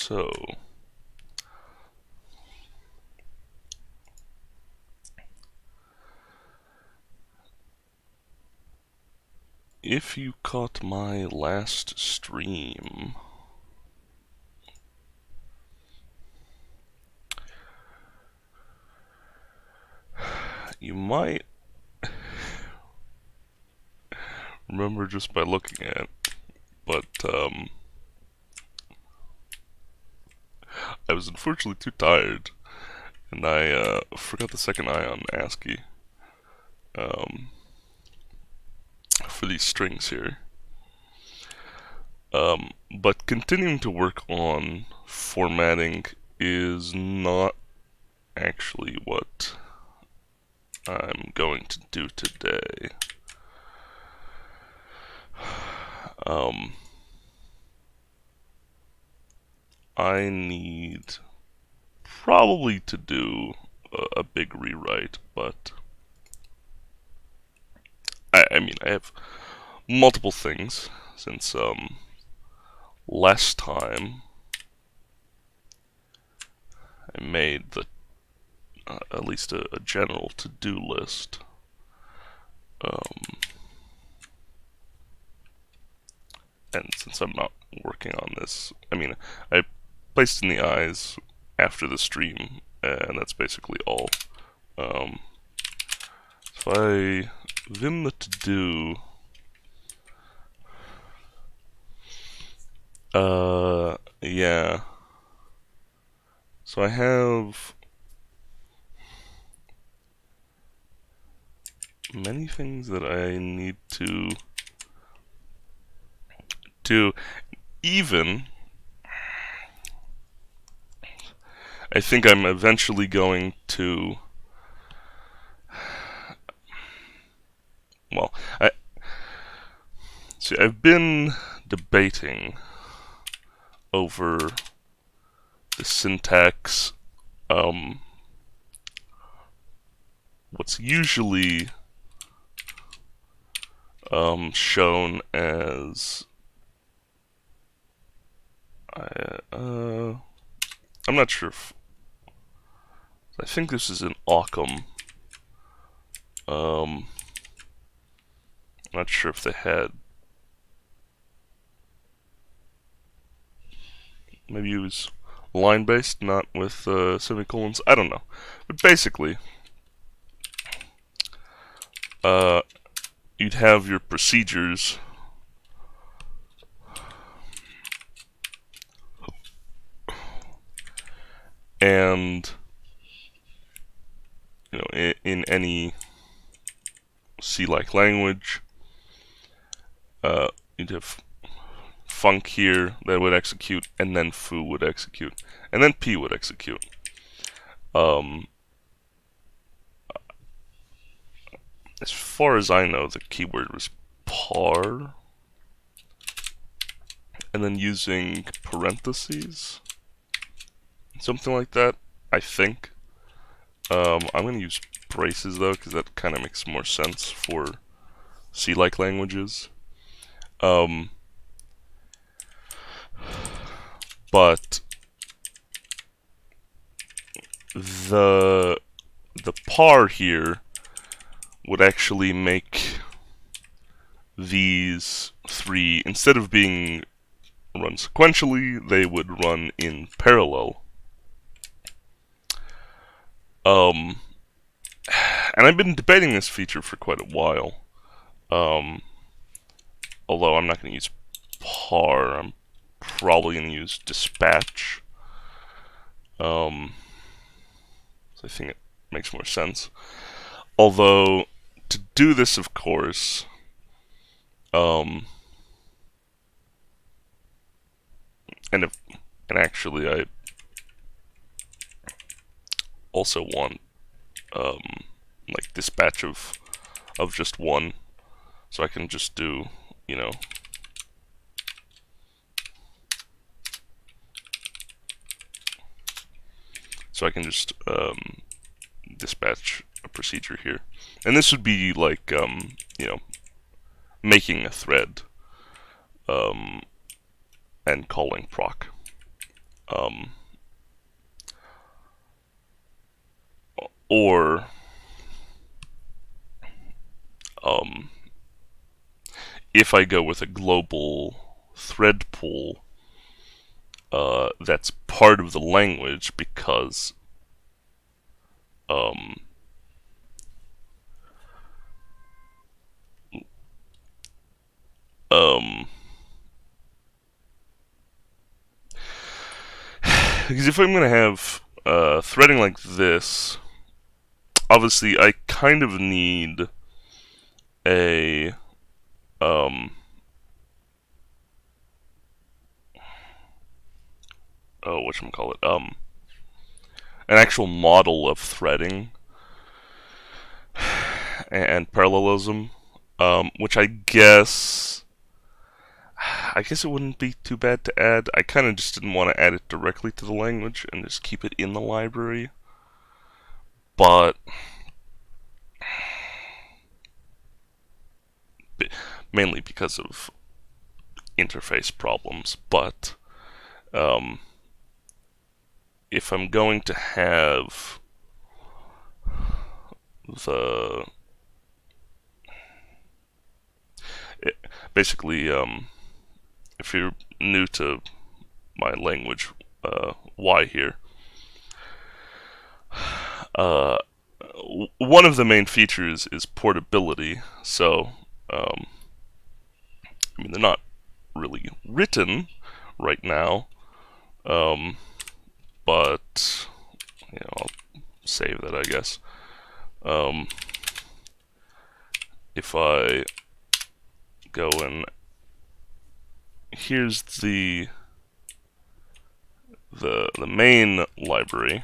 So, if you caught my last stream, you might remember just by looking at it, but I was unfortunately too tired, and I forgot the second I on ASCII for these strings here. But continuing to work on formatting is not actually what I'm going to do today. I need probably to do a big rewrite, but I mean, I have multiple things since last time I made the at least a general to-do list. And since I'm not working on this, I mean, I placed in the eyes after the stream, and that's basically all. So I vim the to-do. Yeah. So I have many things that I need to do. Even, I think I'm eventually going to, well, I've been debating over the syntax, what's usually shown as, I'm not sure if, I think this is an Occam. Not sure if they had, maybe it was line-based, not with semicolons, I don't know. But basically, you'd have your procedures and, you know, in any C-like language, you'd have func here that would execute, and then foo would execute, and then p would execute. As far as I know, the keyword was par, and then using parentheses, something like that, I think. I'm going to use braces though, because that kind of makes more sense for C-like languages. But the par here would actually make these three, instead of being run sequentially, they would run in parallel. And I've been debating this feature for quite a while. Although I'm not going to use par, I'm probably going to use dispatch. So I think it makes more sense. Although, to do this, of course, and actually I also want like dispatch of just one, so I can just do, you know, so I can just dispatch a procedure here, and this would be like you know, making a thread and calling proc. Um, or if I go with a global thread pool, that's part of the language because um, because if I'm going to have threading like this, obviously I kind of need a whatchamacallit, an actual model of threading and parallelism, which I guess it wouldn't be too bad to add. I kind of just didn't want to add it directly to the language and just keep it in the library. But mainly because of interface problems. But if I'm going to have the basically, if you're new to my language, Y here, one of the main features is portability. So, I mean, they're not really written right now, but I'll save that, I guess. If I go in, here's the main library,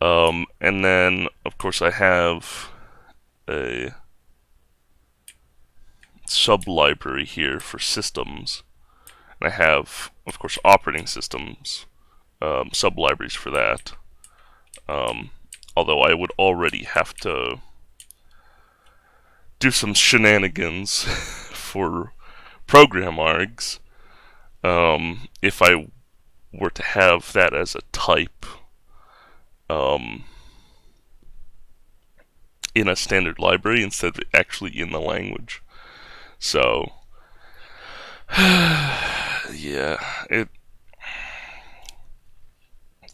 and then of course I have a sub-library here for systems, and I have, of course, operating systems sub-libraries for that. Although I would already have to do some shenanigans for program args if I were to have that as a type in a standard library instead of actually in the language. So, yeah,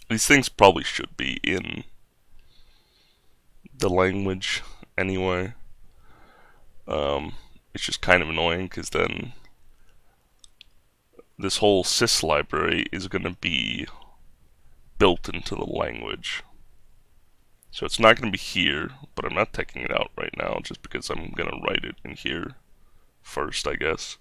these things probably should be in the language anyway. It's just kind of annoying because then this whole sys library is going to be built into the language. So it's not going to be here, but I'm not taking it out right now just because I'm going to write it in here first, I guess.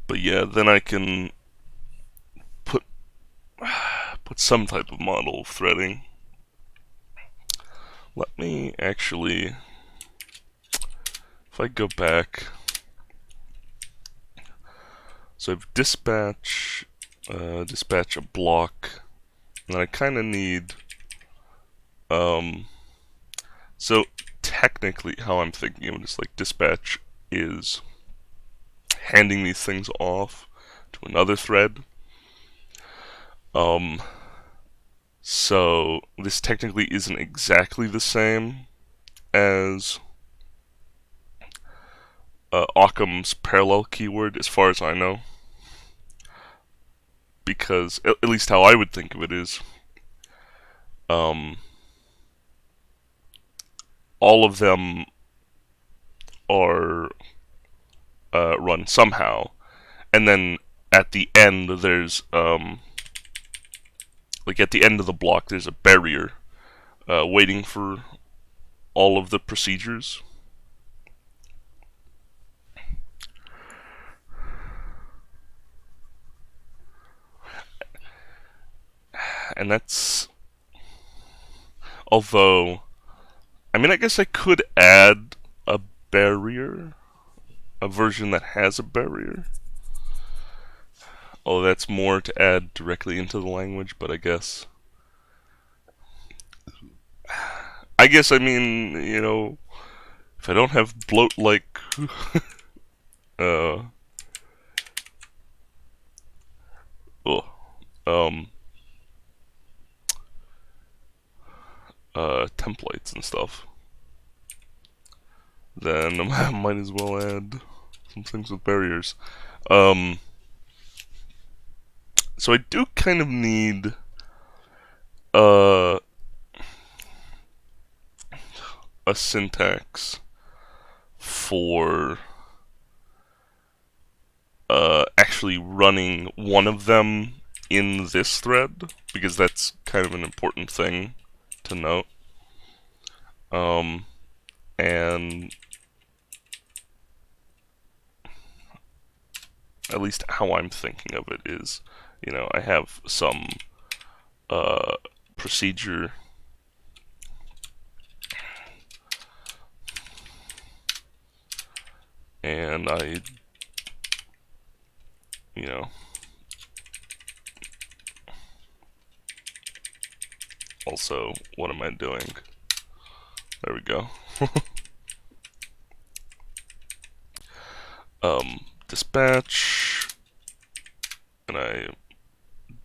But yeah, then I can put some type of model of threading. Let me actually, if I go back, so I have dispatch, dispatch a block, and I kind of need, so technically how I'm thinking of it is like dispatch is handing these things off to another thread. So this technically isn't exactly the same as Occam's parallel keyword, as far as I know, because at least how I would think of it is, all of them are run somehow, and then at the end there's like at the end of the block there's a barrier waiting for all of the procedures. And that's, although, I mean, I guess I could add a barrier, a version that has a barrier. Oh, that's more to add directly into the language, but I guess I guess I mean, you know, if I don't have bloat like uh oh, um templates and stuff, then I might as well add some things with barriers. Um so I do kind of need uh a syntax for actually running one of them in this thread, because that's kind of an important thing to note. And at least how I'm thinking of it is, you know, I have some procedure and I, you know, also, what am I doing? There we go. Dispatch, and I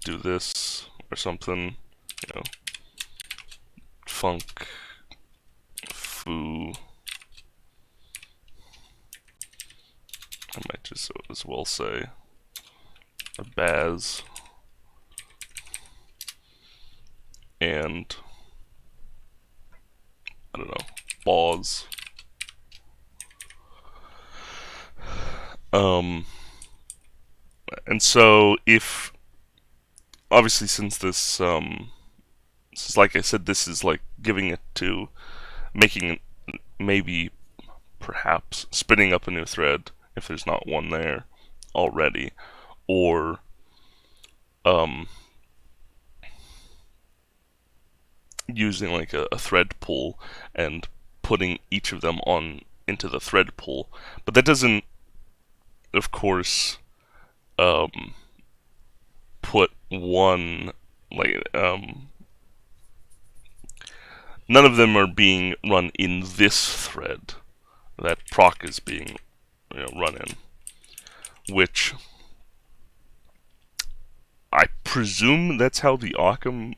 do this or something, you know, func foo. I might just as well say a baz, and I don't know, baz. And so if obviously since this like I said, this is like giving it to making it, maybe perhaps spinning up a new thread if there's not one there already, or using like a thread pool and putting each of them on into the thread pool. But that doesn't, of course, put one like none of them are being run in this thread that proc is being, you know, run in, which I presume that's how the Occam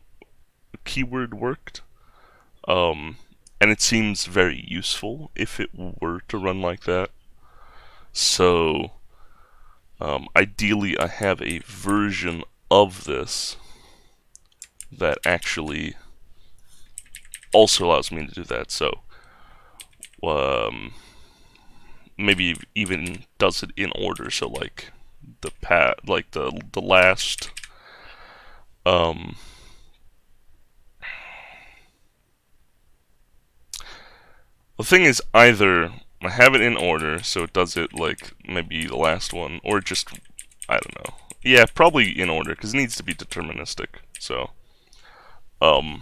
keyword worked. And it seems very useful if it were to run like that. So, ideally, I have a version of this that actually also allows me to do that. So, maybe even does it in order. So, like the last, the thing is, either I have it in order, so it does it like maybe the last one, or just, I don't know. Yeah, probably in order, because it needs to be deterministic. So, um,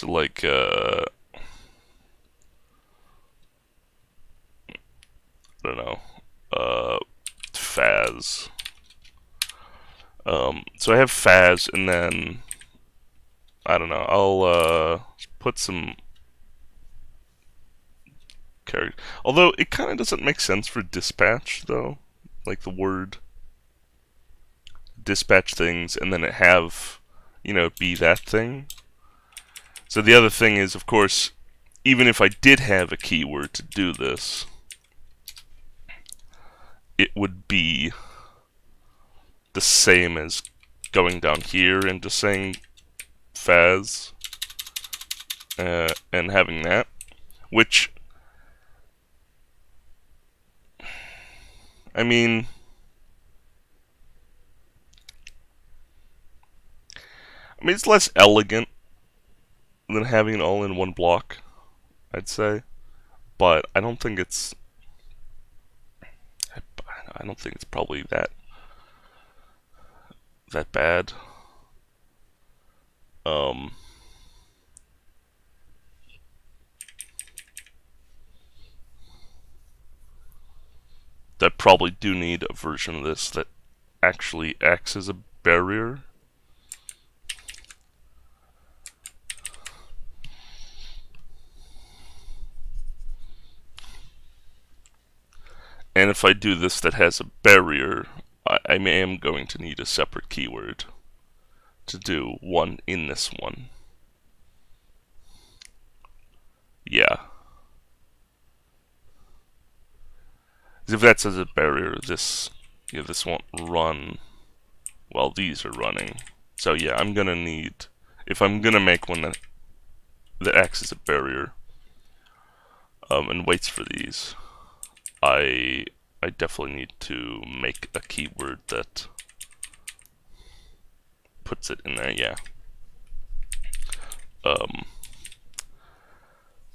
like, I don't know, faz. So I have faz, and then, I don't know, I'll, put some character. Although, it kind of doesn't make sense for dispatch, though. Like, the word dispatch things, and then it have, you know, be that thing. So the other thing is, of course, even if I did have a keyword to do this, it would be the same as going down here and just saying faz and having that, which, I mean, it's less elegant than having it all in one block, I'd say, but I don't think it's probably that bad. That probably do need a version of this that actually acts as a barrier. And if I do this that has a barrier, I am going to need a separate keyword to do one in this one. Yeah. If that says a barrier, this won't run while these are running. So yeah, I'm gonna need, if I'm gonna make one that acts as a barrier, and waits for these, I definitely need to make a keyword that puts it in there. Yeah.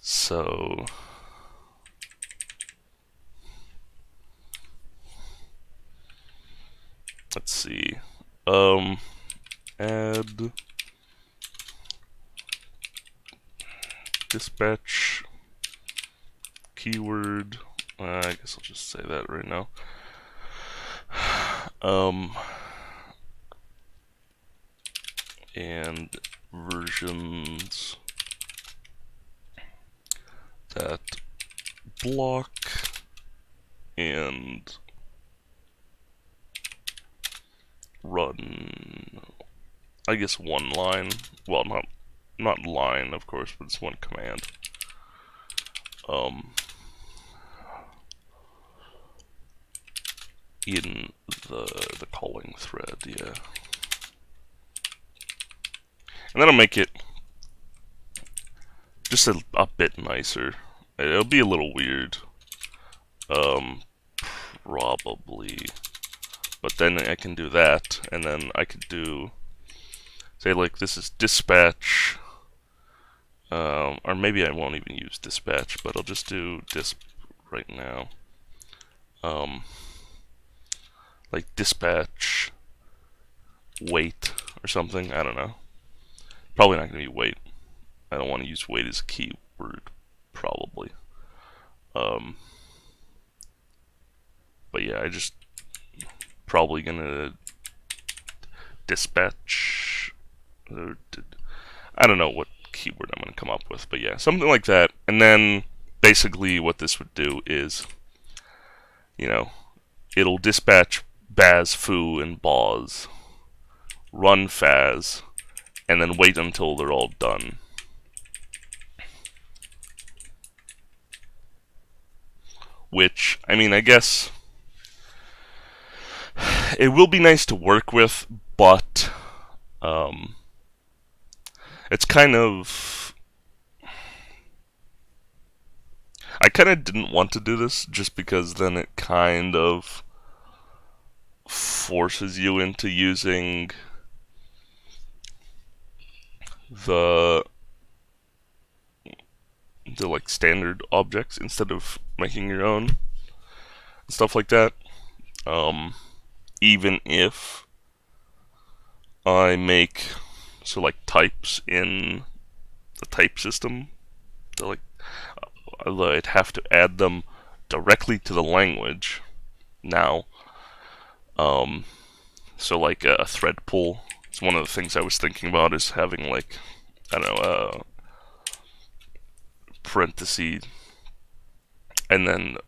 So let's see. Add dispatch keyword. I guess I'll just say that right now. And versions that block and run, I guess, one line. Well, not line, of course, but it's one command. In the calling thread, yeah. And that'll make it just a bit nicer. It'll be a little weird, probably. But then I can do that, and then I could do, say, like, this is dispatch, or maybe I won't even use dispatch, but I'll just do disp right now. Like dispatch wait or something, I don't know. Probably not going to be wait. I don't want to use wait as a keyword, probably. But yeah, I just probably gonna dispatch. I don't know what keyword I'm gonna come up with, but yeah, something like that. And then basically what this would do is, it'll dispatch Baz, Foo, and Boz, run Faz, and then wait until they're all done. Which, I mean, I guess it will be nice to work with, but it's kind of, I kind of didn't want to do this just because then it kind of forces you into using the like standard objects instead of making your own and stuff like that. Even if I make like types in the type system, I'd have to add them directly to the language now. So like a thread pool. It's one of the things I was thinking about, is having, like, I don't know, parentheses, and then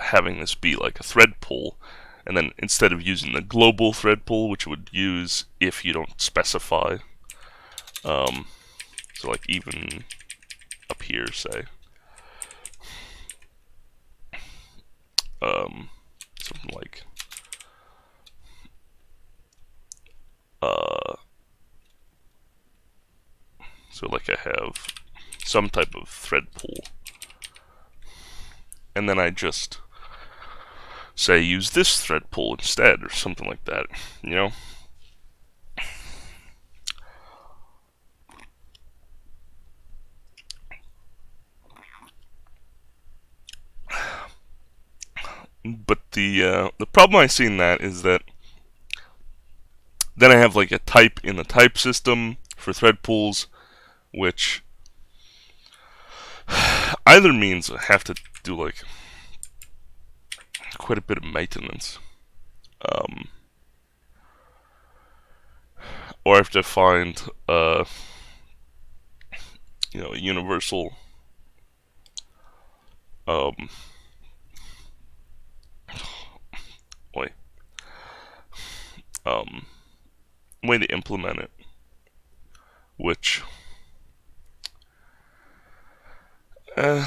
having this be like a thread pool, and then instead of using the global thread pool, which would use if you don't specify, so like even up here, say, something like so like I have some type of thread pool, and then I just say use this thread pool instead, or something like that, But the problem I see in that is that then I have like a type in the type system for thread pools, which either means I have to do like quite a bit of maintenance, or I have to find a universal way to implement it, which I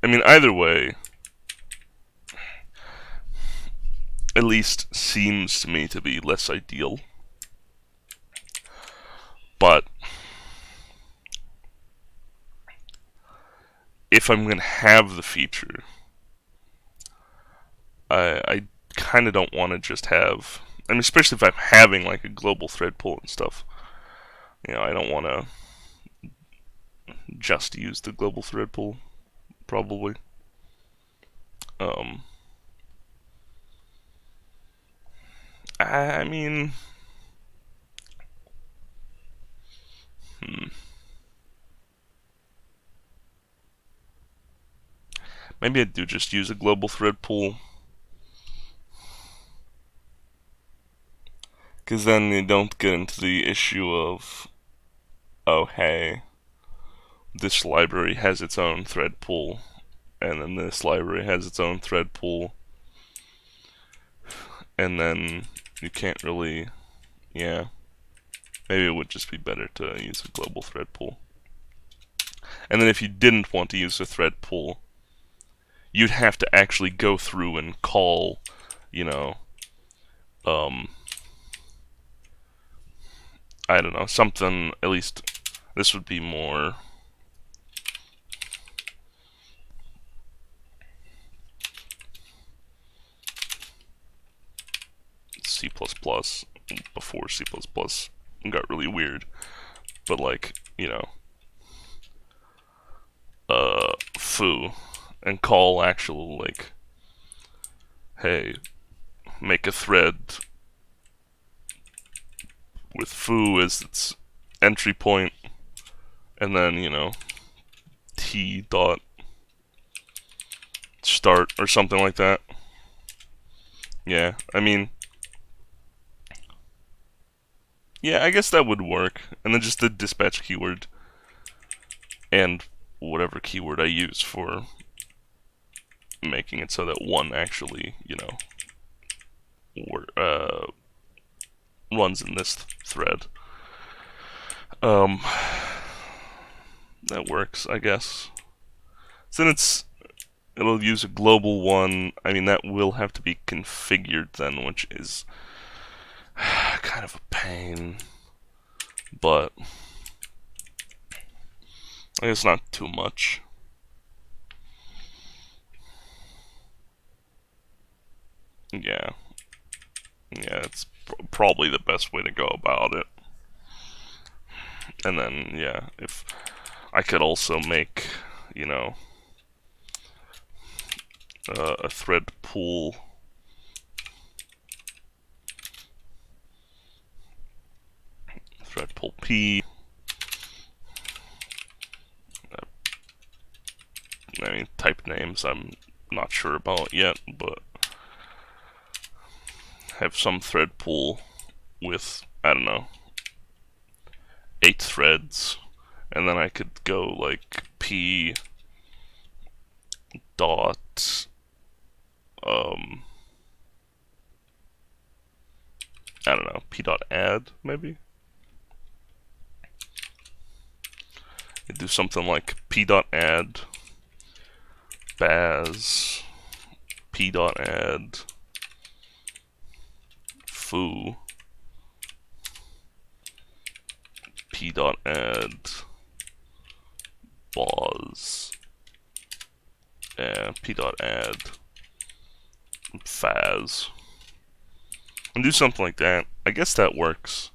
mean, either way, at least seems to me to be less ideal. But if I'm going to have the feature, I kind of don't want to just have, I mean, especially if I'm having like a global thread pool and stuff, you know, I don't want to just use the global thread pool, probably. I mean, maybe I do just use a global thread pool, because then you don't get into the issue of, oh hey, this library has its own thread pool, and then this library has its own thread pool, and then you can't really, yeah, maybe it would just be better to use a global thread pool. And then if you didn't want to use a thread pool, you'd have to actually go through and call, you know, I don't know, something, at least this would be more C++, before C++ got really weird, but like, you know, foo, and call actual, like, hey, make a thread with foo as its entry point, and then, you know, t dot start or something like that. Yeah, I mean, yeah, I guess that would work. And then just the dispatch keyword and whatever keyword I use for making it so that one actually, you know, runs in this thread. That works, I guess. So then it'll use a global one. I mean, that will have to be configured then, which is kind of a pain. But I guess not too much. Yeah. Yeah, it's probably the best way to go about it. And then, yeah, if I could also make, you know, a thread pool P. I mean, type names I'm not sure about yet, but have some thread pool with, I don't know, 8 threads, and then I could go like P dot I don't know, P dot add maybe. I'd do something like P dot add baz P dot add foo P dot add boz P dot add faz, and do something like that. I guess that works.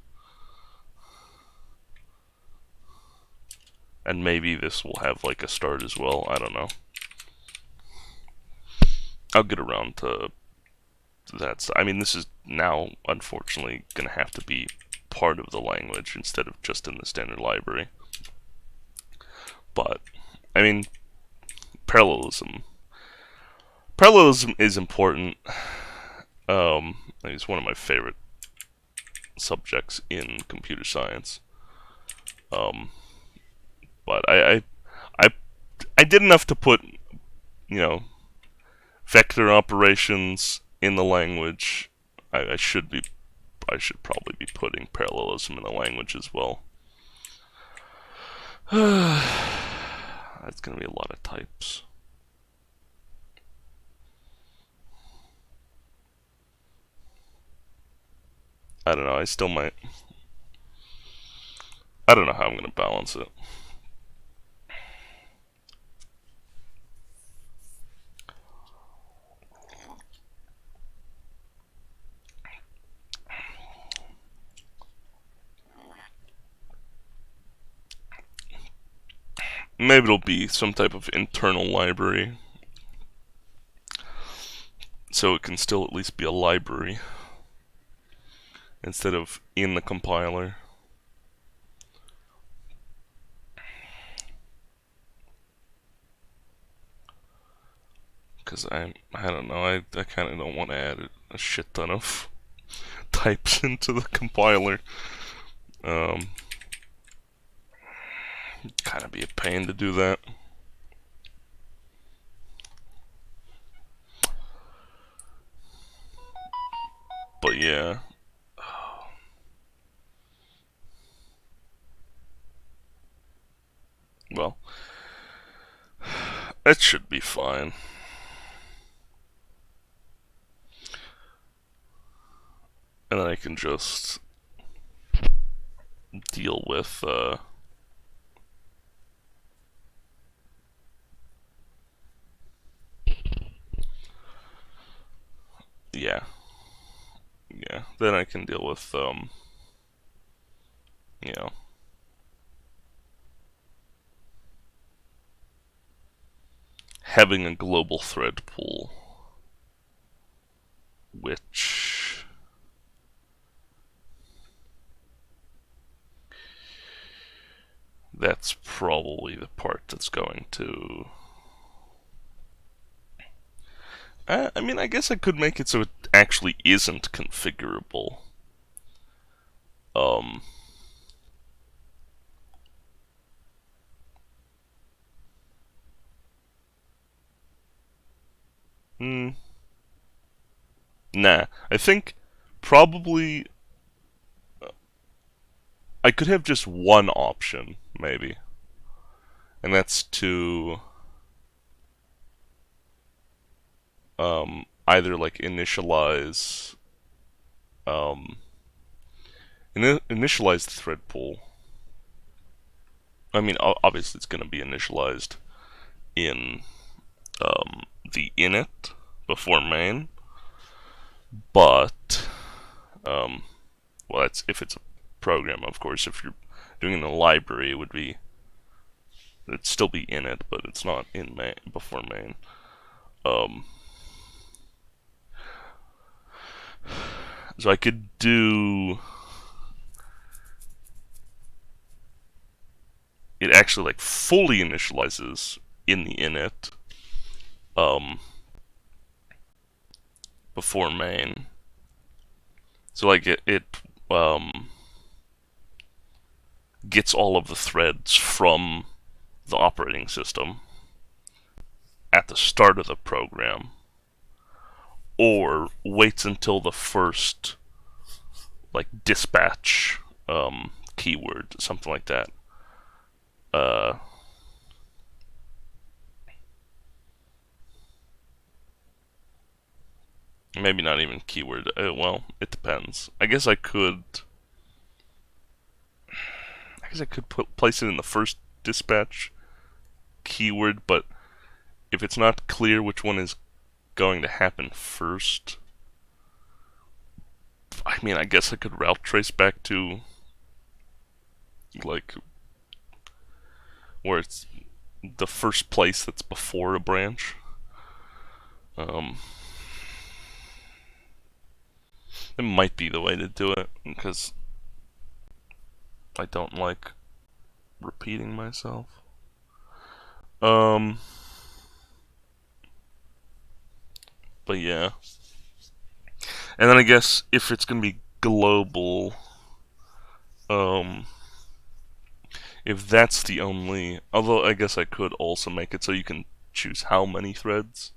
And maybe this will have like a start as well, I don't know. I'll get around to that. I mean, this is now unfortunately gonna have to be part of the language instead of just in the standard library. But I mean, parallelism is important. It's one of my favorite subjects in computer science. But I did enough to put, you know, vector operations in the language I should probably be putting parallelism in the language as well. That's gonna be a lot of types. I don't know, I still might. I don't know how I'm gonna balance it. Maybe it'll be some type of internal library, so it can still at least be a library instead of in the compiler. Because I don't know, I kind of don't want to add a shit ton of types into the compiler. Kind of be a pain to do that. But yeah. Well, it should be fine. And then I can just deal with yeah. Then I can deal with you know, having a global thread pool, which that's probably the part that's going to... I mean, I guess I could make it so it actually isn't configurable. Nah, I think probably I could have just one option, maybe. And that's to either like initialize initialize the thread pool. I mean, obviously it's going to be initialized in the init before main, but well, that's if it's a program, of course. If you're doing it in a library, it'd still be init, but it's not in main before main. So I could do it actually like fully initializes in the init before main. So like it gets all of the threads from the operating system at the start of the program, or waits until the first like dispatch keyword, something like that. Maybe not even keyword. Well, it depends. I guess I could place it in the first dispatch keyword, but if it's not clear which one is going to happen first, I mean, I guess I could route trace back to like where it's the first place that's before a branch. It might be the way to do it, because I don't like repeating myself. But yeah. And then I guess if it's gonna be global, if that's the only... Although I guess I could also make it so you can choose how many threads.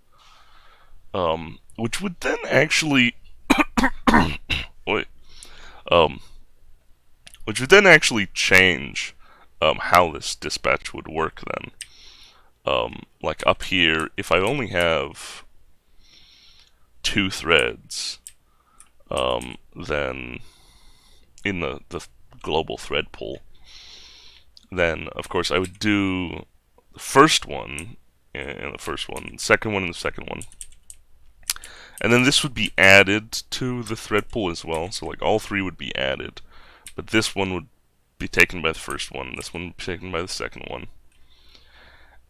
Which would then actually Wait. Um, which would then actually change how this dispatch would work then. Like up here, if I only have 2 threads, then in the global thread pool, then of course I would do the first one and the first one, the second one and the second one. And then this would be added to the thread pool as well, so like all 3 would be added. But this one would be taken by the first one, this one would be taken by the second one.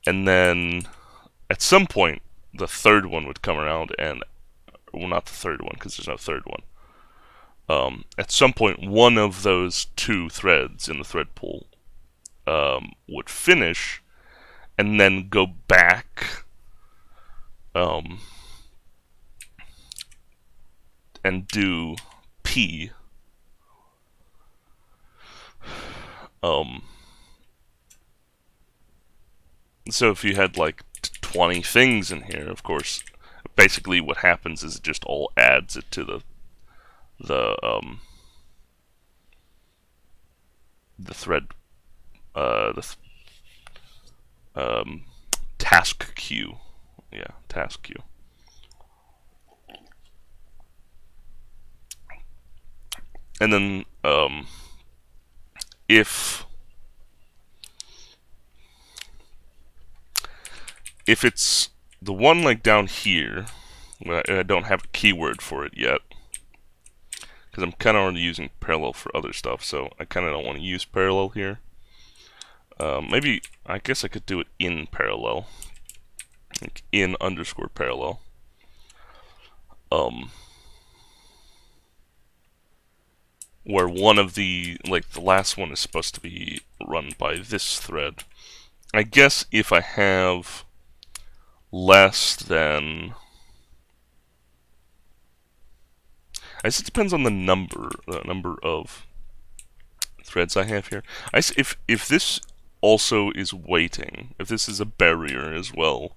And then at some point, the third one would come around and, well, not the third one, because there's no third one. At some point, one of those 2 threads in the thread pool would finish, and then go back and do P. So if you had like 20 things in here, of course, basically what happens is it just all adds it to the thread, task queue. Yeah, task queue. And then if it's the one like down here, I don't have a keyword for it yet, because I'm kind of already using parallel for other stuff, so I kind of don't want to use parallel here. Maybe, I guess I could do it in parallel, like in underscore parallel. Where one of the, like the last one is supposed to be run by this thread. I guess if I have less than, I guess it depends on the number of threads I have here. I guess if this also is waiting, if this is a barrier as well,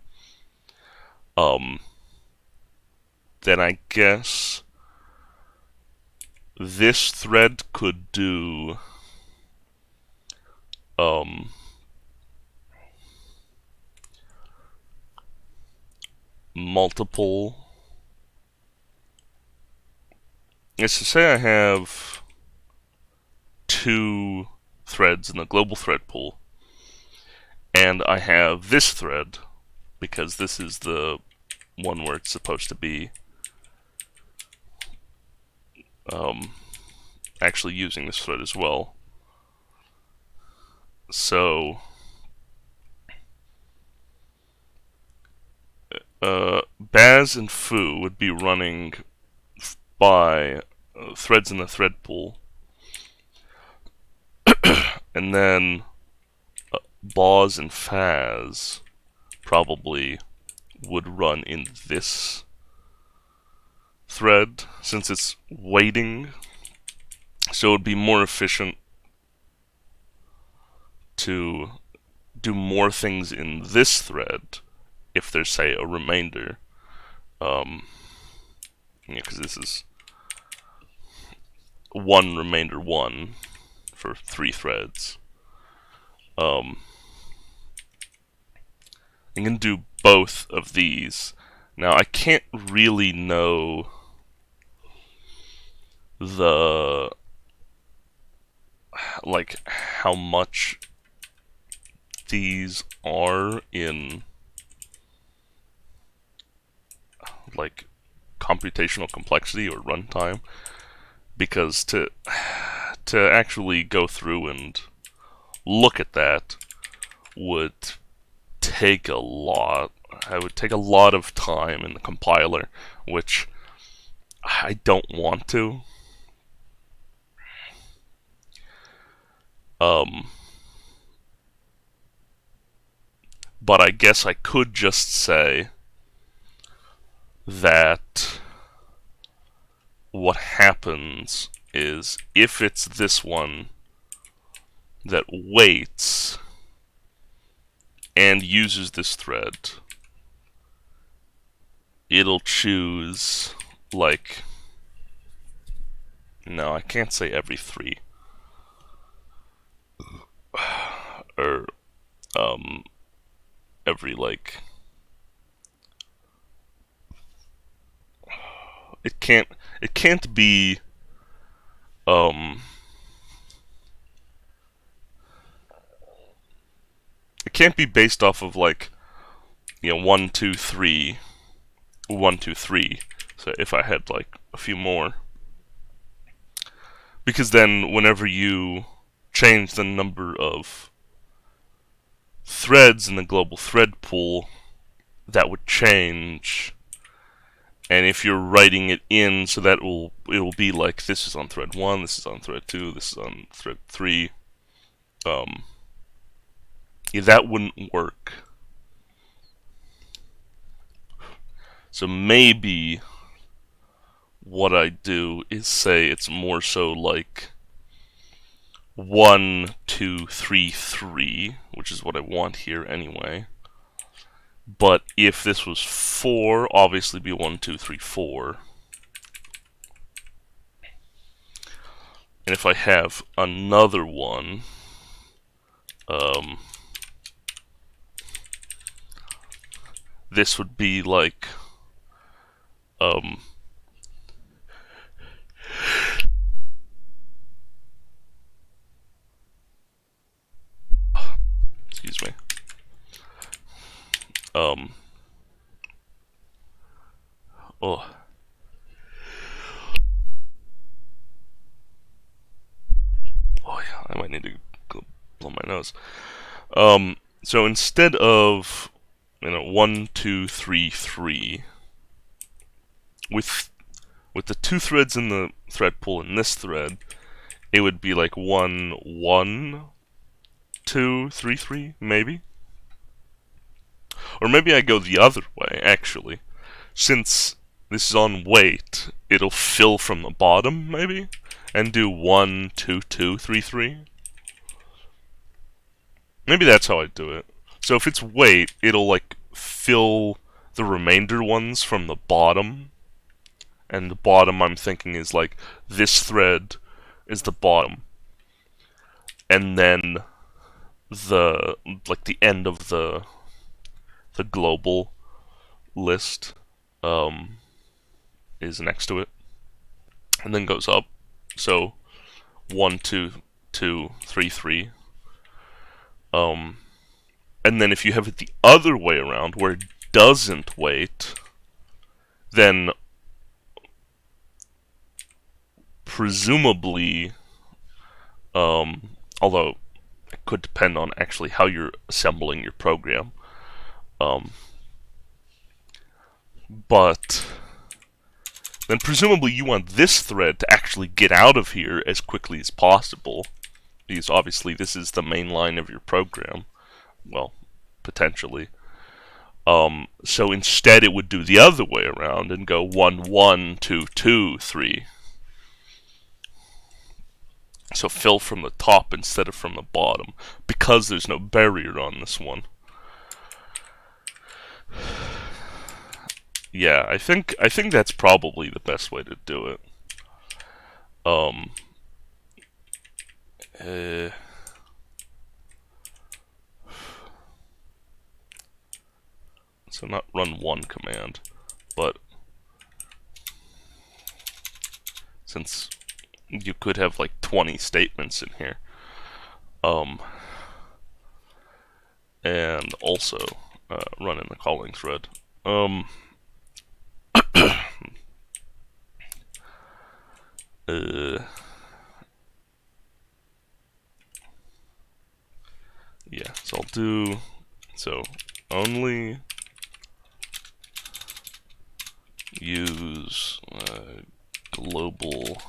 then I guess this thread could do multiple. Let's just say I have 2 threads in the global thread pool, and I have this thread, because this is the one where it's supposed to be actually using this thread as well. So Baz and Foo would be running by threads in the thread pool, and then Boz and Faz probably would run in this thread, since it's waiting. So it would be more efficient to do more things in this thread if there's, say, a remainder. Because this is 1 remainder 1 for 3 threads. I can do both of these. Now I can't really know like how much these are in like computational complexity or runtime, because to actually go through and look at that would take a lot. It would take a lot of time in the compiler, which I don't want to. But I guess I could just say that what happens is, if it's this one that waits and uses this thread, it'll choose like No, I can't say every 3. Or, every, like... It can't be, it can't be based off of, like, 1, 2, 3, 1, 2, 3. So if I had, like, a few more. Because then, whenever you change the number of threads in the global thread pool, that would change. And if you're writing it in, so that it will be like this is on thread 1, this is on thread 2, this is on thread 3. Yeah, that wouldn't work. So maybe what I do is say it's more so like 1, 2, 3, 3, which is what I want here anyway. But if this was 4, obviously be 1, 2, 3, 4. And if I have another one, this would be like, excuse me, oh, yeah, I might need to go blow my nose. So instead of 1, 2, 3, 3, with the 2 threads in the thread pool in this thread, it would be like 1, 1, 2, 3, 3, maybe. Or maybe I go the other way, actually. Since this is on wait, it'll fill from the bottom, maybe? And do 1, 2, 2, 3, 3. Maybe that's how I do it. So if it's wait, it'll like fill the remainder ones from the bottom. And the bottom I'm thinking is like this thread is the bottom. And then the end of the global list is next to it. And then goes up. So 1, 2, 2, 3, 3. And then if you have it the other way around, where it doesn't wait, then presumably, although it could depend on actually how you're assembling your program, but then presumably you want this thread to actually get out of here as quickly as possible, because obviously this is the main line of your program. Well, potentially. So instead it would do the other way around and go 1, 1, 2, 2, 3. So fill from the top instead of from the bottom, because there's no barrier on this one. Yeah, I think that's probably the best way to do it. So not run one command, but since you could have like 20 statements in here, and also run in the calling thread. Yeah, so I'll do only use global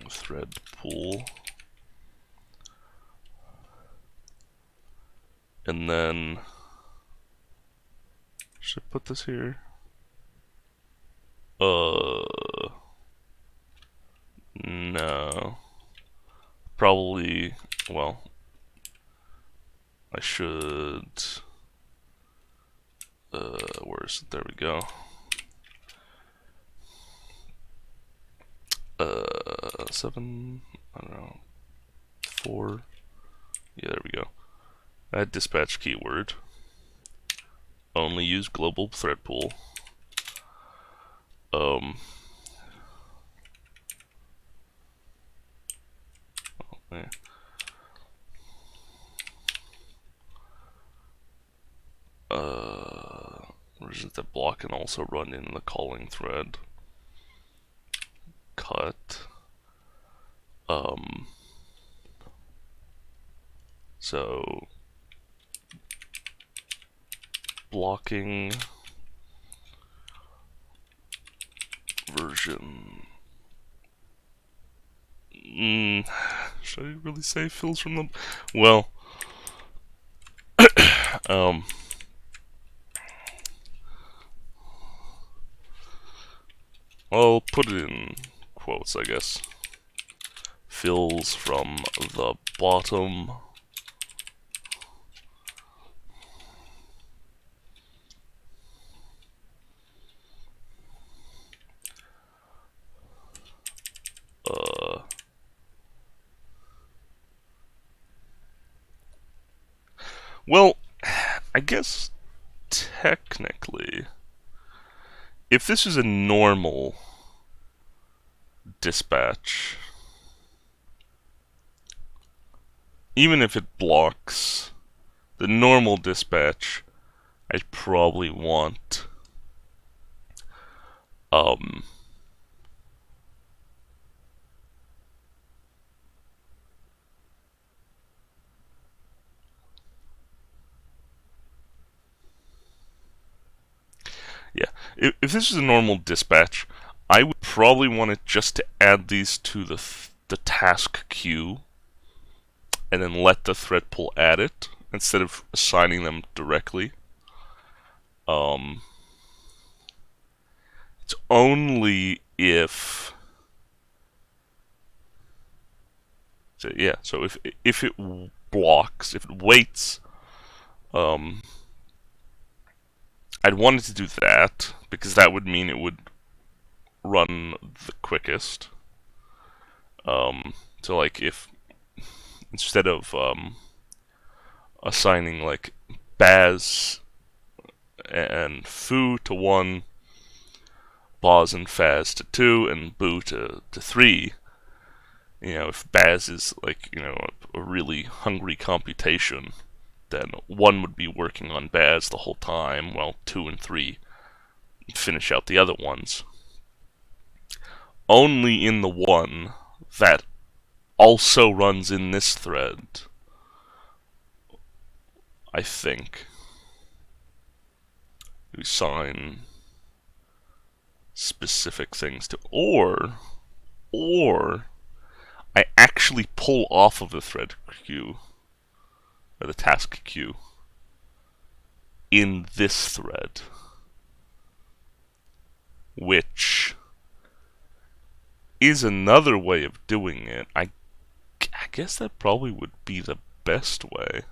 thread pool, and then should I put this here? No. Probably, well, I should, where is it? There we go. 7, I don't know, 4. Yeah, there we go. Add dispatch keyword. Only use global thread pool. Yeah. Resist that block can also run in the calling thread. Cut. So blocking version. Should I really say fills from the? Well, I'll put it in quotes, I guess. Fills from the bottom. Well, I guess technically, if this is a normal dispatch, even if it blocks the normal dispatch, I'd probably want yeah, if this is a normal dispatch, I would probably want it just to add these to the task queue and then let the thread pool add it instead of assigning them directly. It's only if so if it blocks, if it waits, I'd want it to do that because that would mean it would run the quickest. So like if instead of assigning like Baz and Foo to 1, Boz and Faz to 2, and Boo to 3, if Baz is like, a really hungry computation, then 1 would be working on Baz the whole time, while 2 and 3 finish out the other ones. Only in the one that also runs in this thread, I think, we assign specific things to, or I actually pull off of the thread queue, or the task queue, in this thread, which is another way of doing it. I guess that probably would be the best way.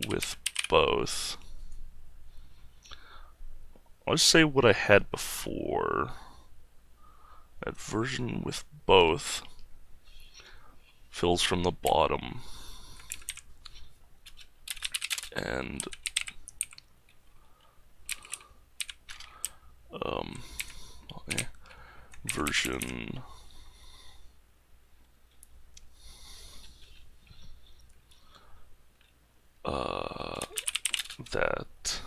With both. I'll just say what I had before. That version with both fills from the bottom. And version that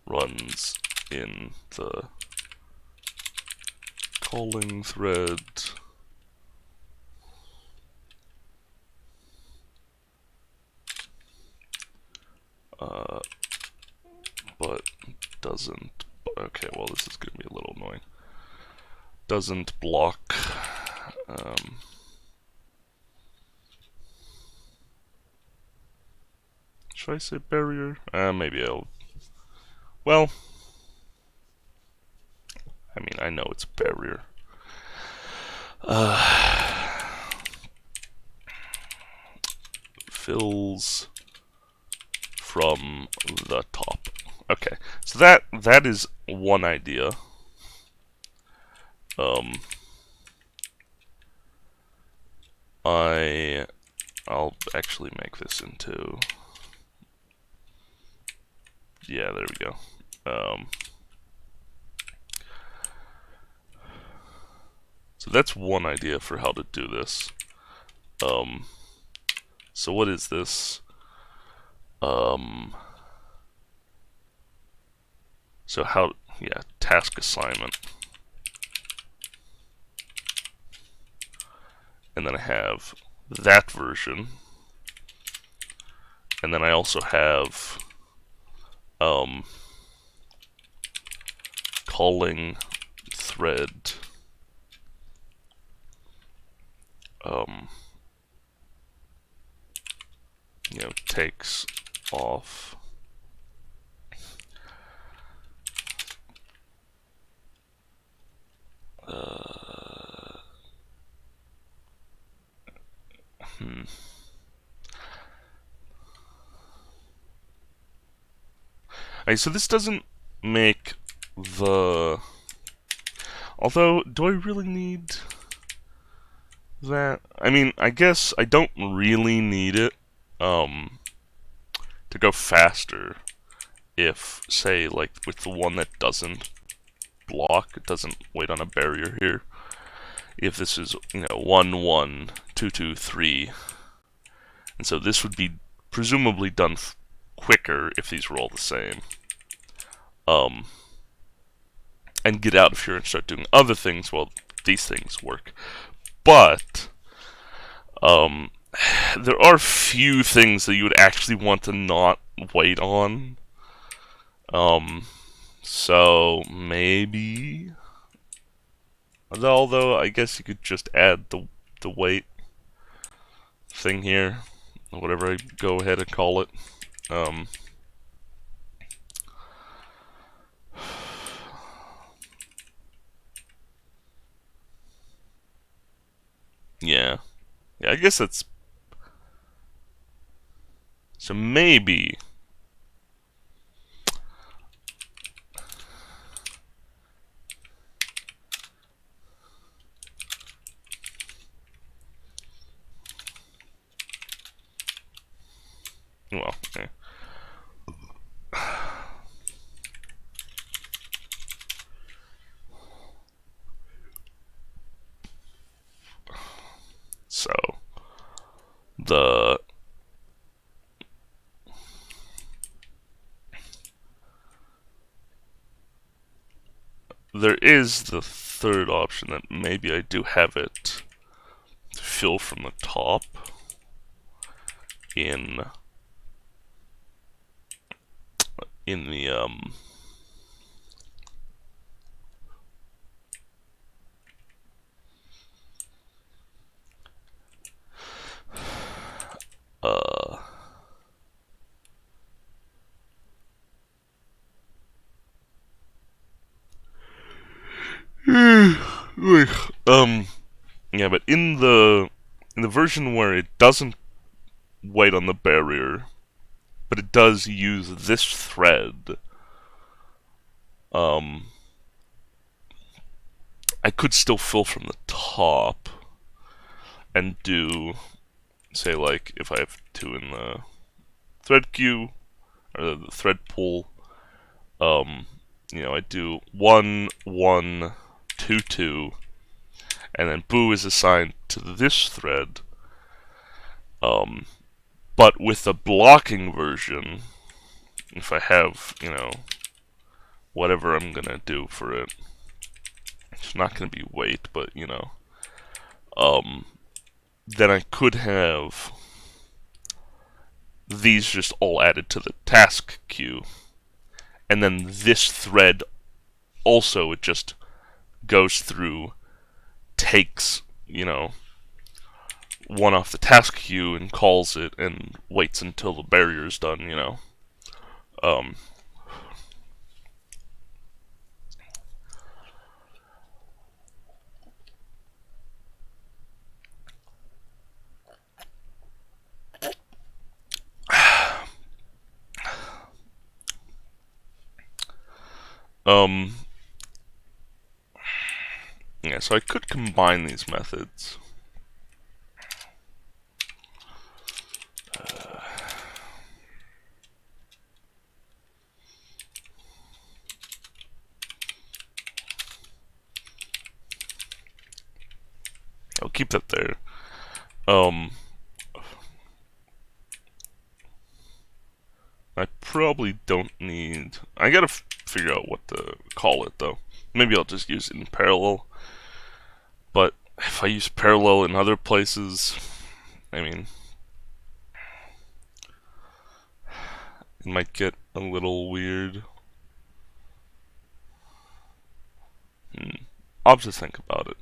runs in the calling thread but doesn't. Okay, well, this is going to be a little annoying. Doesn't block. Should I say barrier? Maybe I'll. Well, I mean, I know it's barrier. Fills from the top. Okay, so that is one idea. I'll actually make this into, yeah, there we go. So that's one idea for how to do this. So what is this? So how, yeah, task assignment. And then I have that version. And then I also have calling thread you know, takes off Okay, so this doesn't make the... Although, do I really need that? I mean, I guess I don't really need it to go faster if, say, like with the one that doesn't block, it doesn't wait on a barrier here. If this is, you know, 1, 1, 2, 2, 3, and so this would be presumably done quicker if these were all the same. And get out of here and start doing other things while these things work. But there are few things that you would actually want to not wait on. So maybe, although I guess you could just add the wait thing here, whatever I go ahead and call it. Yeah, I guess that's, so maybe. Well, okay. So there is the third option that maybe I do have it fill from the top in the yeah, but in the version where it doesn't wait on the barrier, but it does use this thread, I could still fill from the top and do, say, like, if I have 2 in the thread queue, or the thread pool, you know, I do 1, 1, 2, 2, and then boo is assigned to this thread. But with the blocking version, if I have, you know, whatever I'm gonna do for it, it's not gonna be wait, but, you know, then I could have these just all added to the task queue, and then this thread also, it just goes through, takes, you know, one off the task queue and calls it and waits until the barrier is done, you know. Um, yeah, so I could combine these methods. I'll keep that there. I probably don't need... I gotta figure out what to call it, though. Maybe I'll just use it in parallel. But if I use parallel in other places, I mean, it might get a little weird. I'll just think about it.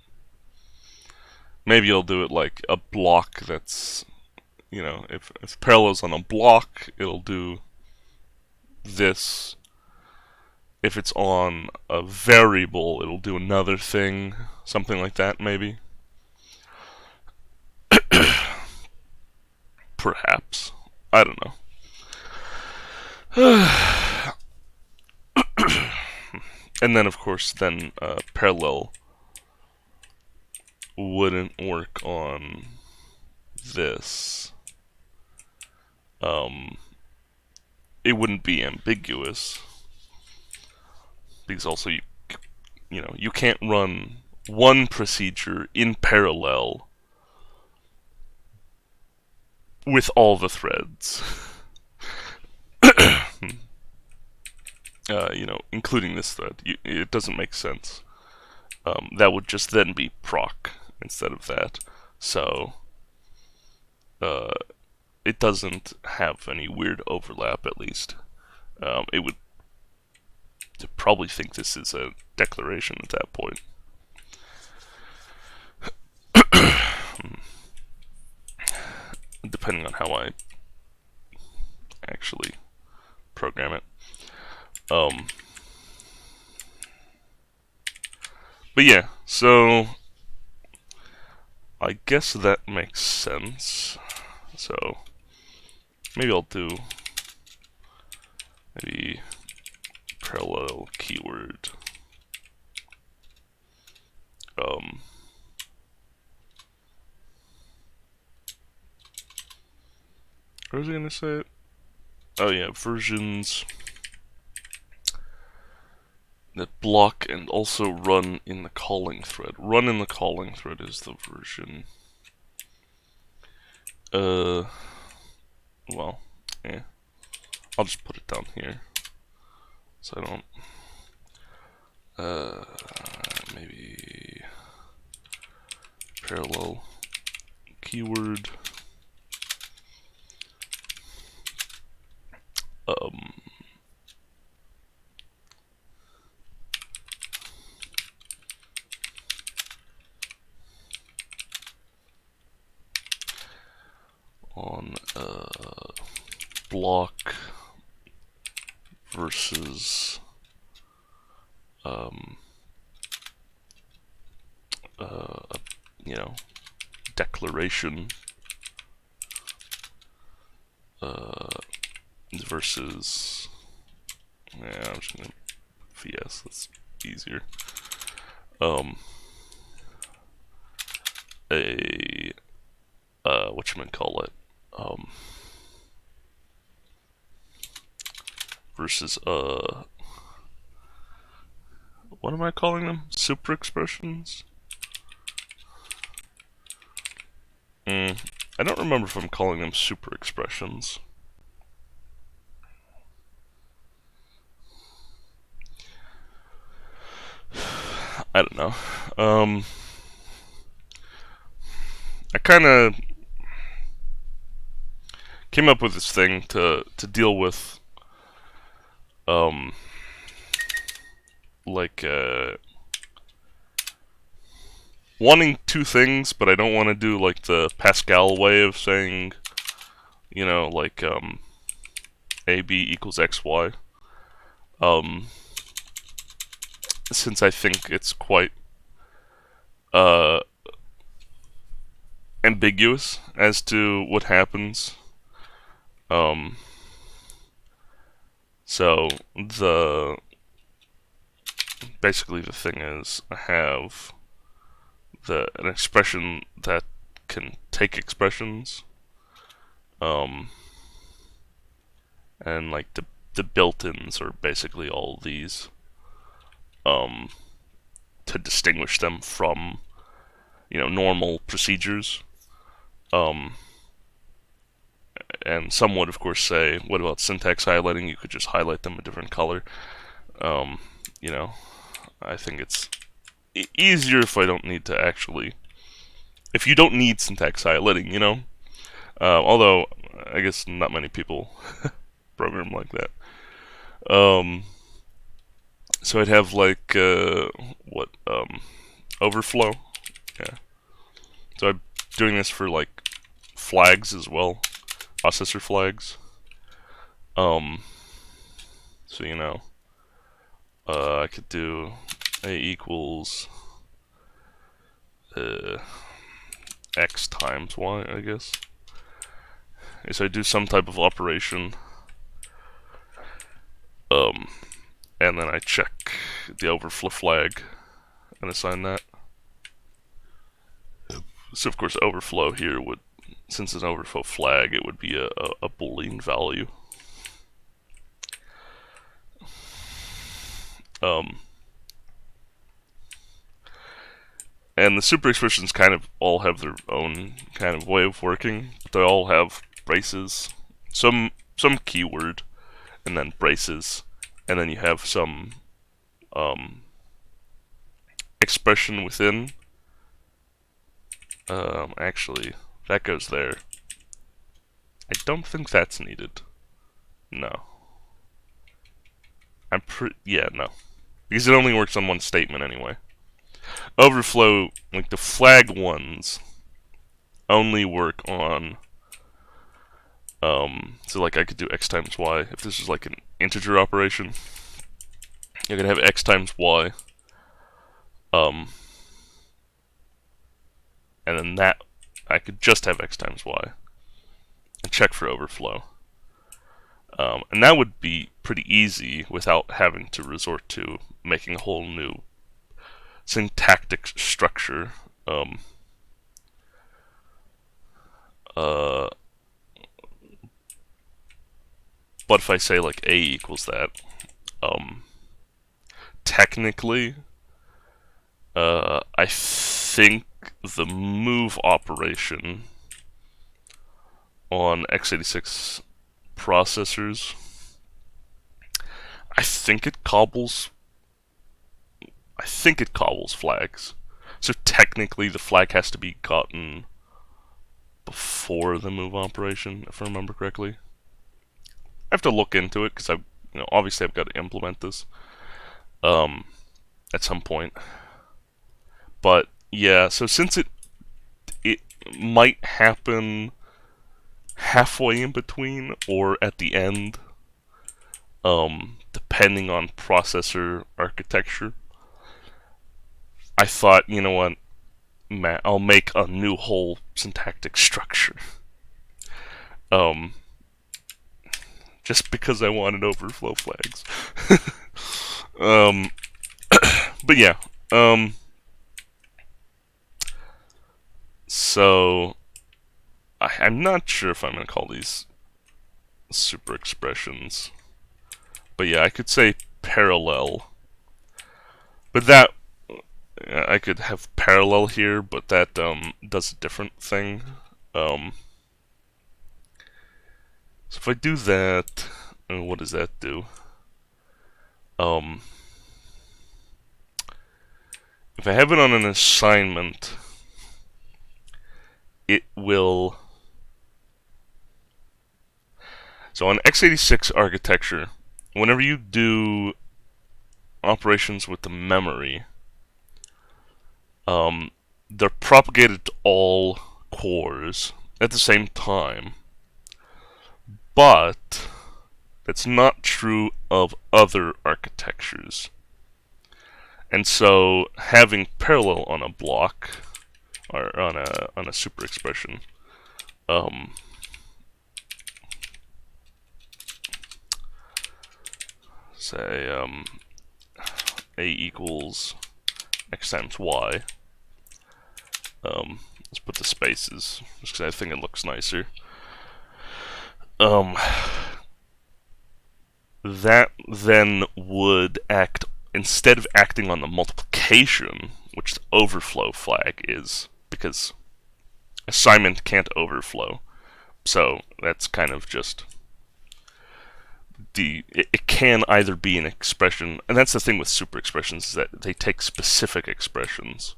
Maybe I'll do it like a block that's, you know, if parallel's on a block, it'll do this. If it's on a variable, it'll do another thing. Something like that, maybe. Perhaps. I don't know. And then, of course, then parallel wouldn't work on this. It wouldn't be ambiguous. Because also, you know, you can't run one procedure in parallel with all the threads. You know, including this thread. It doesn't make sense. That would just then be proc instead of that. So, it doesn't have any weird overlap, at least. It would probably think this is a declaration at that point. Depending on how I actually program it. But yeah, so I guess that makes sense. So maybe I'll do maybe parallel keyword. What was I gonna say it? Oh yeah, versions that block and also run in the calling thread. Run in the calling thread is the version. Well, yeah. I'll just put it down here. So I don't, maybe parallel keyword. On block versus you know, declaration versus, yeah, I'm just gonna VS, that's easier. Whatchamacallit, versus what am I calling them? Super expressions? I don't remember if I'm calling them super expressions. I don't know. I kind of came up with this thing to deal with, like, wanting two things, but I don't want to do, like, the Pascal way of saying, you know, like, AB equals XY. Since I think it's quite, ambiguous as to what happens. So the basically the thing is, I have an expression that can take expressions, and like the built-ins are basically all these, to distinguish them from, normal procedures. And some would, of course, say, what about syntax highlighting? You could just highlight them a different color. You know, I think it's easier if I don't need to actually, if you don't need syntax highlighting, although I guess not many people program like that. So I'd have like overflow. Yeah. So I'm doing this for like flags as well, processor flags. So I could do a equals x times y, I guess. So I do some type of operation, and then I check the overflow flag and assign that. So of course overflow here would, since it's an overflow flag, it would be a Boolean value. And the super expressions kind of all have their own kind of way of working. They all have braces, some keyword, and then braces, and then you have some expression within. Actually, that goes there. I don't think that's needed. No. No. Because it only works on one statement anyway. Overflow, like the flag ones, only work on, so like I could do x times y. If this is like an integer operation, you could have x times y, and then that, I could just have x times y, and check for overflow. And that would be pretty easy without having to resort to making a whole new syntactic structure. But if I say like a equals that, technically, I think the move operation on x86 processors, I think it cobbles flags. So technically the flag has to be gotten before the move operation, if I remember correctly. I have to look into it because obviously I've got to implement this at some point. But yeah, so since it might happen halfway in between or at the end, depending on processor architecture, I thought, you know what, I'll make a new whole syntactic structure. Just because I wanted overflow flags. But yeah, so I'm not sure if I'm going to call these super expressions. But yeah, I could say parallel. But that, I could have parallel here, but that does a different thing. So if I do that, what does that do? If I have it on an assignment, it will. So on x86 architecture, whenever you do operations with the memory, they're propagated to all cores at the same time. But that's not true of other architectures. And so having parallel on a block or on a super expression, say a equals x times y. Let's put the spaces, just because I think it looks nicer. That then would act, instead of acting on the multiplication, which the overflow flag is, because assignment can't overflow. So that's kind of just it can either be an expression, and that's the thing with super expressions, is that they take specific expressions.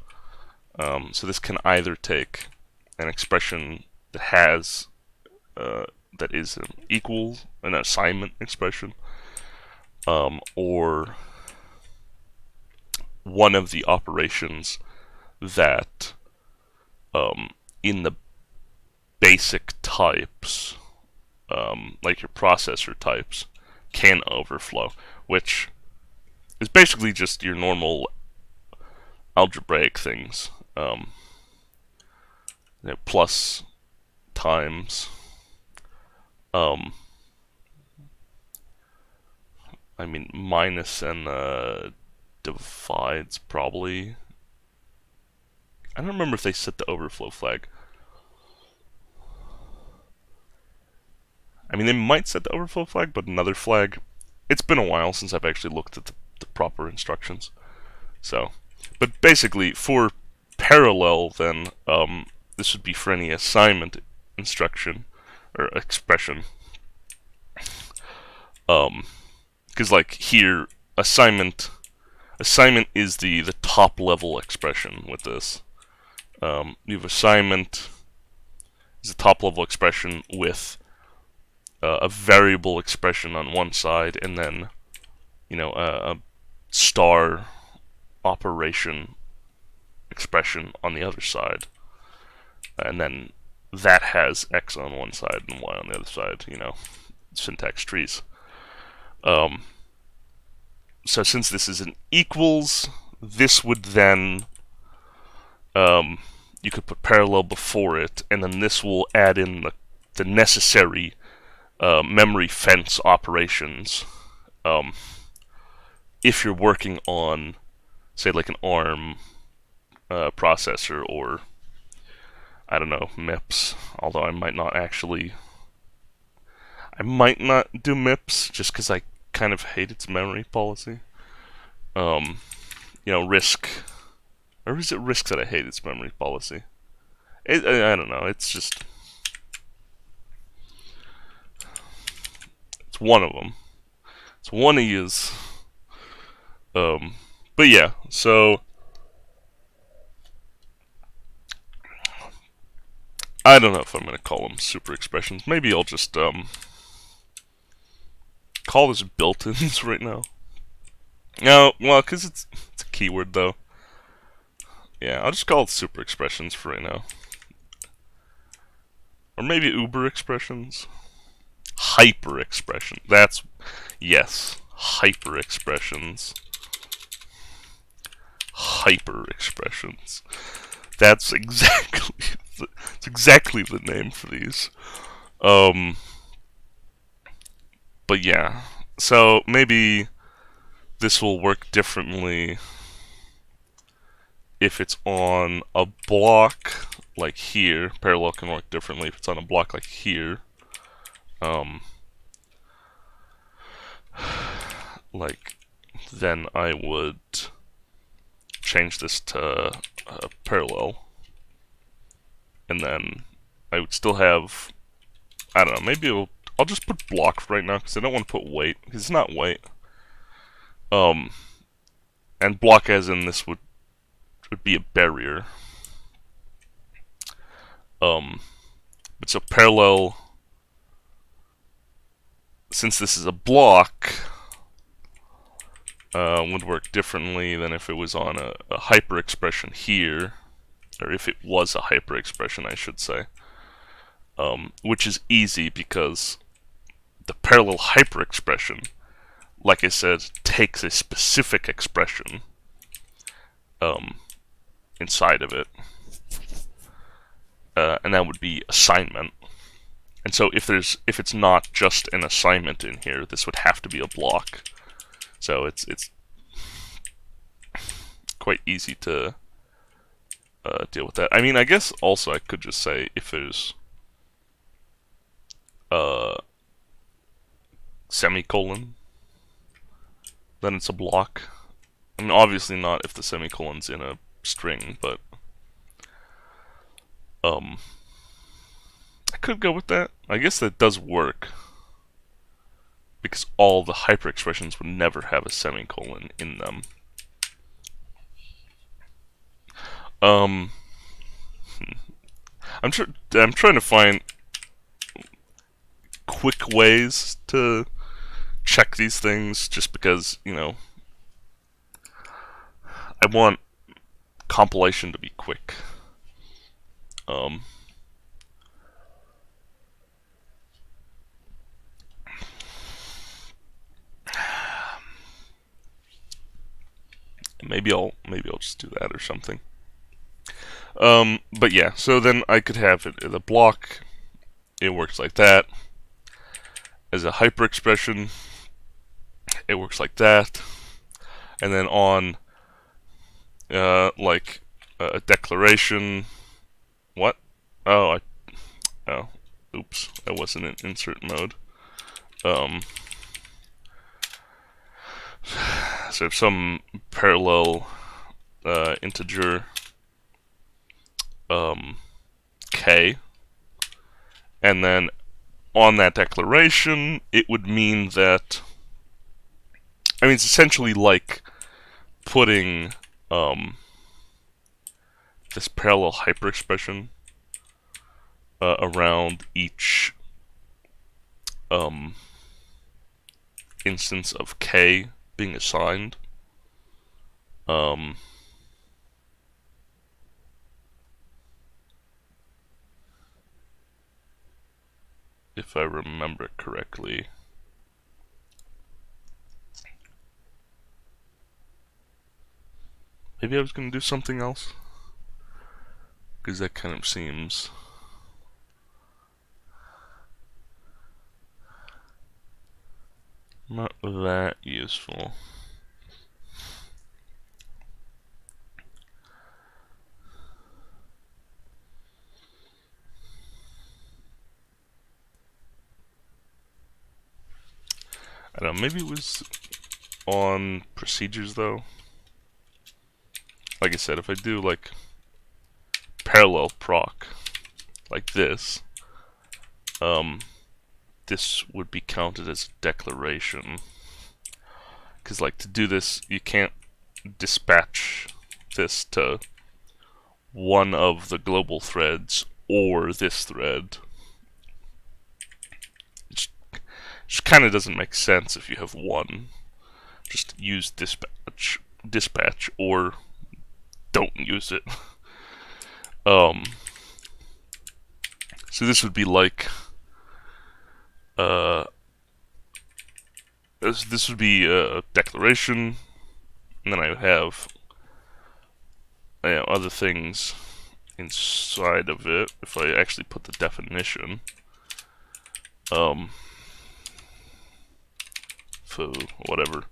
So this can either take an expression that has that is an assignment expression, or one of the operations that in the basic types, like your processor types, can overflow, which is basically just your normal algebraic things. Plus, times, I mean, minus and divides probably. I don't remember if they set the overflow flag. I mean, they might set the overflow flag, but another flag. It's been a while since I've actually looked at the proper instructions. So, but basically, for parallel, then, this would be for any assignment instruction, or expression. Because, like, here, assignment is the top level expression with this. You have assignment is a top level expression with a variable expression on one side, and then, a star operation expression on the other side. And then that has x on one side and y on the other side, syntax trees. So since this is an equals, this would then, you could put parallel before it, and then this will add in the necessary memory fence operations. If you're working on, say, like an ARM processor, or, I don't know, MIPS, although I might not do MIPS, just because I kind of hate its memory policy. RISC, or is it RISC that I hate its memory policy? I don't know, it's one of them. It's one of yous. But yeah, so I don't know if I'm going to call them super expressions. Maybe I'll just call this built-ins right now. No, well, because it's a keyword, though. Yeah, I'll just call it super expressions for right now. Or maybe uber expressions. Hyper expression. Yes, hyper expressions. Hyper expressions. That's exactly the name for these. But yeah, so maybe this will work differently if it's on a block like here. Parallel can work differently if it's on a block like here. Like, then I would change this to parallel, and then I would still have, I don't know, maybe I'll just put block right now, because I don't want to put wait, because it's not wait. And block as in this would be a barrier. But so parallel, since this is a block, would work differently than if it was on a hyper expression here, or if it was a hyper expression, I should say. Which is easy because the parallel hyper expression, like I said, takes a specific expression inside of it, and that would be assignment. And so if it's not just an assignment in here, this would have to be a block. So it's quite easy to deal with that. I mean, I guess also I could just say if there's semicolon, then it's a block. I mean, obviously not if the semicolon's in a string, but I could go with that. I guess that does work, because all the hyperexpressions would never have a semicolon in them. I'm trying to find quick ways to check these things, just because, you know, I want compilation to be quick. Maybe I'll just do that or something. But yeah, so then I could have it as a block. It works like that. As a hyperexpression, it works like that. And then on like a declaration. What? Oh, oops, I wasn't in insert mode. So if some parallel integer k, and then on that declaration, it would mean that, I mean, it's essentially like putting this parallel hyperexpression around each instance of k being assigned. If I remember correctly. Maybe I was going to do something else, because that kind of seems not that useful. I don't know, maybe it was on procedures though. Like I said, if I do like parallel proc like this, this would be counted as a declaration. Because like to do this, you can't dispatch this to one of the global threads or this thread. It just kind of doesn't make sense if you have one. Just use dispatch, or don't use it. So this would be like, this would be a declaration, and then I would have other things inside of it. If I actually put the definition, foo, whatever.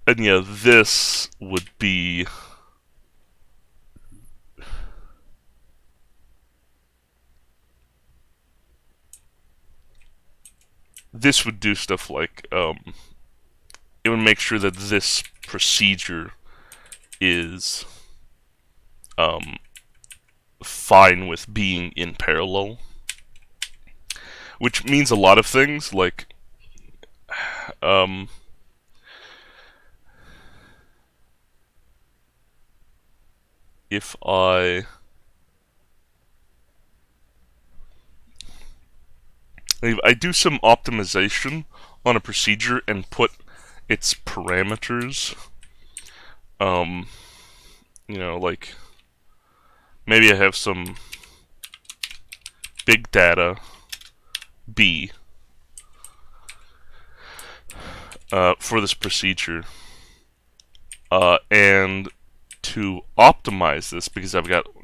And yeah, this would be this would do stuff like it would make sure that this procedure is fine with being in parallel, which means a lot of things. Like if I do some optimization on a procedure and put its parameters, you know, like maybe I have some big data B for this procedure, and to optimize this, because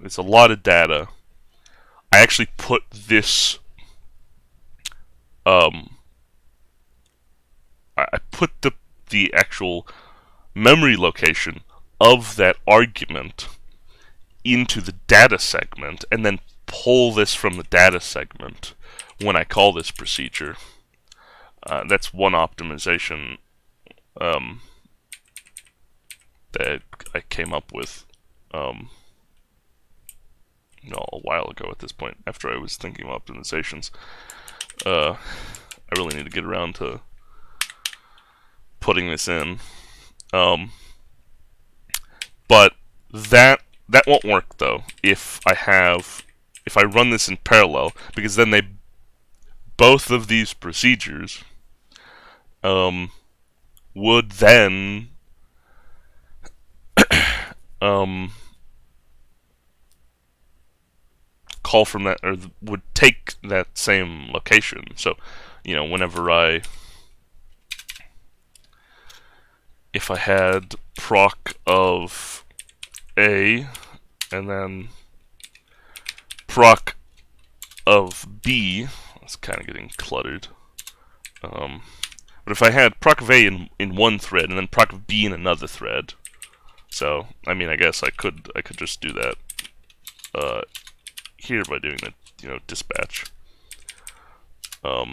it's a lot of data, I actually put this I put the the actual memory location of that argument into the data segment, and then pull this from the data segment when I call this procedure. That's one optimization that I came up with a while ago at this point, after I was thinking of optimizations. I really need to get around to putting this in. But that won't work though if I run this in parallel, because then both of these procedures would then call from that, or would take that same location. So, whenever if I had proc of A and then proc of B, it's kind of getting cluttered. But if I had proc of A in one thread and then proc of B in another thread, so I guess I could just do that here by doing the dispatch. So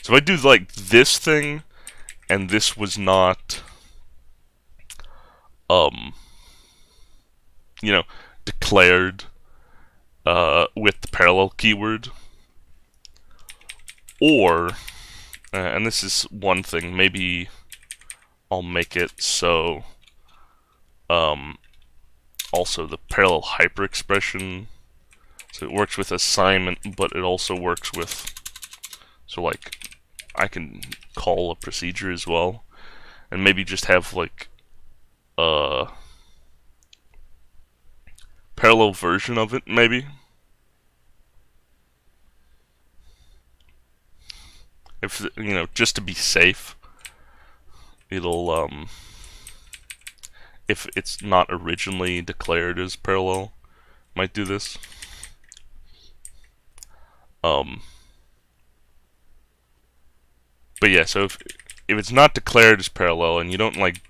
if I do like this thing, and this was not declared with the parallel keyword, or and this is one thing, maybe I'll make it so also the parallel hyperexpression, so it works with assignment, but it also works with, so like I can call a procedure as well, and maybe just have like a parallel version of it, maybe. If just to be safe, it'll if it's not originally declared as parallel, might do this. But yeah, so if it's not declared as parallel and you don't like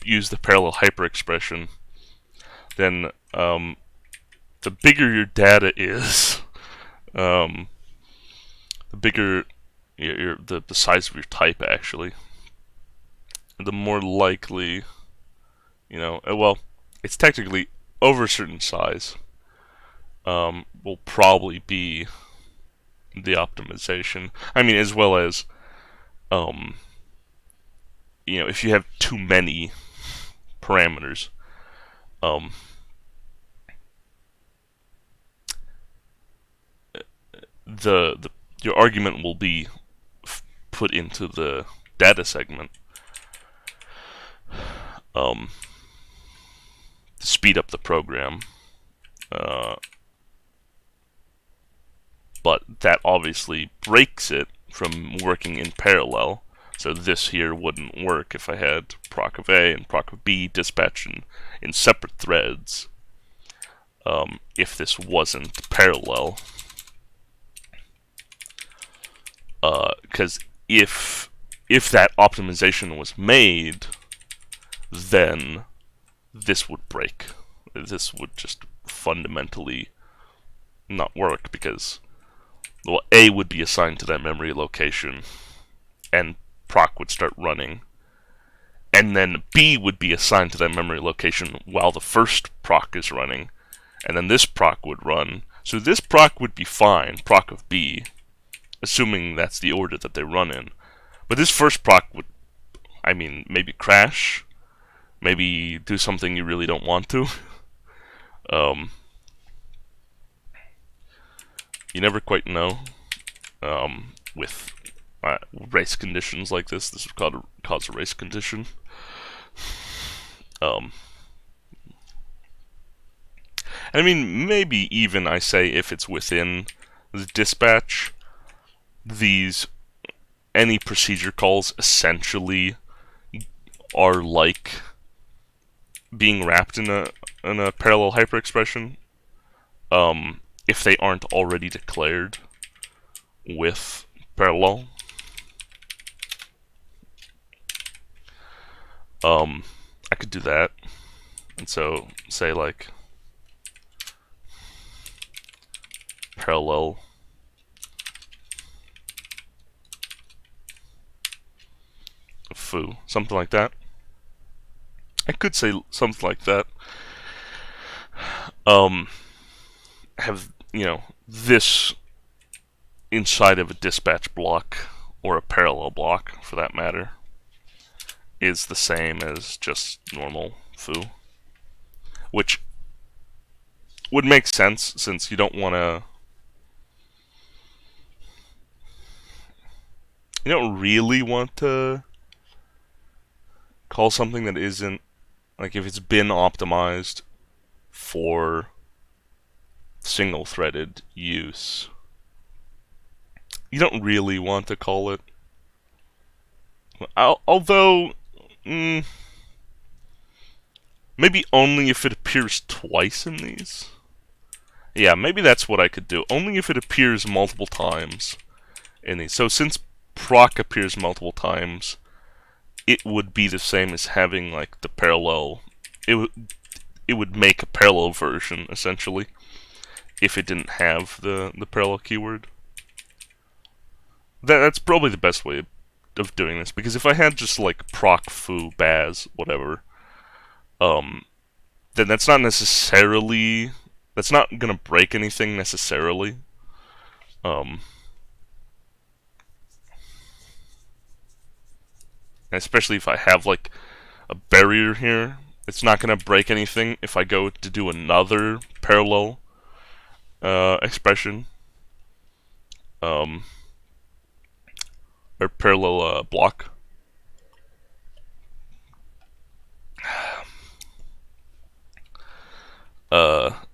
use the parallel hyperexpression, then the bigger your data is, the bigger the size of your type actually, the more likely, well, it's technically over a certain size, will probably be the optimization. As well as, if you have too many parameters, your argument will be put into the data segment to speed up the program. But that obviously breaks it from working in parallel. So this here wouldn't work if I had proc of A and proc of B dispatched in separate threads. If this wasn't parallel. Because if that optimization was made, then this would break. This would just fundamentally not work, because A would be assigned to that memory location, and proc would start running, and then B would be assigned to that memory location while the first proc is running, and then this proc would run. So this proc would be fine, proc of B, assuming that's the order that they run in. But this first proc would, maybe crash, maybe do something you really don't want to. You never quite know. With race conditions like this would cause a race condition. Maybe even I say if it's within the dispatch, any procedure calls essentially are like being wrapped in a parallel hyperexpression, if they aren't already declared with parallel. I could do that. And so say like parallel foo, something like that. I could say something like that. Have, this inside of a dispatch block, or a parallel block for that matter, is the same as just normal foo. Which would make sense, since you don't want to... You don't really want to call something that isn't... Like, if it's been optimized for single-threaded use, you don't really want to call it. Although, maybe only if it appears twice in these. Yeah, maybe that's what I could do. Only if it appears multiple times in these. So since proc appears multiple times, it would be the same as having like the parallel. It would make a parallel version essentially if it didn't have the parallel keyword. That's probably the best way of doing this, because if I had just like proc foo baz whatever, then that's not gonna break anything necessarily. Especially if I have like a barrier here, it's not gonna break anything if I go to do another parallel expression, or parallel block.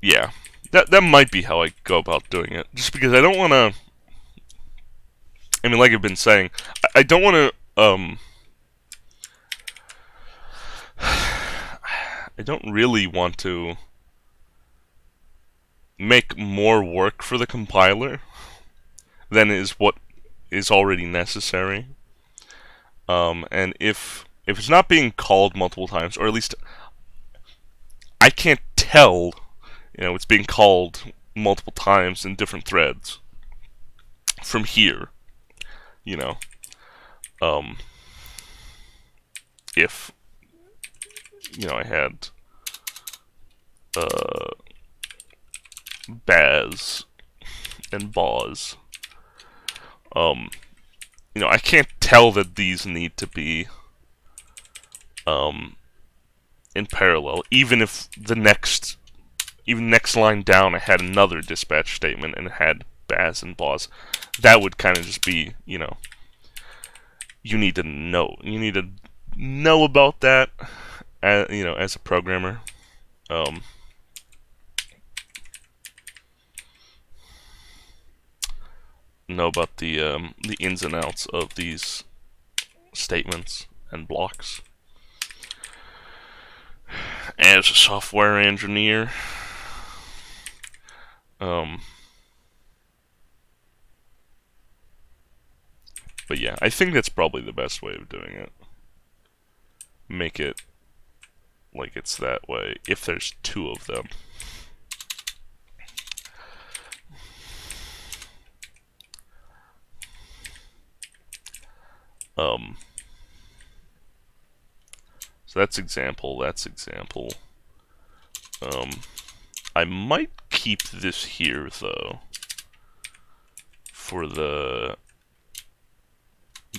Yeah, that might be how I go about doing it. Just because I don't want to. I mean, like I've been saying, I don't want to. I don't really want to make more work for the compiler than is what is already necessary. And if it's not being called multiple times, or at least I can't tell, it's being called multiple times in different threads from here, if I had baz and boz, I can't tell that these need to be in parallel, even if next line down I had another dispatch statement and it had baz and boz. That would kind of just be, you need to know. You need to know about that, as a programmer. Know about the ins and outs of these statements and blocks. As a software engineer, but yeah, I think that's probably the best way of doing it. Make it like it's that way if there's two of them. So that's example. I might keep this here though for the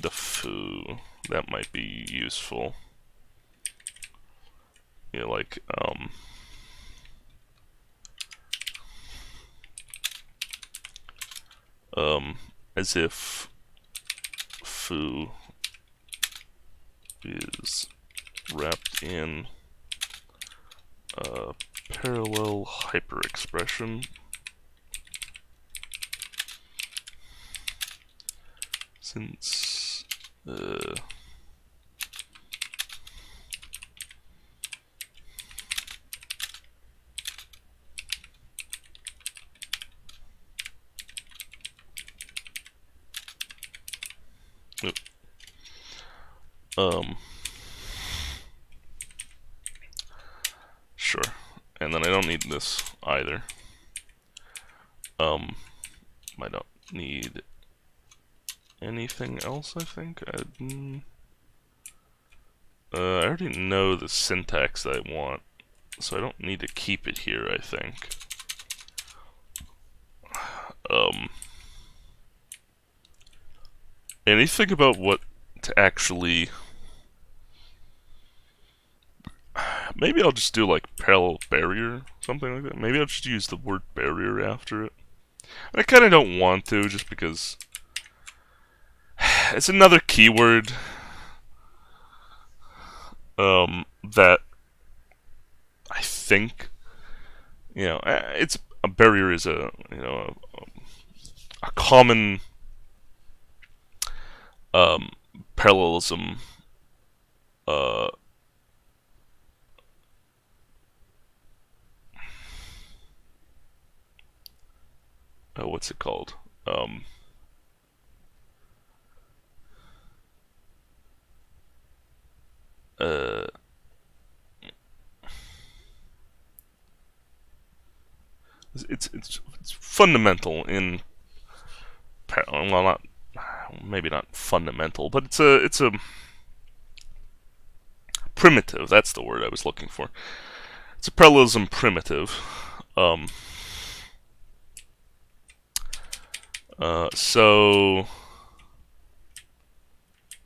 foo. That might be useful. Like as if foo is wrapped in a parallel hyperexpression, since and then I don't need this either. I don't need anything else, I think. I already know the syntax that I want, so I don't need to keep it here, I think. And you think about what to actually... Maybe I'll just do like parallel barrier, something like that. Maybe I'll just use the word barrier after it. I kind of don't want to, just because it's another keyword that I think, it's a barrier is a common parallelism what's it called? It's fundamental in well, not maybe not fundamental, but it's a primitive. That's the word I was looking for. It's a parallelism primitive. So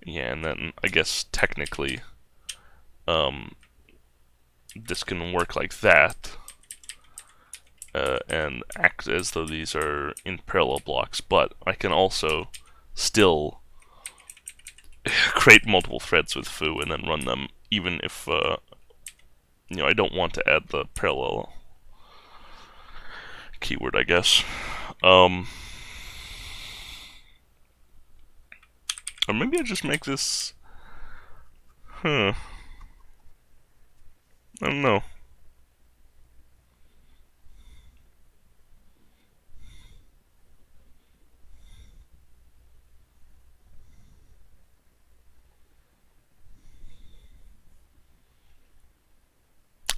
yeah, and then I guess technically, this can work like that, and act as though these are in parallel blocks. But I can also still create multiple threads with foo and then run them, even if I don't want to add the parallel keyword, I guess. Or maybe I just make this... I don't know.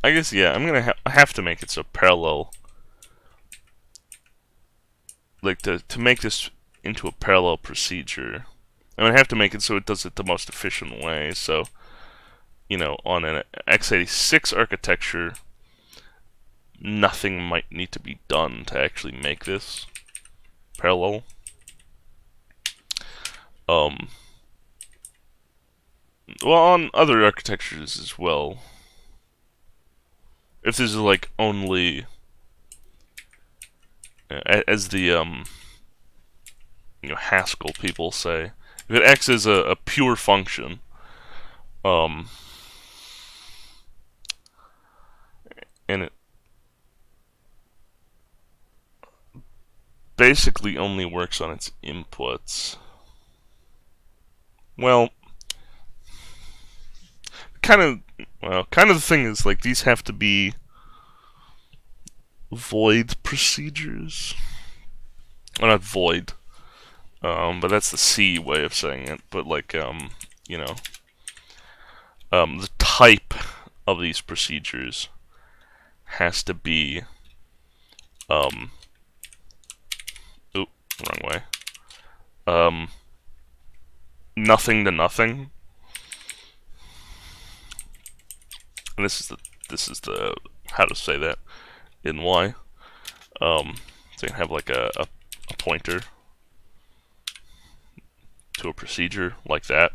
I guess, yeah, I'm gonna have to make it so parallel... Like, to make this into a parallel procedure, I'm gonna have to make it so it does it the most efficient way. So, on an x86 architecture, nothing might need to be done to actually make this parallel. Well, on other architectures as well, if this is like only, as the Haskell people say, if it acts as a pure function, and it basically only works on its inputs. Well, kind of the thing is, like, these have to be void procedures. Well, not void, but that's the C way of saying it. But like, the type of these procedures has to be, wrong way. Nothing to nothing. And this is the how to say that in Y. So you can have like a pointer to a procedure like that,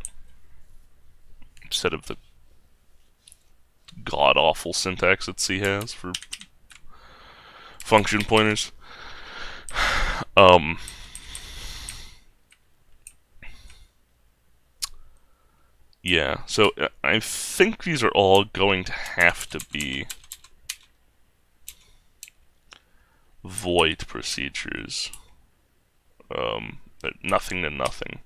instead of the god-awful syntax that C has for function pointers. Yeah, so I think these are all going to have to be void procedures. Nothing to nothing.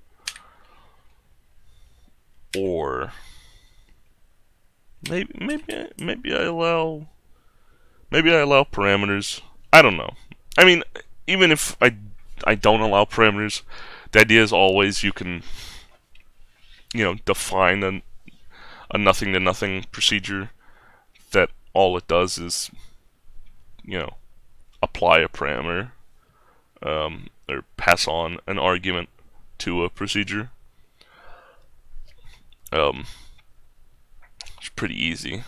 Or maybe I allow parameters. I don't know. I mean, even if I don't allow parameters, the idea is always you can define a nothing to nothing procedure that all it does is apply a parameter, or pass on an argument to a procedure. It's pretty easy.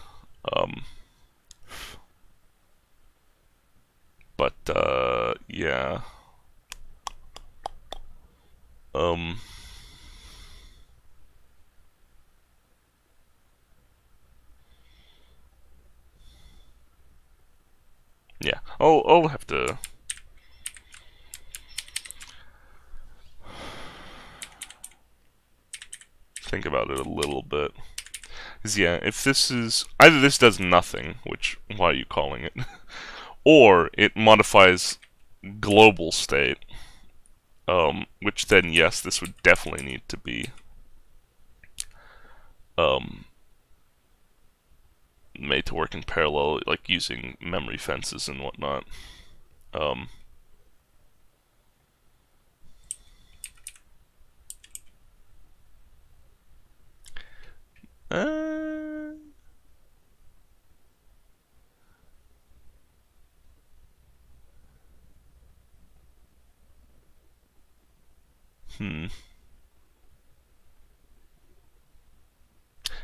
But yeah. Yeah. I'll have to think about it a little bit. Because yeah, if this is either this does nothing, which why are you calling it, or it modifies global state, which then yes, this would definitely need to be made to work in parallel, like using memory fences and whatnot. Uh,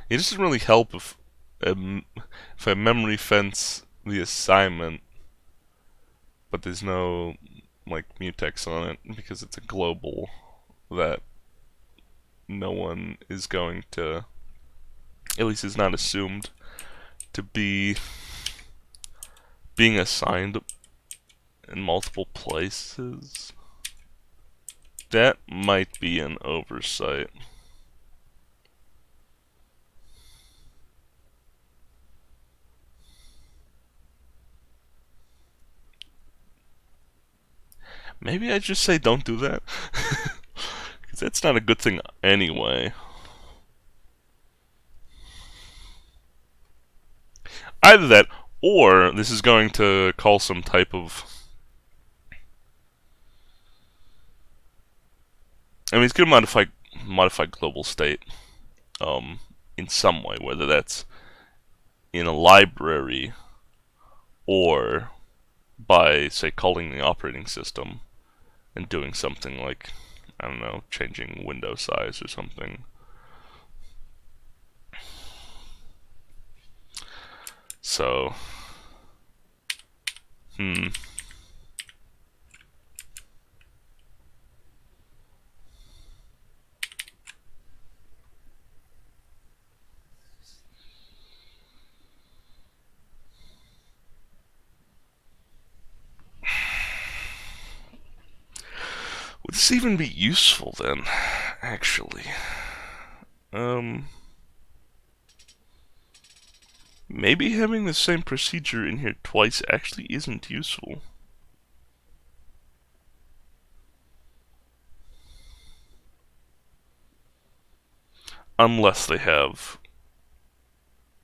It doesn't really help if I memory fence the assignment, but there's no like mutex on it because it's a global that no one is going to, at least is not assumed to be being assigned in multiple places. That might be an oversight. Maybe I just say don't do that. Because that's not a good thing anyway. Either that, or this is going to call some type of... I mean, it's going to modify global state in some way, whether that's in a library or by, say, calling the operating system and doing something like, I don't know, changing window size or something. So, Would this even be useful then, actually? Maybe having the same procedure in here twice actually isn't useful. Unless they have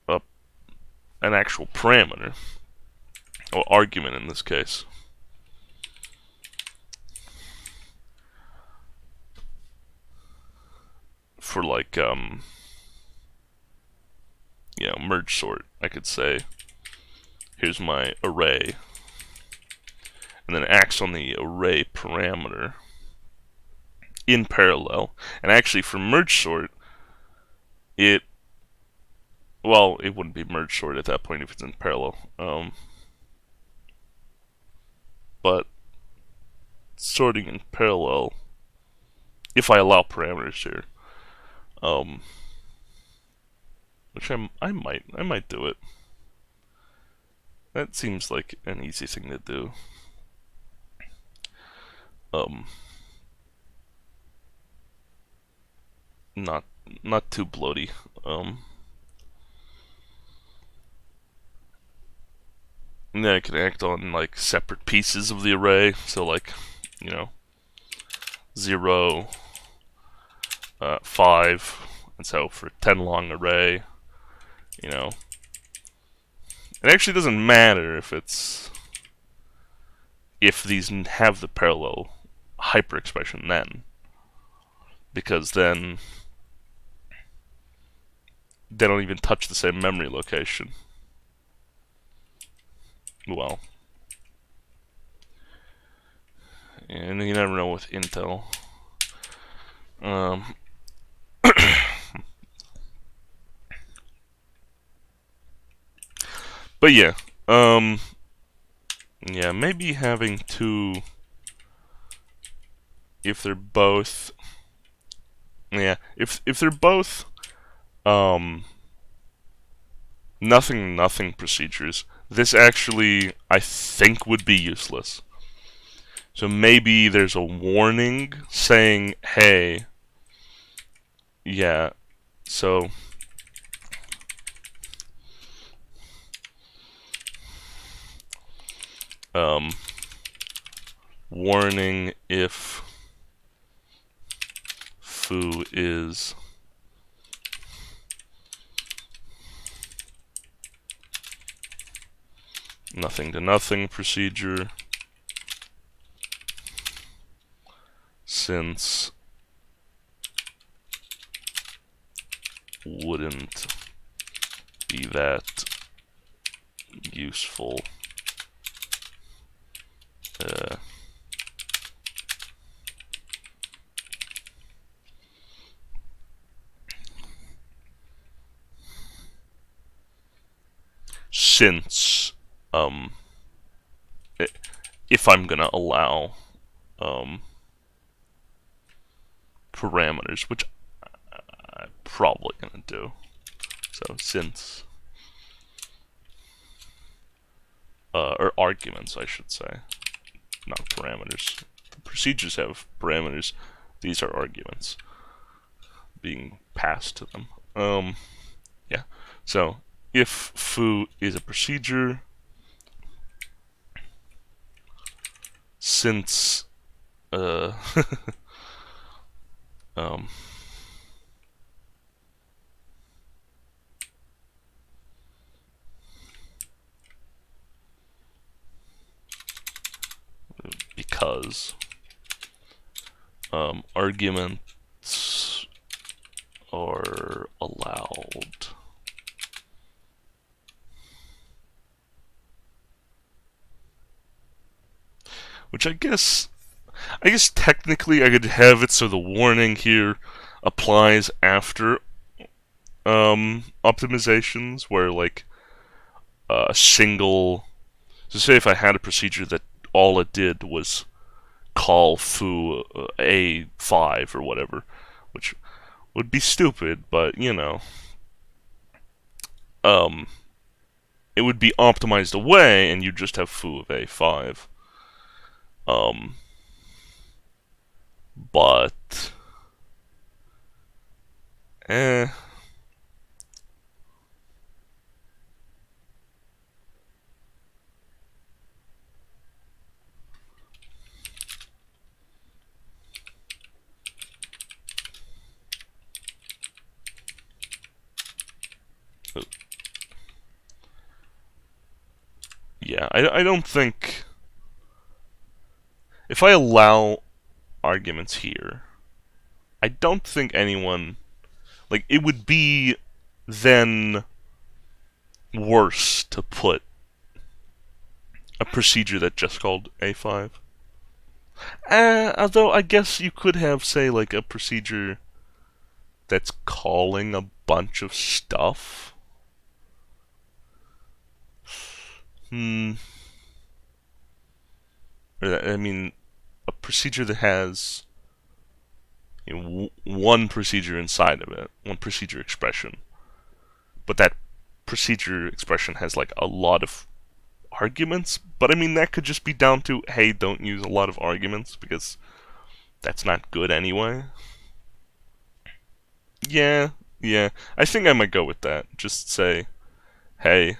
an actual parameter, or argument in this case. For like, merge sort, I could say, here's my array, and then it acts on the array parameter in parallel. And actually, for merge sort, it wouldn't be merge sort at that point if it's in parallel. But sorting in parallel, if I allow parameters here, which I might do it. That seems like an easy thing to do. Not too bloaty. And then I can act on like separate pieces of the array. So like, 0, 5, and so for 10 long array, it actually doesn't matter if these have the parallel hyper expression then, because then they don't even touch the same memory location. Well, And you never know with Intel. But yeah, yeah, maybe having two, if they're both, yeah, if they're both, nothing procedures, this actually, I think, would be useless. So maybe there's a warning saying, hey, yeah, so warning if foo is nothing to nothing procedure, since wouldn't be that useful. Since if I'm gonna allow parameters, which I'm probably gonna do. So since or arguments, I should say, not parameters. The procedures have parameters. These are arguments being passed to them. Yeah. So if foo is a procedure, since because arguments are allowed. Which I guess technically I could have it so the warning here applies after optimizations where like a single. So say if I had a procedure that all it did was call foo A5 or whatever, which would be stupid, but you know, it would be optimized away, and you just have foo of A5. But eh. Yeah, I don't think if I allow arguments here, I don't think anyone like it would be then worse to put a procedure that just called A5. Although I guess you could have, say, like a procedure that's calling a bunch of stuff. I mean, a procedure that has one procedure inside of it, one procedure expression, but that procedure expression has like a lot of arguments. But I mean, that could just be down to, hey, don't use a lot of arguments because that's not good anyway. Yeah, yeah. I think I might go with that. Just say, hey,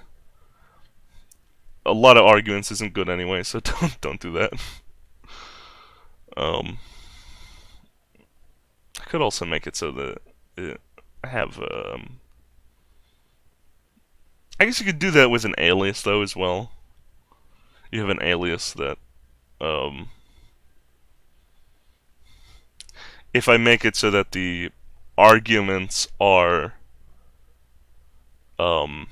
a lot of arguments isn't good anyway, so don't do that. I could also make it so that I have I guess you could do that with an alias though as well. You have an alias that if I make it so that the arguments are um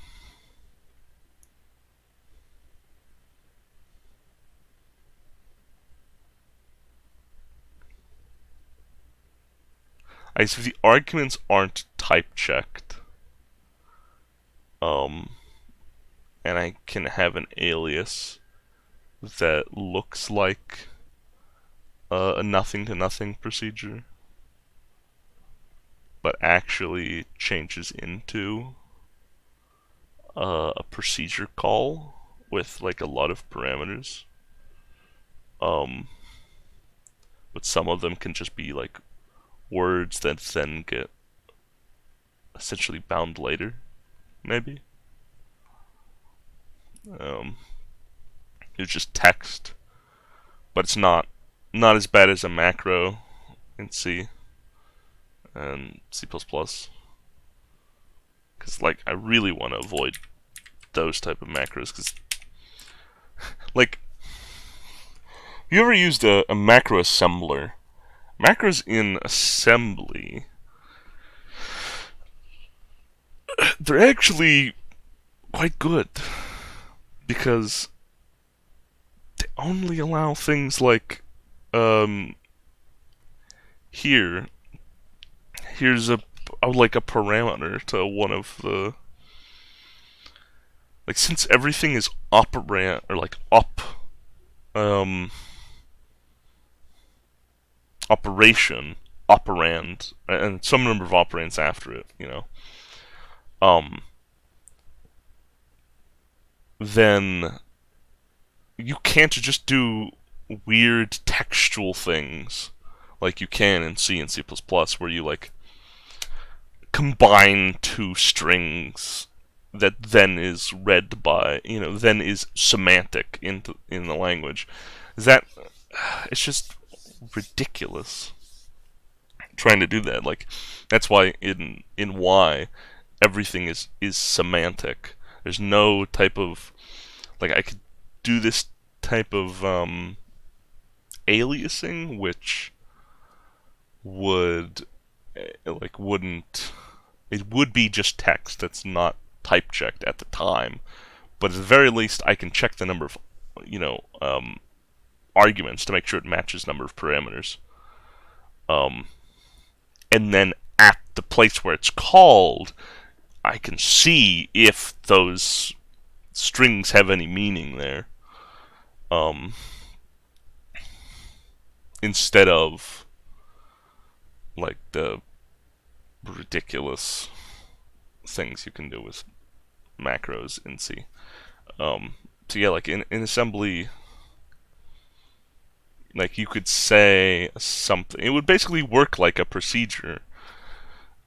if the arguments aren't type checked, and I can have an alias that looks like a nothing to nothing procedure, but actually changes into a procedure call with like a lot of parameters. But some of them can just be like words that then get essentially bound later, maybe. It's just text, but it's not as bad as a macro in C and C++. Because like I really want to avoid those type of macros. Because like, you ever used a macro assembler? Macros in assembly, they're actually quite good because they only allow things like here's a like a parameter to one of the, like, since everything is operand or like operation, operand, and some number of operands after it, then you can't just do weird textual things like you can in C and C++, where you like combine two strings that then is read by, then is semantic in the language. That it's just ridiculous trying to do that. Like, that's why in Y everything is semantic. There's no type of, like, I could do this type of aliasing, which wouldn't, it would be just text that's not type checked at the time, but at the very least I can check the number of arguments to make sure it matches number of parameters, and then at the place where it's called I can see if those strings have any meaning there, instead of like the ridiculous things you can do with macros in C. So yeah, like in assembly, like you could say something. It would basically work like a procedure,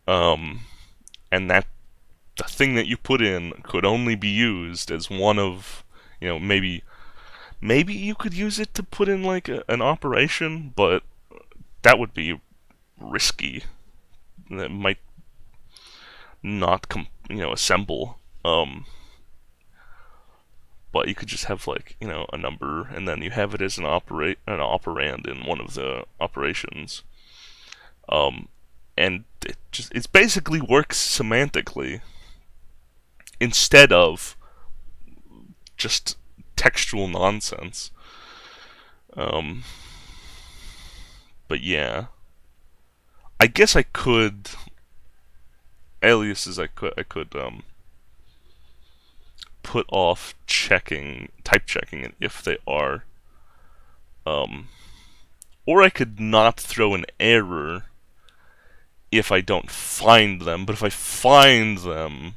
and that the thing that you put in could only be used as one of, maybe you could use it to put in like an operation, but that would be risky. That might not assemble. But you could just have like a number, and then you have it as an operand in one of the operations, and it basically works semantically instead of just textual nonsense. But yeah, I guess I could aliases. I could put off type checking it if they are, or I could not throw an error if I don't find them. But if I find them,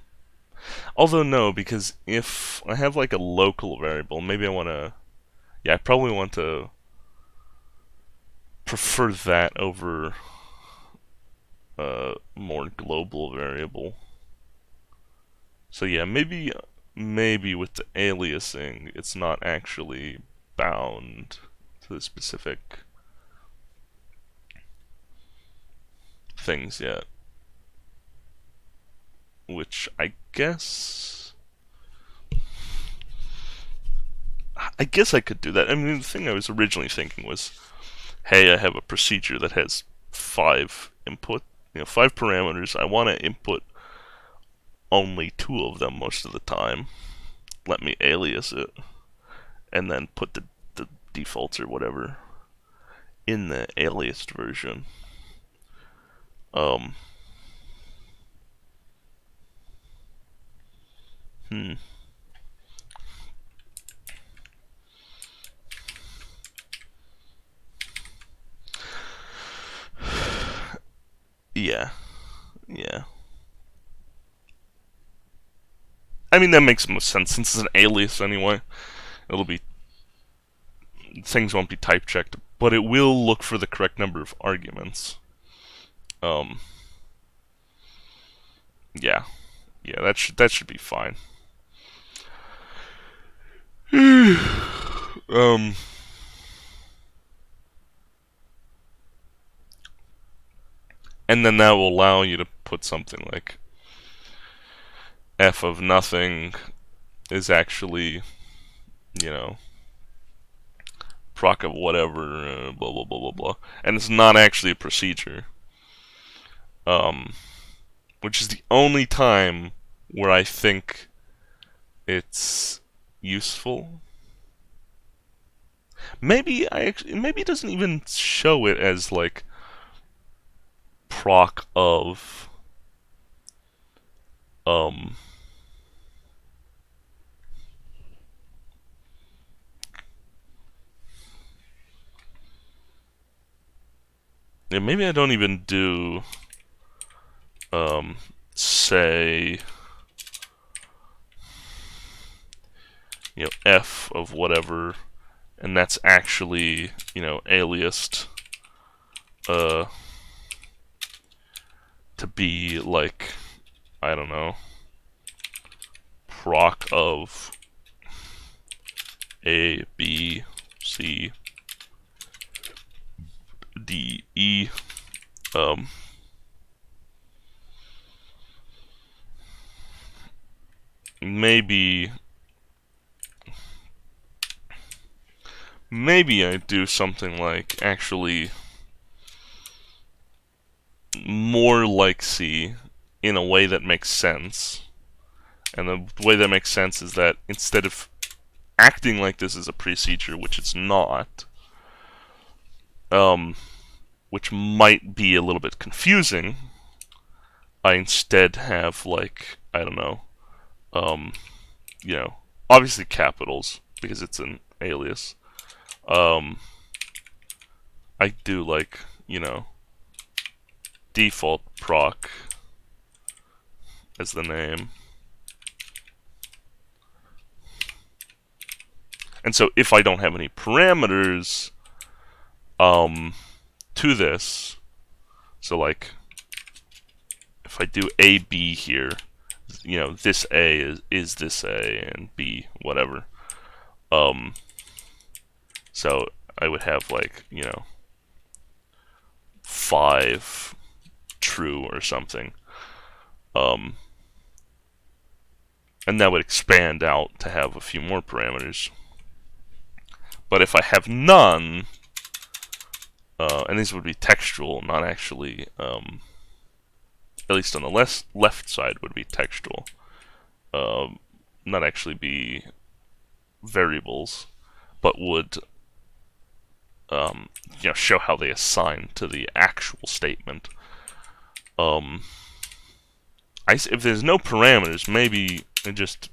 although no, because if I have like a local variable, maybe I want to, I probably want to prefer that over a more global variable. So yeah, maybe with the aliasing, it's not actually bound to the specific things yet. Which I guess I could do that. I mean, the thing I was originally thinking was, hey, I have a procedure that has 5 parameters. I want to input only 2 of them most of the time. Let me alias it, and then put the defaults or whatever in the aliased version. Um, hmm. Yeah. Yeah. I mean, that makes most sense since it's an alias anyway. It'll be things won't be type checked, but it will look for the correct number of arguments. Um, yeah, yeah, that should be fine. um, and then that will allow you to put something like f of nothing is actually, you know, proc of whatever, blah blah blah blah blah, and it's not actually a procedure. Which is the only time where I think it's useful. Maybe it doesn't even show it as like proc of um yeah, maybe I don't even do say f of whatever, and that's actually aliased to be like, I don't know, proc of A, B, C, D, E. Um, maybe I do something like actually more like C in a way that makes sense. And the way that makes sense is that instead of acting like this is a procedure, which it's not, which might be a little bit confusing, I instead have like, I don't know, um, obviously capitals because it's an alias. I do like, default proc as the name. And so if I don't have any parameters to this, so like if I do A, B here, this A is this A and B whatever. So I would have like, 5 true or something. And that would expand out to have a few more parameters. But if I have none, and these would be textual, not actually, at least on the left side would be textual, not actually be variables, but would show how they assign to the actual statement. If there's no parameters, maybe it just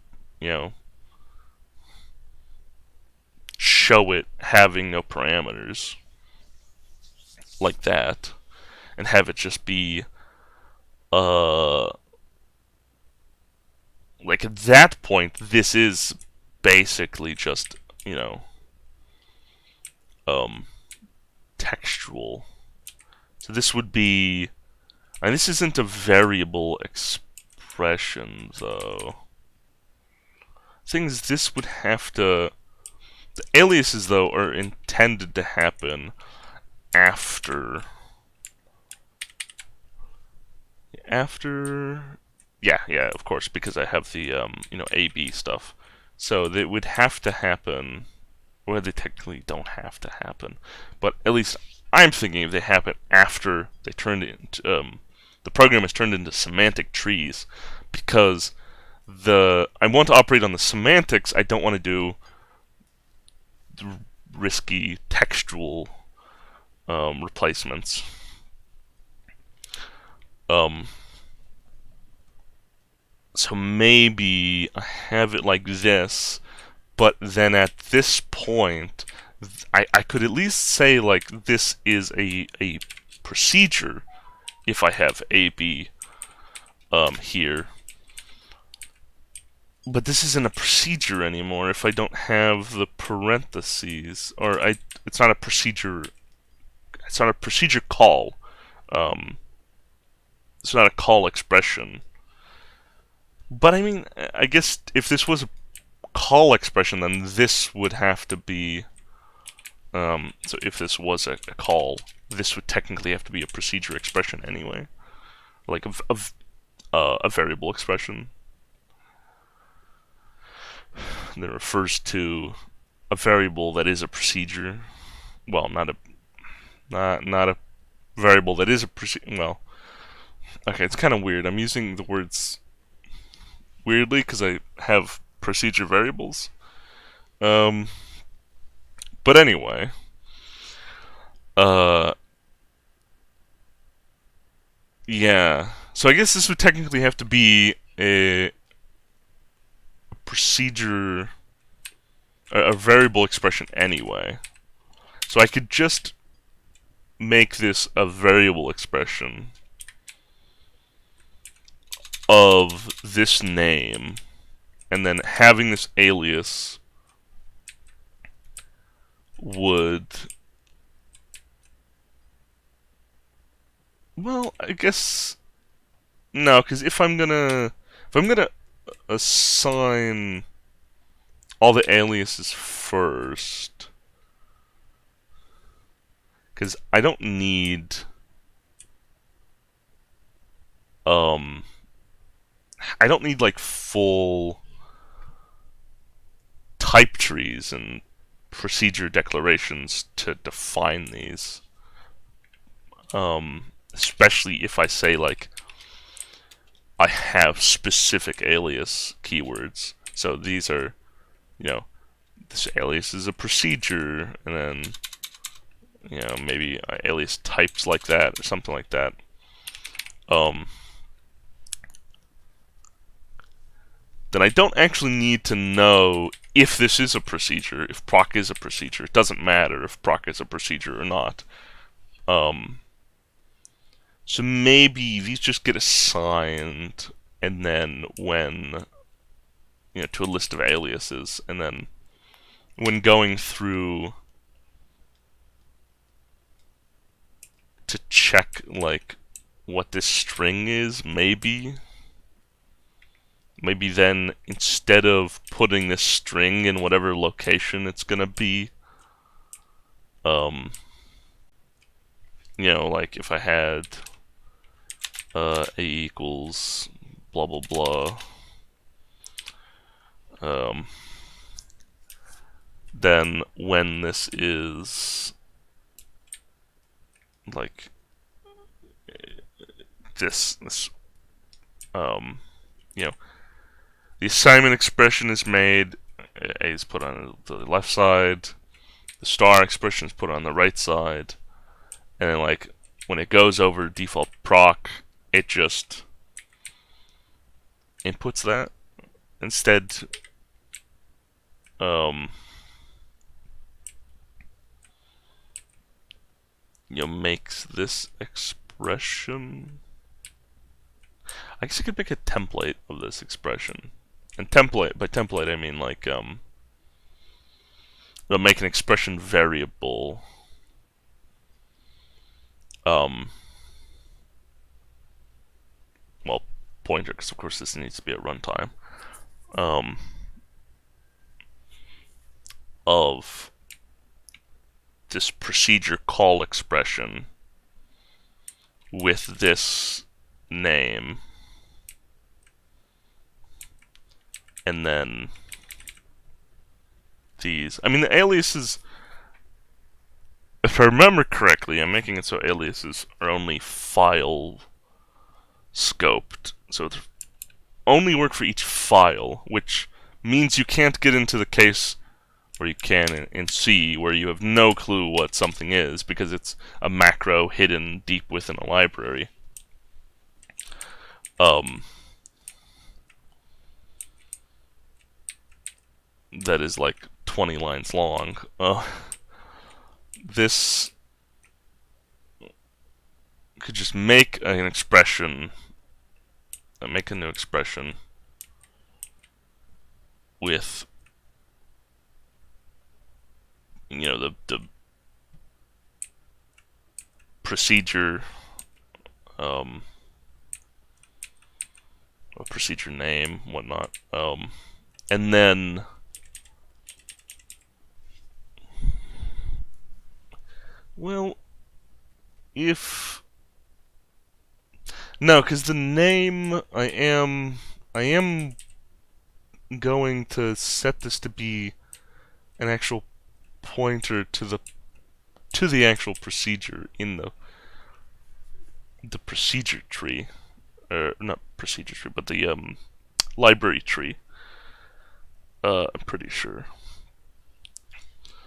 show it having no parameters like that, and have it just be like at that point this is basically just textual. So this would be, and this isn't a variable expression though. Things this would have to, the aliases though are intended to happen after yeah, of course, because I have the AB stuff. So they would have to happen, or they technically don't have to happen, but at least I'm thinking if they happen after they turned into the program is turned into semantic trees, because I want to operate on the semantics. I don't want to do risky textual replacements. So maybe I have it like this, but then at this point, I could at least say like this is a procedure if I have A, B here. But this isn't a procedure anymore if I don't have the parentheses, or it's not a procedure. It's not a procedure call. It's not a call expression. But I mean, I guess if this was a call expression, then this would have to be. So if this was a call, this would technically have to be a procedure expression anyway, like a variable expression that refers to a variable that is a procedure. Well, not a variable that is a procedure. Well, okay, it's kind of weird. I'm using the words weirdly because I have procedure variables. But anyway, yeah. So I guess this would technically have to be a procedure, a variable expression anyway. So I could just make this a variable expression of this name, and then having this alias would, well, I guess no, because if I'm gonna assign all the aliases first, because I don't need like full type trees and procedure declarations to define these. Especially if I say like I have specific alias keywords. So these are, this alias is a procedure, and then, maybe alias types like that or something like that. Then I don't actually need to know if this is a procedure, if proc is a procedure. It doesn't matter if proc is a procedure or not. So maybe these just get assigned, and then when, to a list of aliases, and then when going through to check, like, what this string is, maybe then, instead of putting this string in whatever location it's gonna be, like if I had a equals blah blah blah, then when this is like this the assignment expression is made, A is put on the left side, the star expression is put on the right side, and then like when it goes over default proc, it just inputs that. Instead, makes this expression. I guess I could make a template of this expression. And by template I mean like make an expression variable. Well, pointer, because of course this needs to be at runtime. Of this procedure call expression with this name, and then these. I mean, the aliases, if I remember correctly, I'm making it so aliases are only file scoped, so it's only work for each file, which means you can't get into the case where you can in C, where you have no clue what something is, because it's a macro hidden deep within a library. that is like 20 lines long. This could just make an expression, make a new expression with, you know, the procedure, a procedure name, whatnot, and then well, if no, because the name I am going to set this to be an actual pointer to the actual procedure in the procedure tree, or not procedure tree, but the library tree. I'm pretty sure.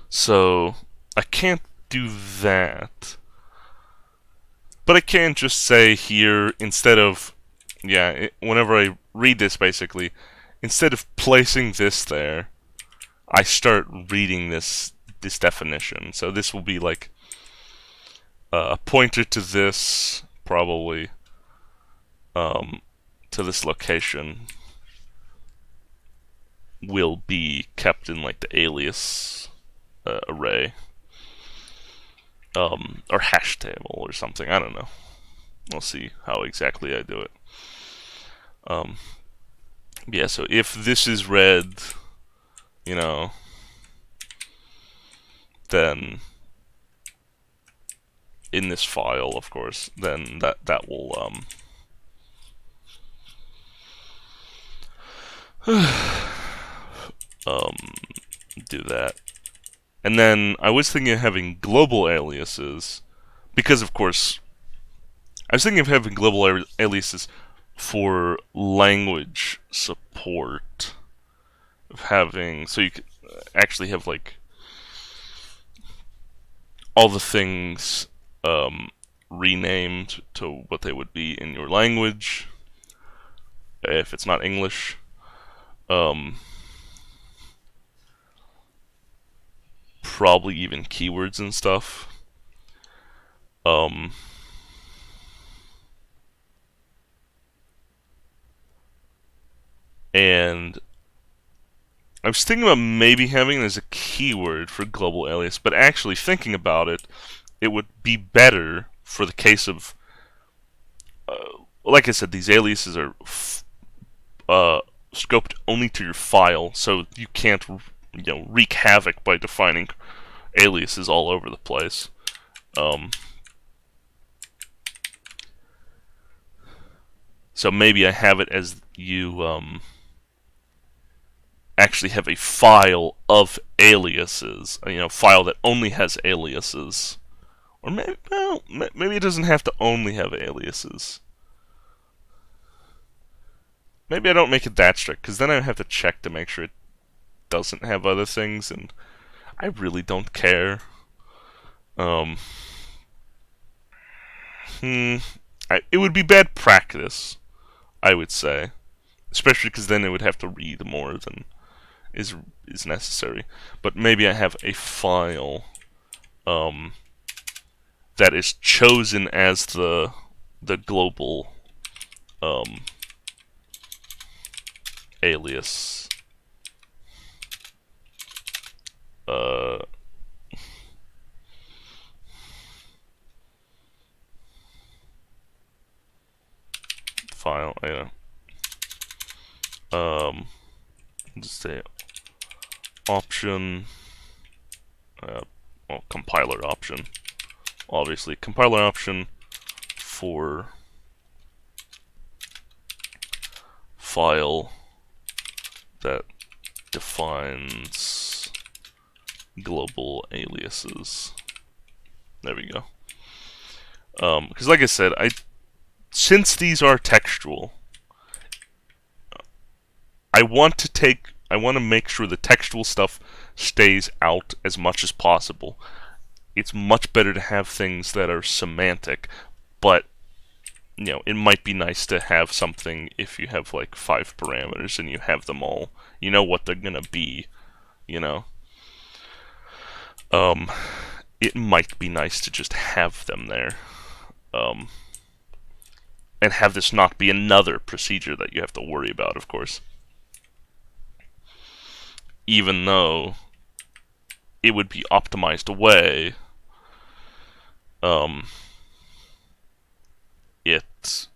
So I can't do that, but I can just say here, instead of, whenever I read this, basically, instead of placing this there, I start reading this definition. So this will be like a pointer to this, probably, to this location, will be kept in like the alias array, or hash table or something. I don't know. We'll see how exactly I do it. Yeah, so if this is read, you know, then in this file, of course, then that will do that. And then I was thinking of having global aliases, because of course I was thinking of having global aliases for language support, of having, so you could actually have like all the things renamed to what they would be in your language, if it's not English. Probably even keywords and stuff. And I was thinking about maybe having it as a keyword for global alias, but actually thinking about it, it would be better for the case of, like I said, these aliases are scoped only to your file, so you can't, wreak havoc by defining aliases all over the place. So maybe I have it as you actually have a file of aliases, file that only has aliases. Or maybe it doesn't have to only have aliases. Maybe I don't make it that strict, because then I have to check to make sure it doesn't have other things, and I really don't care. It would be bad practice, I would say. Especially because then it would have to read more than is necessary. But maybe I have a file that is chosen as the global alias. File, just say option, compiler option. Obviously, compiler option for file that defines global aliases. There we go. Because like I said, since these are textual, I want to make sure the textual stuff stays out as much as possible. It's much better to have things that are semantic, but you know, it might be nice to have something if you have like 5 parameters and you have them all. You know what they're gonna be, you know. It might be nice to just have them there. And have this not be another procedure that you have to worry about, of course. Even though it would be optimized away, it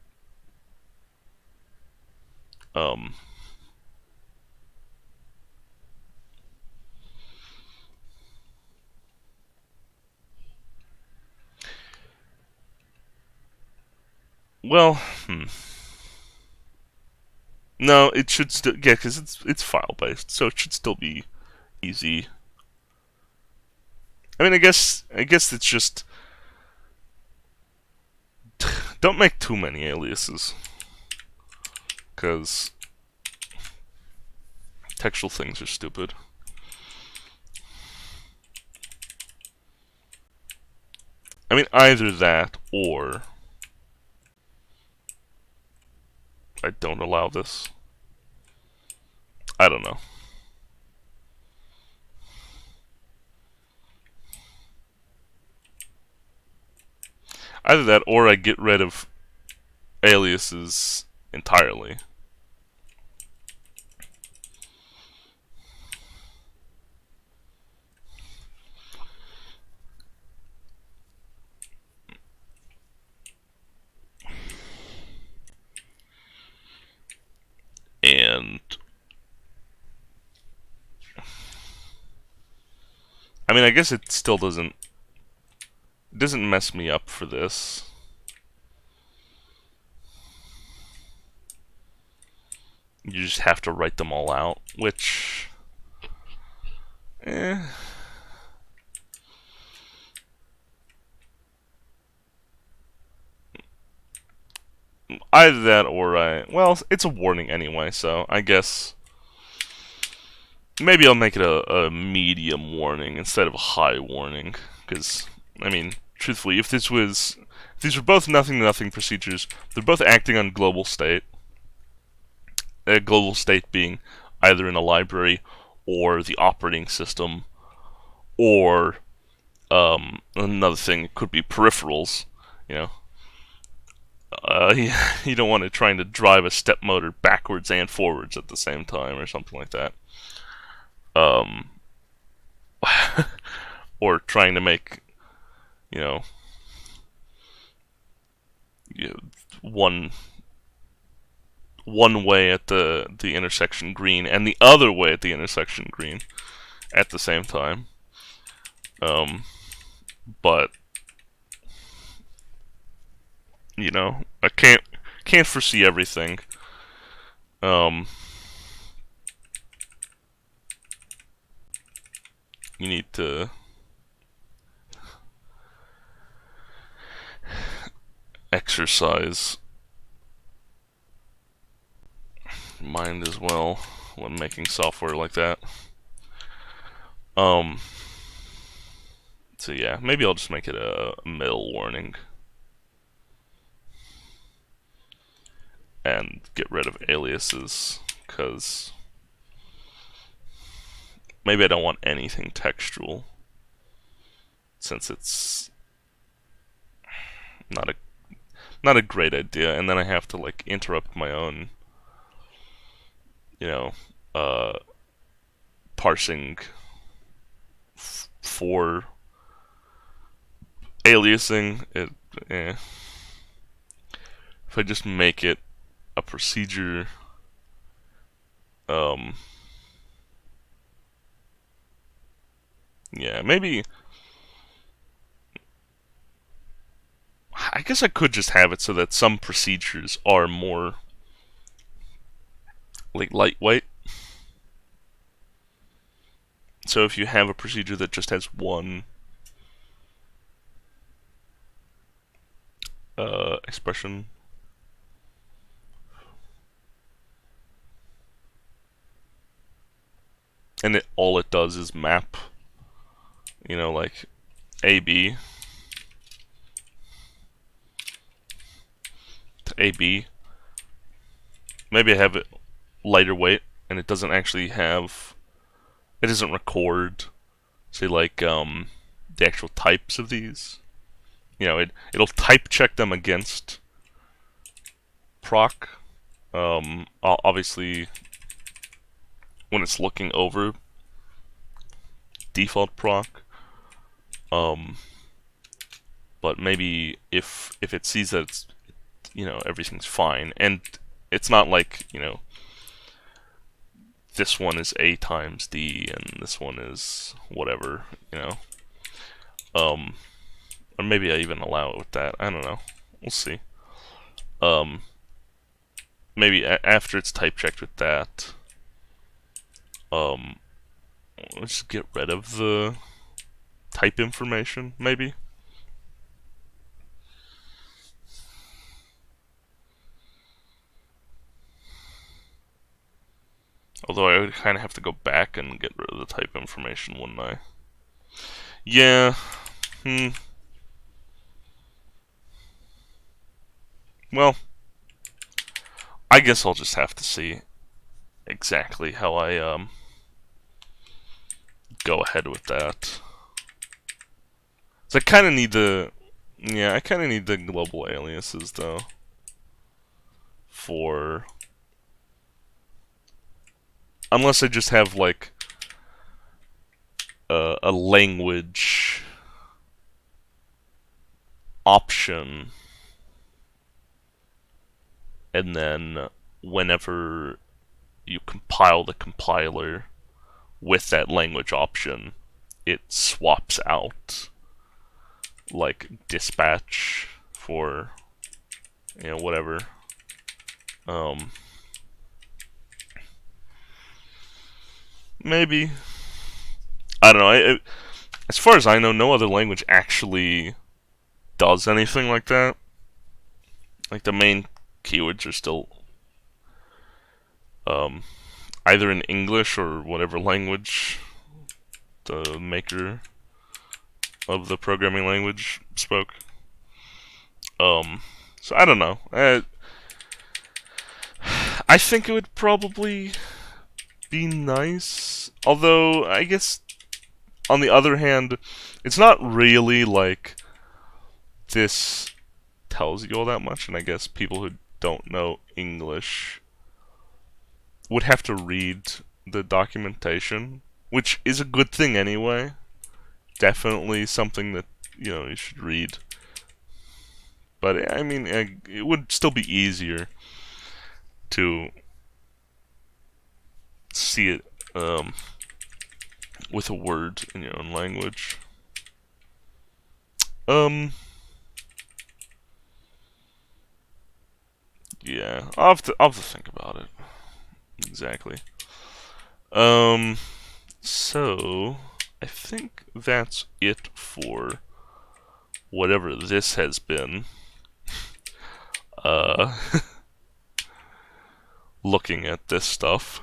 well, no, it should still, yeah, because it's file based, so it should still be easy. I mean, I guess it's just don't make too many aliases, because textual things are stupid. I mean, either that or I don't allow this. I don't know. Either that or I get rid of aliases entirely. And I mean, I guess it still doesn't mess me up for this. You just have to write them all out, which either that or well, it's a warning anyway, so I guess maybe I'll make it a medium warning instead of a high warning, because I mean, truthfully, if these were both nothing to nothing procedures, they're both acting on global state. A global state being either in a library or the operating system, or another thing could be peripherals. You know, you don't want it trying to drive a step motor backwards and forwards at the same time, or something like that. Or trying to make, you know, one way at the intersection green and the other way at the intersection green at the same time. But you know, I can't foresee everything. You need to exercise mind as well when making software like that. So yeah, maybe I'll just make it a middle warning and get rid of aliases, because maybe I don't want anything textual, since it's not a great idea, and then I have to like interrupt my own, you know, parsing for aliasing. If I just make it a procedure, yeah, maybe. I guess I could just have it so that some procedures are more like lightweight. So if you have a procedure that just has one expression, and all it does is map, you know, like AB, AB. Maybe I have it lighter weight, and it doesn't actually have... It doesn't record, say, like, the actual types of these. You know, it'll type check them against proc. Obviously, when it's looking over default proc. But maybe if it sees that it's, you know, everything's fine, and it's not like, you know, this one is A times D and this one is whatever, you know. Or maybe I even allow it with that. I don't know. We'll see. Maybe after it's type checked with that, let's just get rid of the type information, maybe. Although I would kind of have to go back and get rid of the type information, wouldn't I? Yeah. Well, I guess I'll just have to see exactly how I go ahead with that. So I kind of need the... Yeah, I kind of need the global aliases, though. For... Unless I just have, like, a language option, and then whenever you compile the compiler with that language option, it swaps out, like, dispatch for, you know, whatever. Maybe. I don't know. As far as I know, no other language actually does anything like that. Like, the main keywords are still either in English or whatever language the maker of the programming language spoke. So I don't know. I think it would probably be nice. Although, I guess, on the other hand, it's not really like this tells you all that much, and I guess people who don't know English would have to read the documentation, which is a good thing anyway. Definitely something that, you know, you should read. But, I mean, it would still be easier to see it with a word in your own language. Yeah, I'll have to think about it. Exactly. So I think that's it for whatever this has been. Looking at this stuff.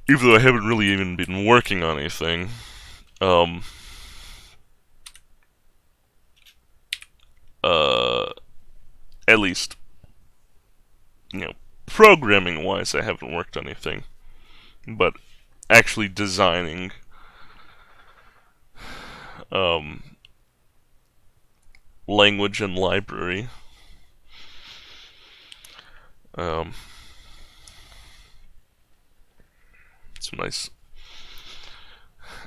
Even though I haven't really even been working on anything. At least, you know, programming wise, I haven't worked on anything. But actually designing language and library. Some nice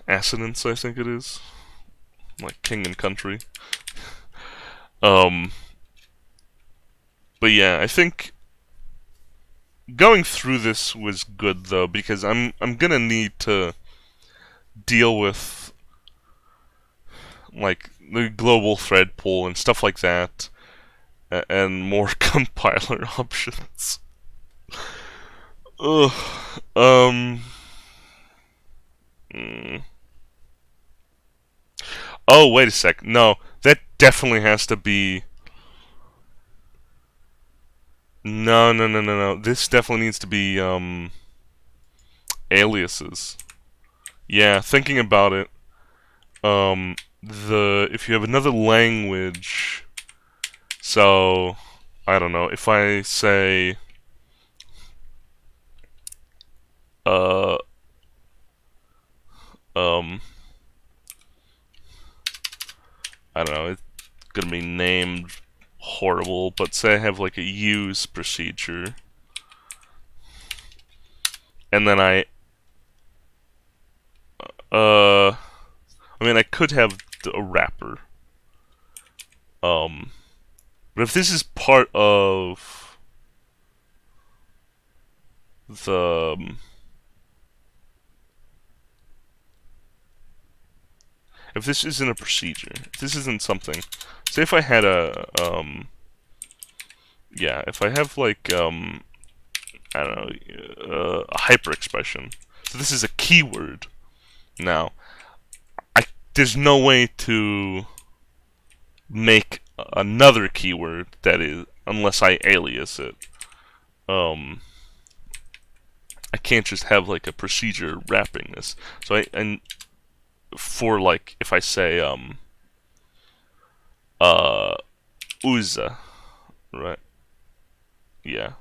assonance, I think it is. Like king and country. But yeah, I think going through this was good though, because I'm gonna need to deal with like the global thread pool and stuff like that, and more compiler options. Ugh. Oh, wait a sec. No, that definitely has to be. No. This definitely needs to be aliases. Yeah, thinking about it. If you have another language So, I don't know, if I say, uh, um, I don't know, it's gonna be named horrible, but say I have like a use procedure, and then I mean, I could have a wrapper, but if this is part of the, if this isn't a procedure, if this isn't something, say if I had a, yeah, if I have like, I don't know, a hyper expression, so this is a keyword. Now, there's no way to make another keyword that is, unless I alias it. I can't just have like a procedure wrapping this. So and for like if I say usa, right? Yeah.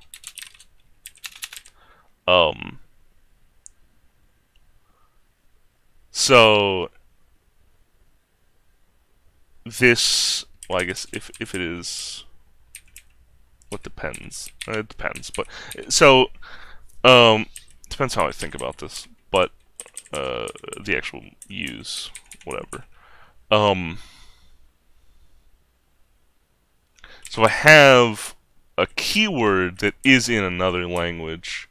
Um so this, well, I guess if it is, what depends. It depends, but so depends how I think about this, but the actual use, whatever. So I have a keyword that is in another language.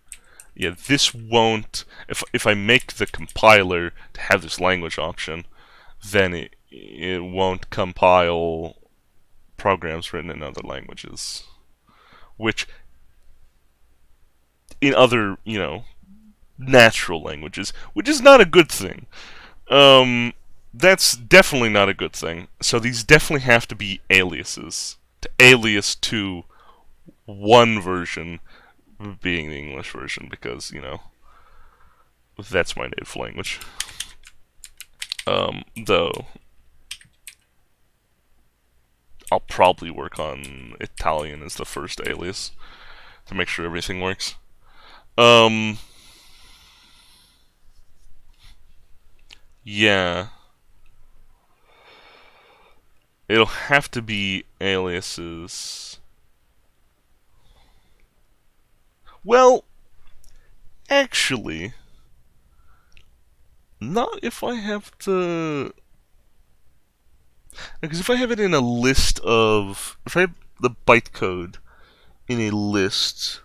Yeah, this won't. If I make the compiler to have this language option, then it won't compile programs written in other languages, which in other natural languages, which is not a good thing. That's definitely not a good thing. So these definitely have to be aliases to alias to one version being the English version, because that's my native language. Though I'll probably work on Italian as the first alias to make sure everything works. Yeah, it'll have to be aliases. Well, actually, not if I have to. Because if I have it in a list of, if I have the bytecode in a list,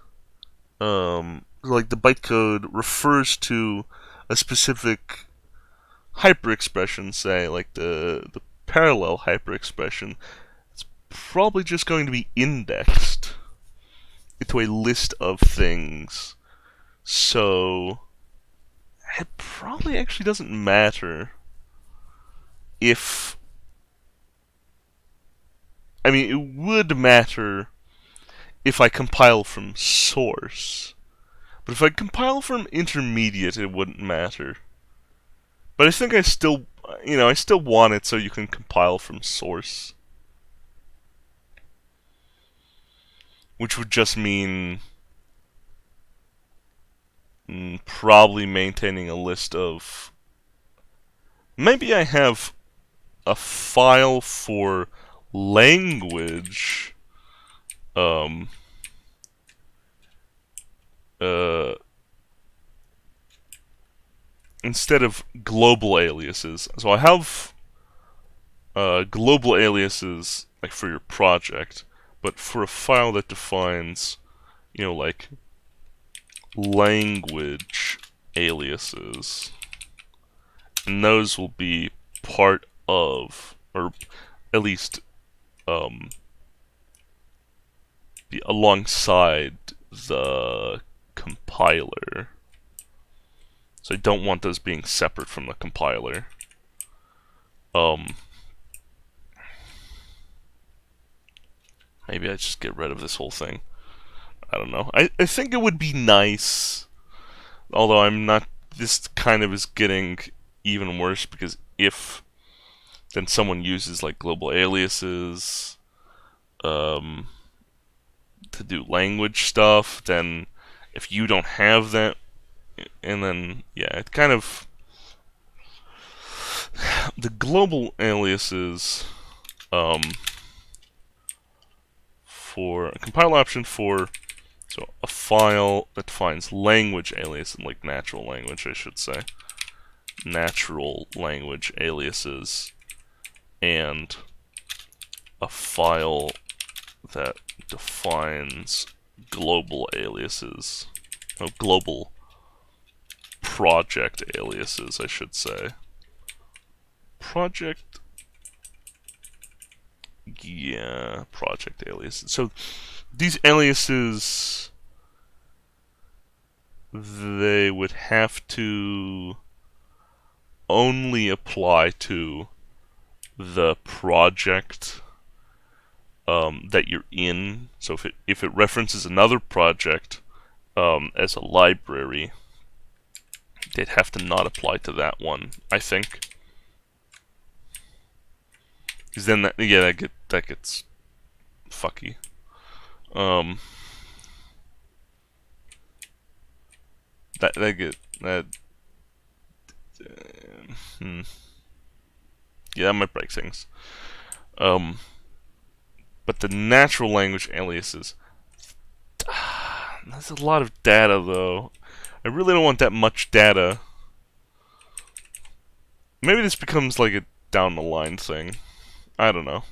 like the bytecode refers to a specific hyperexpression, say like the parallel hyperexpression, it's probably just going to be indexed into a list of things. So it probably actually doesn't matter if, I mean, it would matter if I compile from source. But if I compile from intermediate, it wouldn't matter. But I think I still want it so you can compile from source. Which would just mean probably maintaining a list of... Maybe I have a file for language instead of global aliases. So I have global aliases like for your project, but for a file that defines, like language aliases, and those will be part of, or at least be alongside the compiler. So I don't want those being separate from the compiler. Maybe I just get rid of this whole thing. I don't know. I think it would be nice, although I'm not. This kind of is getting even worse, because if then someone uses like global aliases, to do language stuff, then if you don't have that, and then, yeah, it kind of... The global aliases for a compile option for a file that defines language alias, like natural language, I should say. Natural language aliases, and a file that defines global aliases. Oh, global project aliases, I should say. Project... Yeah, project aliases. So, these aliases... they would have to only apply to the project that you're in. So if it references another project as a library, they'd have to not apply to that one, I think. Because then that gets fucky. Yeah, that might break things. But the natural language aliases, that's a lot of data, though. I really don't want that much data. Maybe this becomes like a down the line thing. I don't know.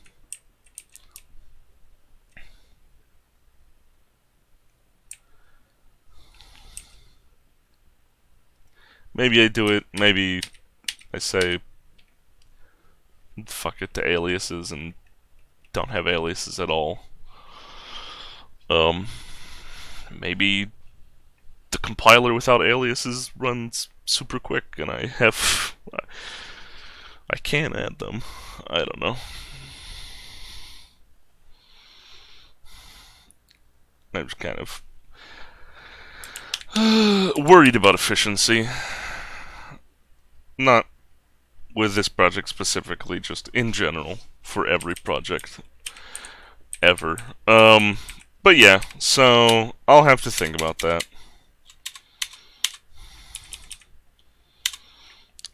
Maybe I do it, maybe I say fuck it to aliases and don't have aliases at all. Maybe the compiler without aliases runs super quick and I can add them. I don't know. I'm just kind of worried about efficiency. Not with this project specifically, just in general, for every project ever. But yeah, so I'll have to think about that.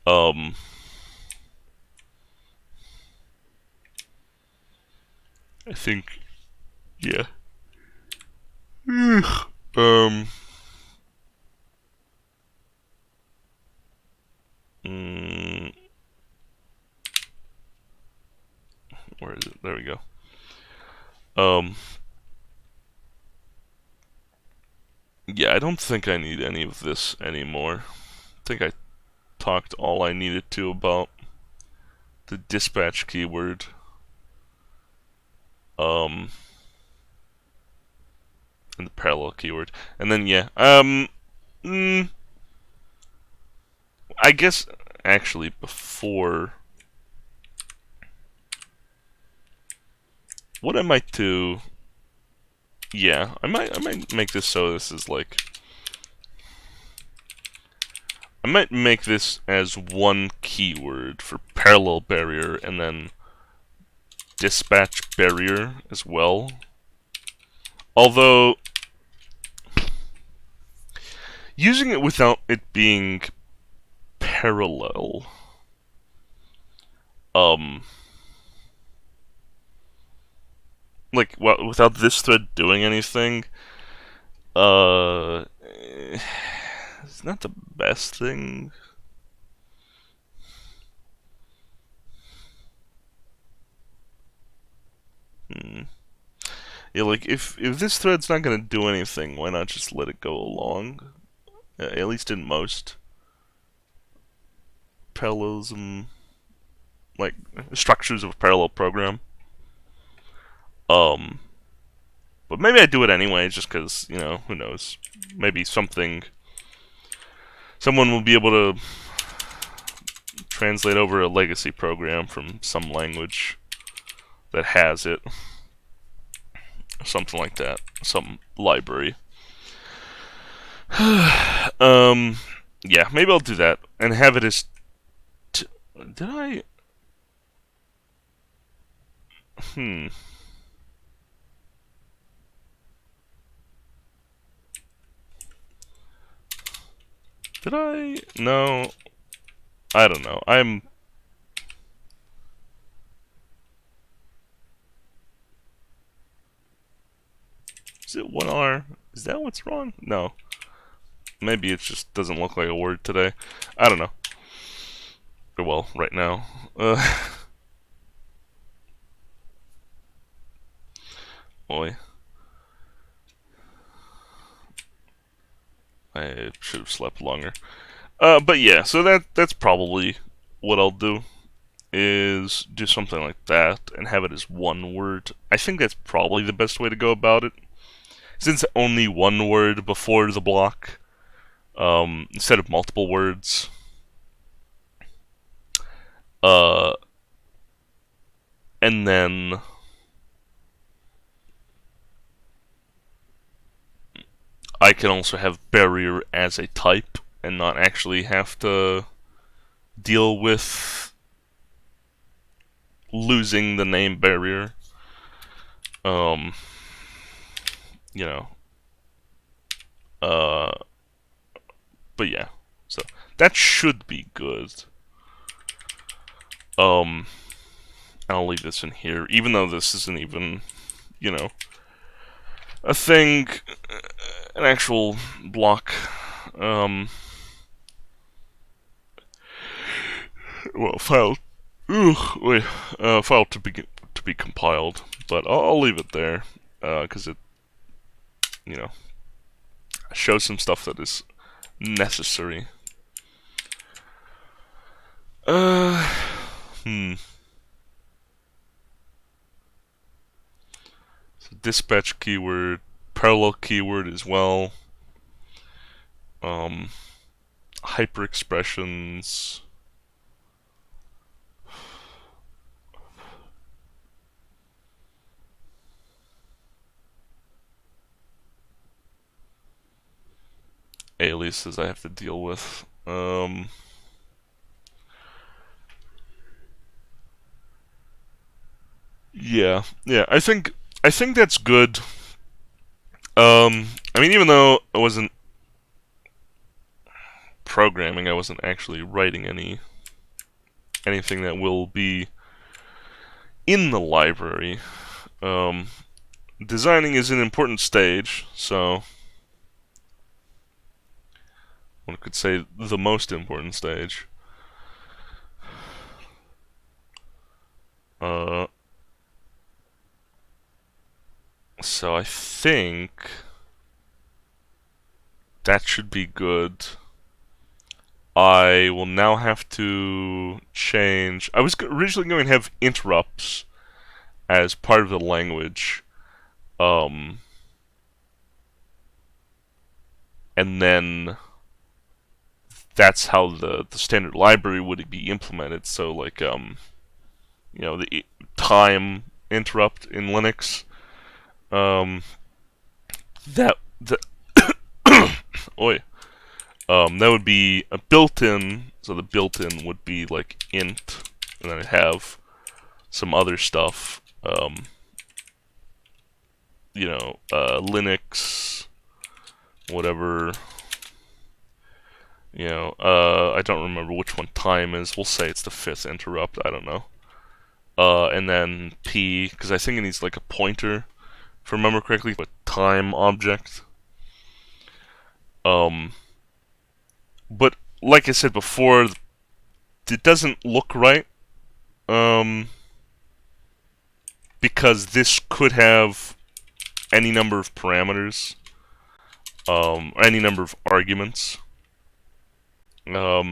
I think, yeah. Where is it? There we go. Yeah, I don't think I need any of this anymore. I think I talked all I needed to about the dispatch keyword. And the parallel keyword. And then, yeah, I guess, actually, before... What I might do... Yeah, I might make this so this is like... I might make this as one keyword for parallel barrier, and then dispatch barrier as well. Although, using it without it being parallel, like, without this thread doing anything, it's not the best thing. Yeah, like, if this thread's not gonna do anything, why not just let it go along? At least in most parallelism, like, structures of a parallel program. But maybe I do it anyway, just because, you know, who knows? Maybe someone will be able to translate over a legacy program from some language that has it. Something like that. Some library. Yeah, maybe I'll do that. And have it as... Did I... Did I? No. I don't know. Is it 1R? Is that what's wrong? No. Maybe it just doesn't look like a word today. I don't know. Or well, right now. Boy. I should have slept longer. But yeah, so that's probably what I'll do, is do something like that and have it as one word. I think that's probably the best way to go about it, since only one word before the block, instead of multiple words. And then I can also have barrier as a type and not actually have to deal with losing the name barrier. You know. But yeah, so that should be good. I'll leave this in here, even though this isn't even, you know, a thing, an actual block. Well, file, file to be compiled, but I'll leave it there, because it, you know, shows some stuff that is necessary. So dispatch keyword, parallel keyword as well. Hyper expressions. Aliases I have to deal with. Yeah, I think that's good. I mean, even though I wasn't programming, I wasn't actually writing anything that will be in the library. Designing is an important stage, so one could say the most important stage. So I think that should be good. I will now have to change. I was originally going to have interrupts as part of the language, and then that's how the standard library would be implemented. So like you know, the time interrupt in Linux, that oi, that would be a built-in. So the built-in would be like int, and then I have some other stuff. You know, Linux, whatever. You know, I don't remember which one time is. We'll say it's the 5th interrupt. I don't know. And then p, because I think it needs like a pointer, if I remember correctly, a time object. But like I said before, it doesn't look right. Because this could have any number of parameters, or any number of arguments. Well,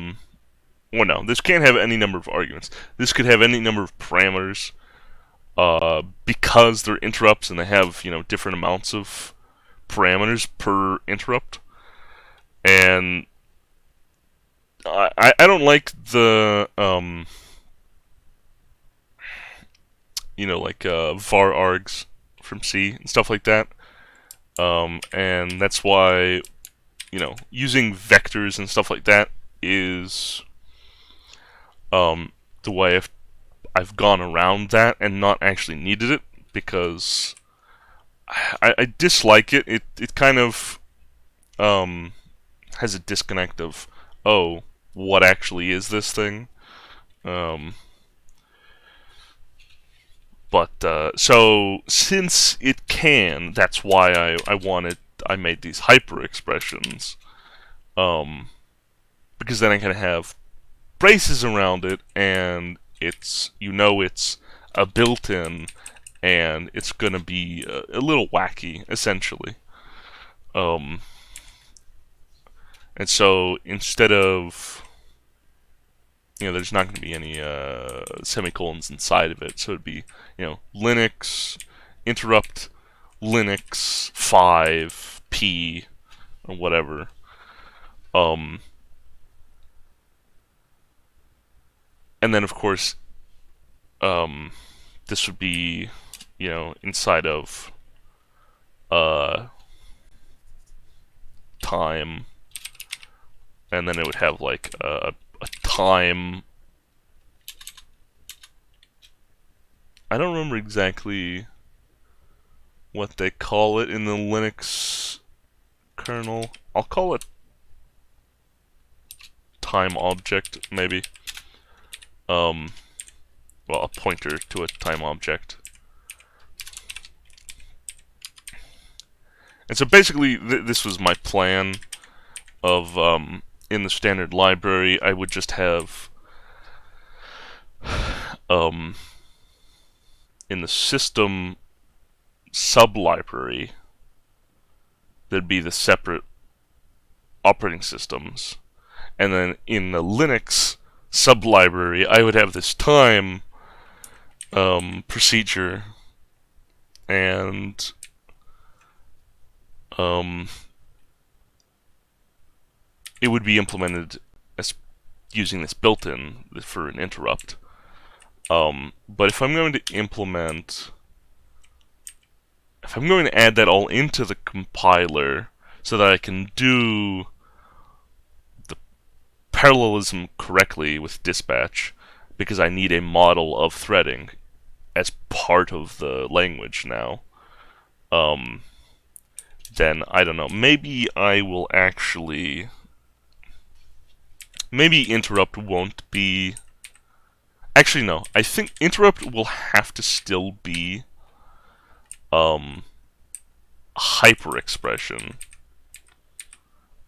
no, this can't have any number of arguments. This could have any number of parameters, because they're interrupts and they have, you know, different amounts of parameters per interrupt. And I don't like the, you know, like var args from C and stuff like that. And that's why, you know, using vectors and stuff like that is the way I've gone around that and not actually needed it, because I dislike it. It kind of has a disconnect of oh, what actually is this thing? So since it can, that's why I made these hyper expressions. Because then I can have braces around it, and it's a built-in, and it's gonna be a little wacky, essentially. And so instead of there's not going to be any semicolons inside of it, so it'd be Linux interrupt Linux 5 P or whatever. And then of course this would be inside of time, and then it would have like a time. I don't remember exactly what they call it in the Linux kernel. I'll call it time object, maybe. Well, a pointer to a time object. And so basically, this was my plan of, in the standard library, I would just have, in the system sublibrary, there'd be the separate operating systems. And then in the Linux sublibrary, I would have this time procedure, and it would be implemented as using this built-in for an interrupt. But if I'm going to add that all into the compiler so that I can do the parallelism correctly with dispatch, because I need a model of threading as part of the language now, then I don't know. Maybe I will actually. Maybe interrupt won't be. Actually, no. I think interrupt will have to still be hyper expression,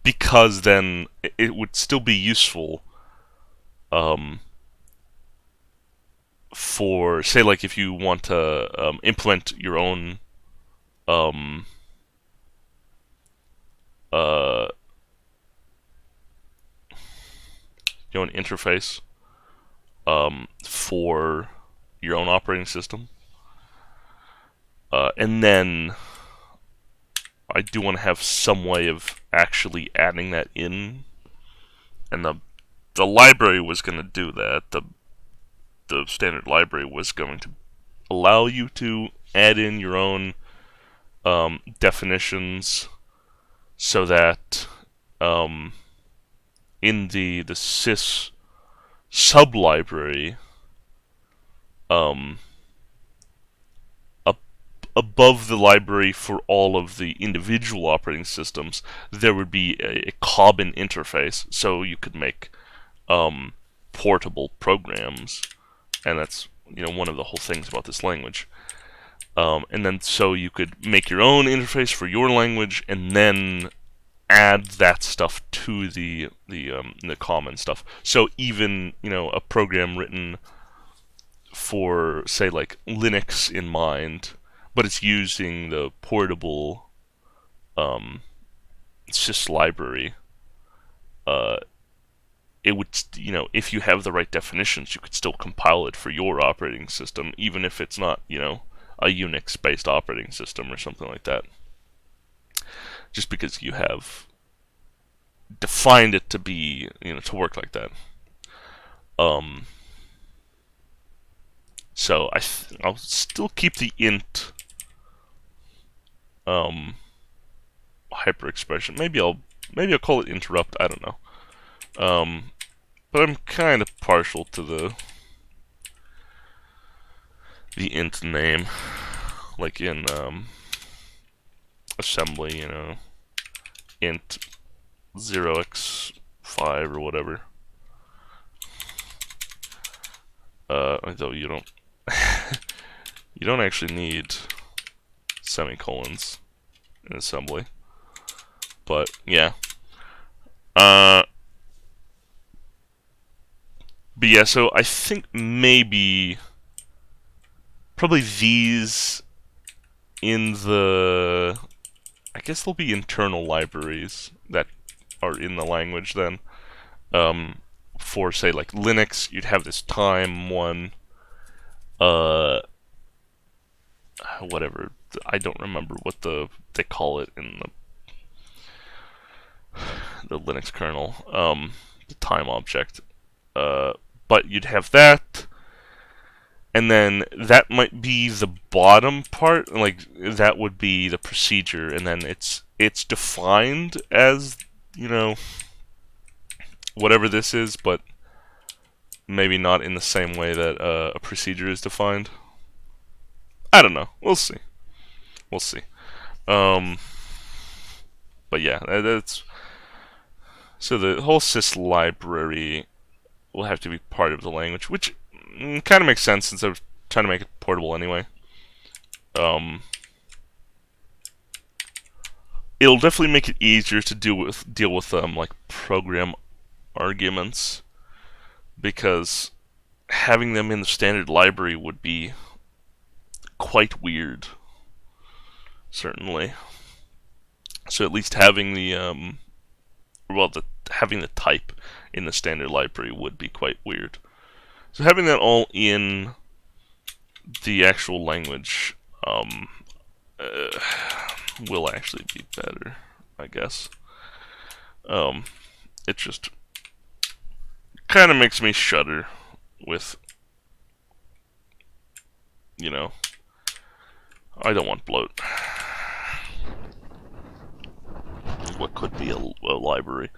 because then it would still be useful for, say, like if you want to implement your own interface for your own operating system, and then I do want to have some way of actually adding that in, and the library was going to do that. The standard library was going to allow you to add in your own definitions, so that in the sys sublibrary, above the library for all of the individual operating systems, there would be a common interface, so you could make portable programs, and that's one of the whole things about this language. And then so you could make your own interface for your language, and then add that stuff to the common stuff. So even a program written for, say, like Linux in mind, but it's using the portable sys library, it would, if you have the right definitions, you could still compile it for your operating system, even if it's not, a Unix-based operating system or something like that. Just because you have defined it to be, to work like that. So I'll still keep the int hyper expression. Maybe I'll call it interrupt. I don't know. But I'm kind of partial to the int name, like in assembly, int 0x 5 or whatever. Though you don't you don't actually need semicolons in assembly. But yeah. But yeah, so I think maybe probably these in the, I guess they'll be internal libraries that are in the language then. For say like Linux, you'd have this time one, whatever, I don't remember what they call it in the Linux kernel, the time object. But you'd have that, and then that might be the bottom part, like that would be the procedure, and then it's defined as, you know, whatever this is, but maybe not in the same way that a procedure is defined. I don't know. We'll see. We'll see. But yeah, that's so the whole sys library will have to be part of the language, which kind of makes sense since I'm trying to make it portable anyway. It'll definitely make it easier to deal with like program arguments, because having them in the standard library would be quite weird, certainly. So at least having the having the type in the standard library would be quite weird. So having that all in the actual language will actually be better, I guess. It just kind of makes me shudder with, you know, I don't want bloat. What could be a library,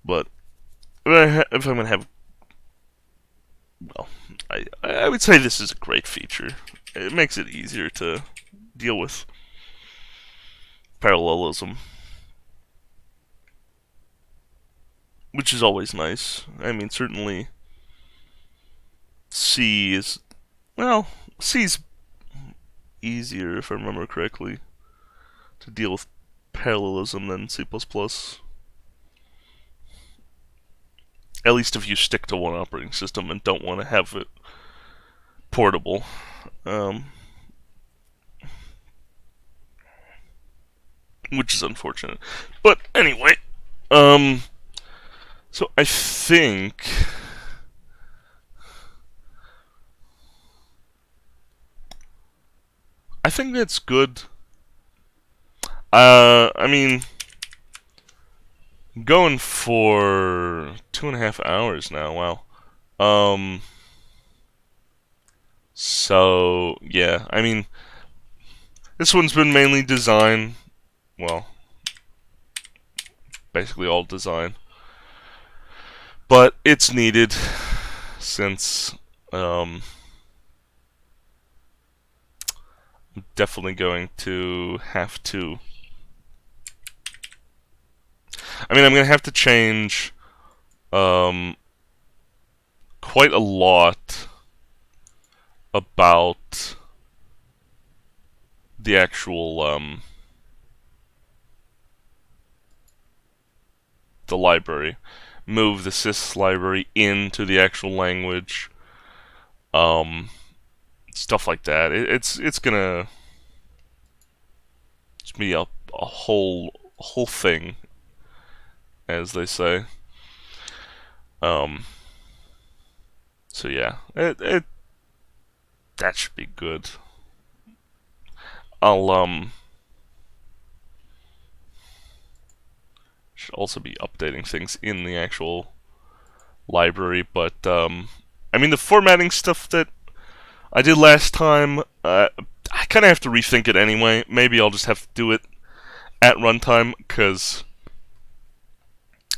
but if I'm gonna have, well, I would say this is a great feature. It makes it easier to deal with parallelism, which is always nice. I mean, certainly C is, well, C's easier, if I remember correctly, to deal with parallelism than C++. At least if you stick to one operating system and don't want to have it portable. Which is unfortunate. But anyway, so I think that's good. I mean, going for 2.5 hours now. Wow. So yeah, I mean, this one's been mainly design. Well, basically all design, but it's needed since I'm definitely going to have to. I mean, I'm going to have to change quite a lot about the actual the library. Move the sys library into the actual language. Stuff like that. It's gonna be a whole thing, as they say. So yeah, that should be good. I'll should also be updating things in the actual library, but I mean, the formatting stuff that I did last time, I kind of have to rethink it anyway. Maybe I'll just have to do it at runtime, because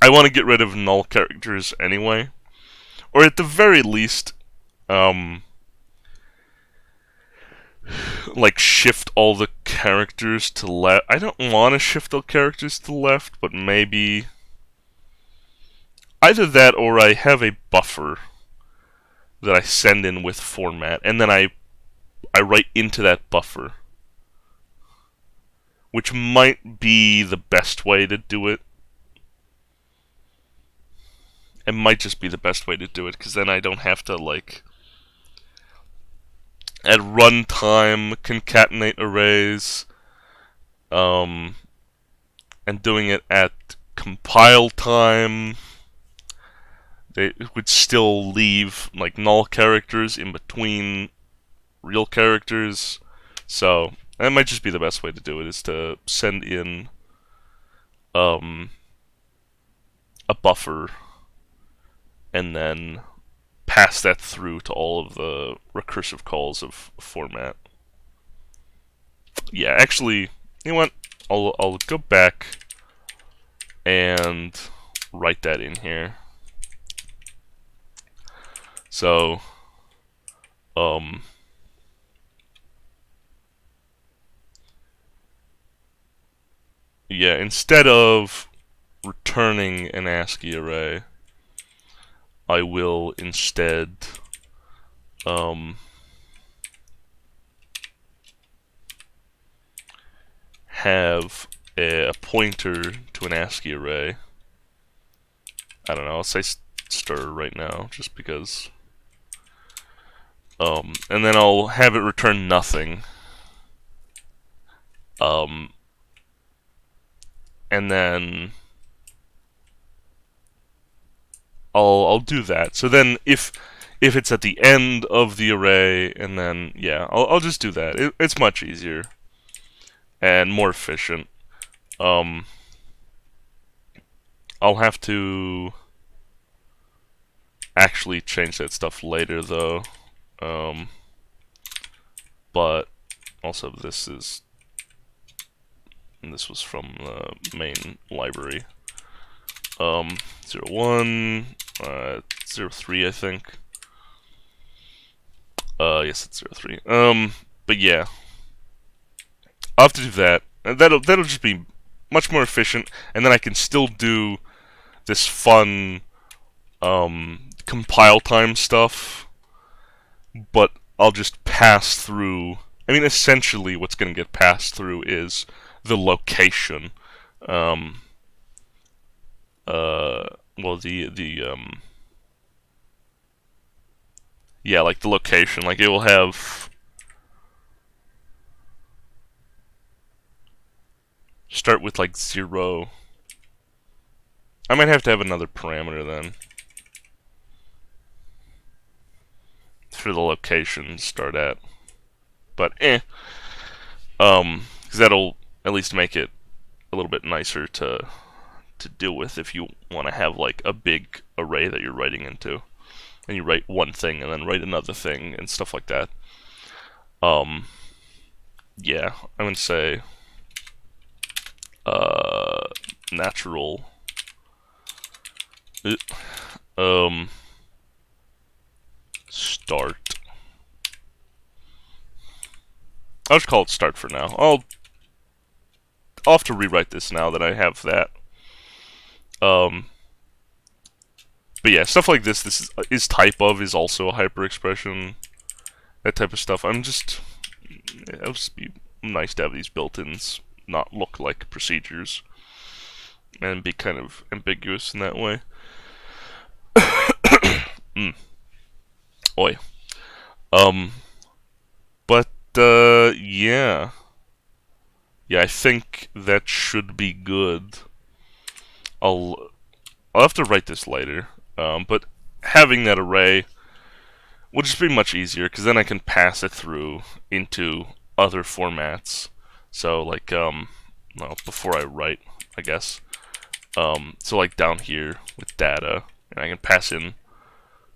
I want to get rid of null characters anyway. Or at the very least, like shift all the characters to left. I don't want to shift all characters to left, but maybe either that or I have a buffer that I send in with format, and then I write into that buffer, which might be the best way to do it. It might just be the best way to do it, because then I don't have to, like, at runtime concatenate arrays, and doing it at compile time. They would still leave, like, null characters in between real characters. So that might just be the best way to do it, is to send in a buffer and then pass that through to all of the recursive calls of format. Yeah, actually, you know what? I'll go back and write that in here. So, yeah, instead of returning an ASCII array, I will instead have a pointer to an ASCII array. I don't know, I'll say stir right now, just because. And then I'll have it return nothing. And then I'll do that. So then if it's at the end of the array, and then yeah, I'll just do that. It's much easier and more efficient. I'll have to actually change that stuff later though. But also this was from the main library. 01, 03, I think. Yes, it's 03. But yeah, I'll have to do that. And that'll just be much more efficient, and then I can still do this fun compile time stuff, but I'll just pass through. I mean, essentially, what's going to get passed through is the location. Well, yeah, like the location. Like, it will have start with like 0. I might have to have another parameter then for the location start at. But because that'll at least make it a little bit nicer to deal with if you want to have like a big array that you're writing into, and you write one thing and then write another thing and stuff like that. Yeah, I'm gonna say natural start. I'll just call it start for now. I'll have to rewrite this now that I have that. But yeah, stuff like this is type of is also a hyperexpression. That type of stuff. It'll just be nice to have these built-ins not look like procedures and be kind of ambiguous in that way. Oi. But yeah. Yeah, I think that should be good. I'll have to write this later. But having that array will just be much easier, because then I can pass it through into other formats. So like well, before I write, I guess. So like down here with data, and I can pass in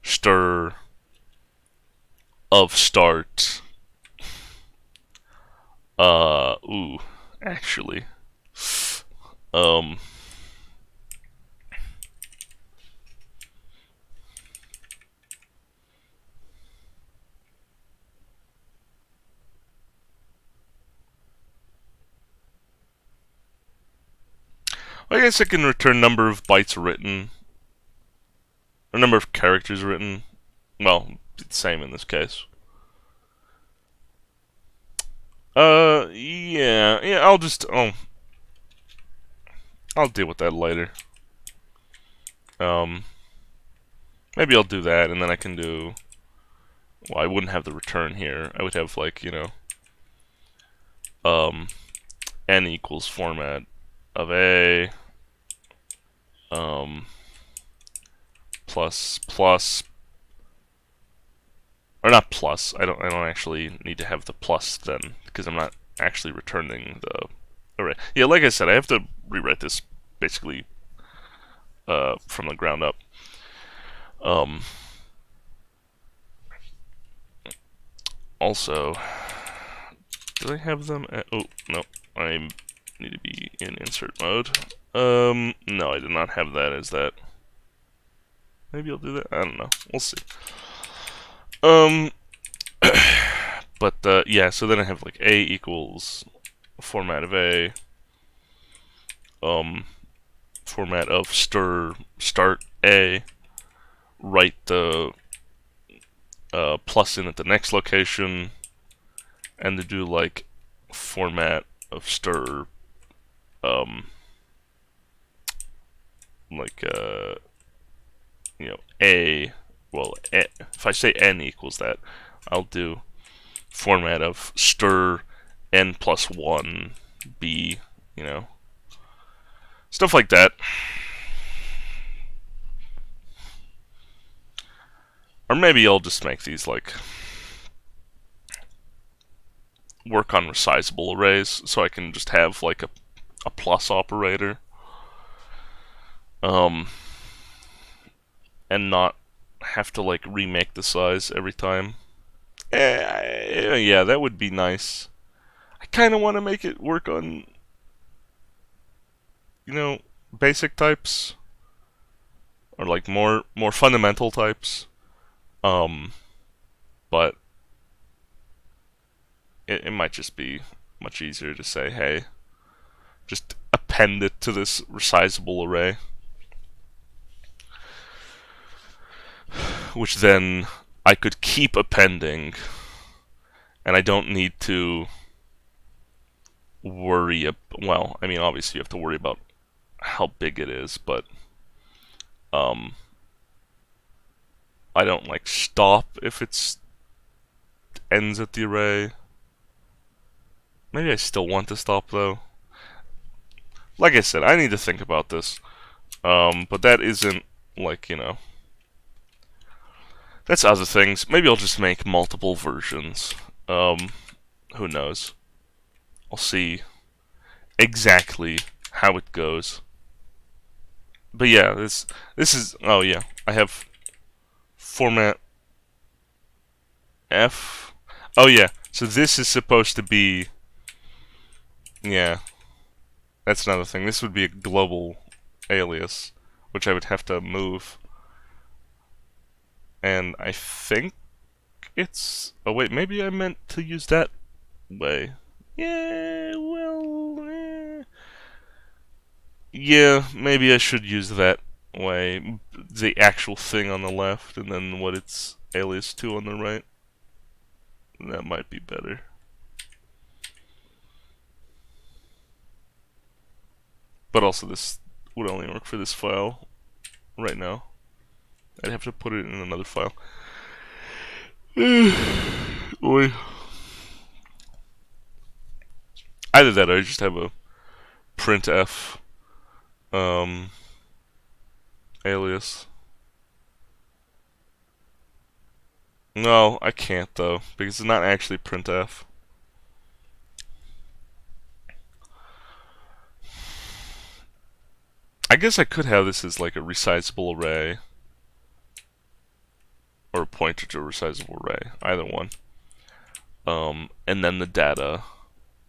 stir of start. Actually, I guess I can return number of bytes written. or number of characters written. Well, it's the same in this case. Yeah, I'll deal with that later. Maybe I'll do that, and then I can do. Well, I wouldn't have the return here. I would have like n equals format of a plus, or not plus. I don't actually need to have the plus then, because I'm not actually returning the array. Yeah, like I said, I have to rewrite this basically from the ground up. Also, do I have them at, oh no, I need to be in insert mode. No, I did not have that as that. Maybe I'll do that. I don't know. We'll see. But yeah. So then I have like a equals format of a, format of start a, write the plus in at the next location, and to do like format of stir, like a, well, if I say n equals that, I'll do format of stir n plus 1 b, stuff like that. Or maybe I'll just make these like work on resizable arrays, so I can just have like a plus operator, and not have to like remake the size every time. Yeah, that would be nice. I kind of want to make it work on, basic types, or like more fundamental types. But it might just be much easier to say, hey, just append it to this resizable array, which then I could keep appending, and I don't need to worry. Well, I mean, obviously you have to worry about how big it is, but I don't like stop if it's ends at the array. Maybe I still want to stop though. Like I said, I need to think about this. But that isn't like, that's other things. Maybe I'll just make multiple versions. Who knows? I'll see exactly how it goes. But yeah, this is, oh yeah, I have format F. Oh yeah, so this is supposed to be, yeah, that's another thing. This would be a global alias, which I would have to move. And I think it's, oh wait, maybe I meant to use that way. Yeah, well, yeah, maybe I should use that way. The actual thing on the left, and then what it's alias to on the right. That might be better. But also, this would only work for this file right now. I'd have to put it in another file. Boy. Either that, or I just have a printf alias. No, I can't though, because it's not actually printf. I guess I could have this as like a resizable array, or a pointer to a resizable array, either one. And then the data,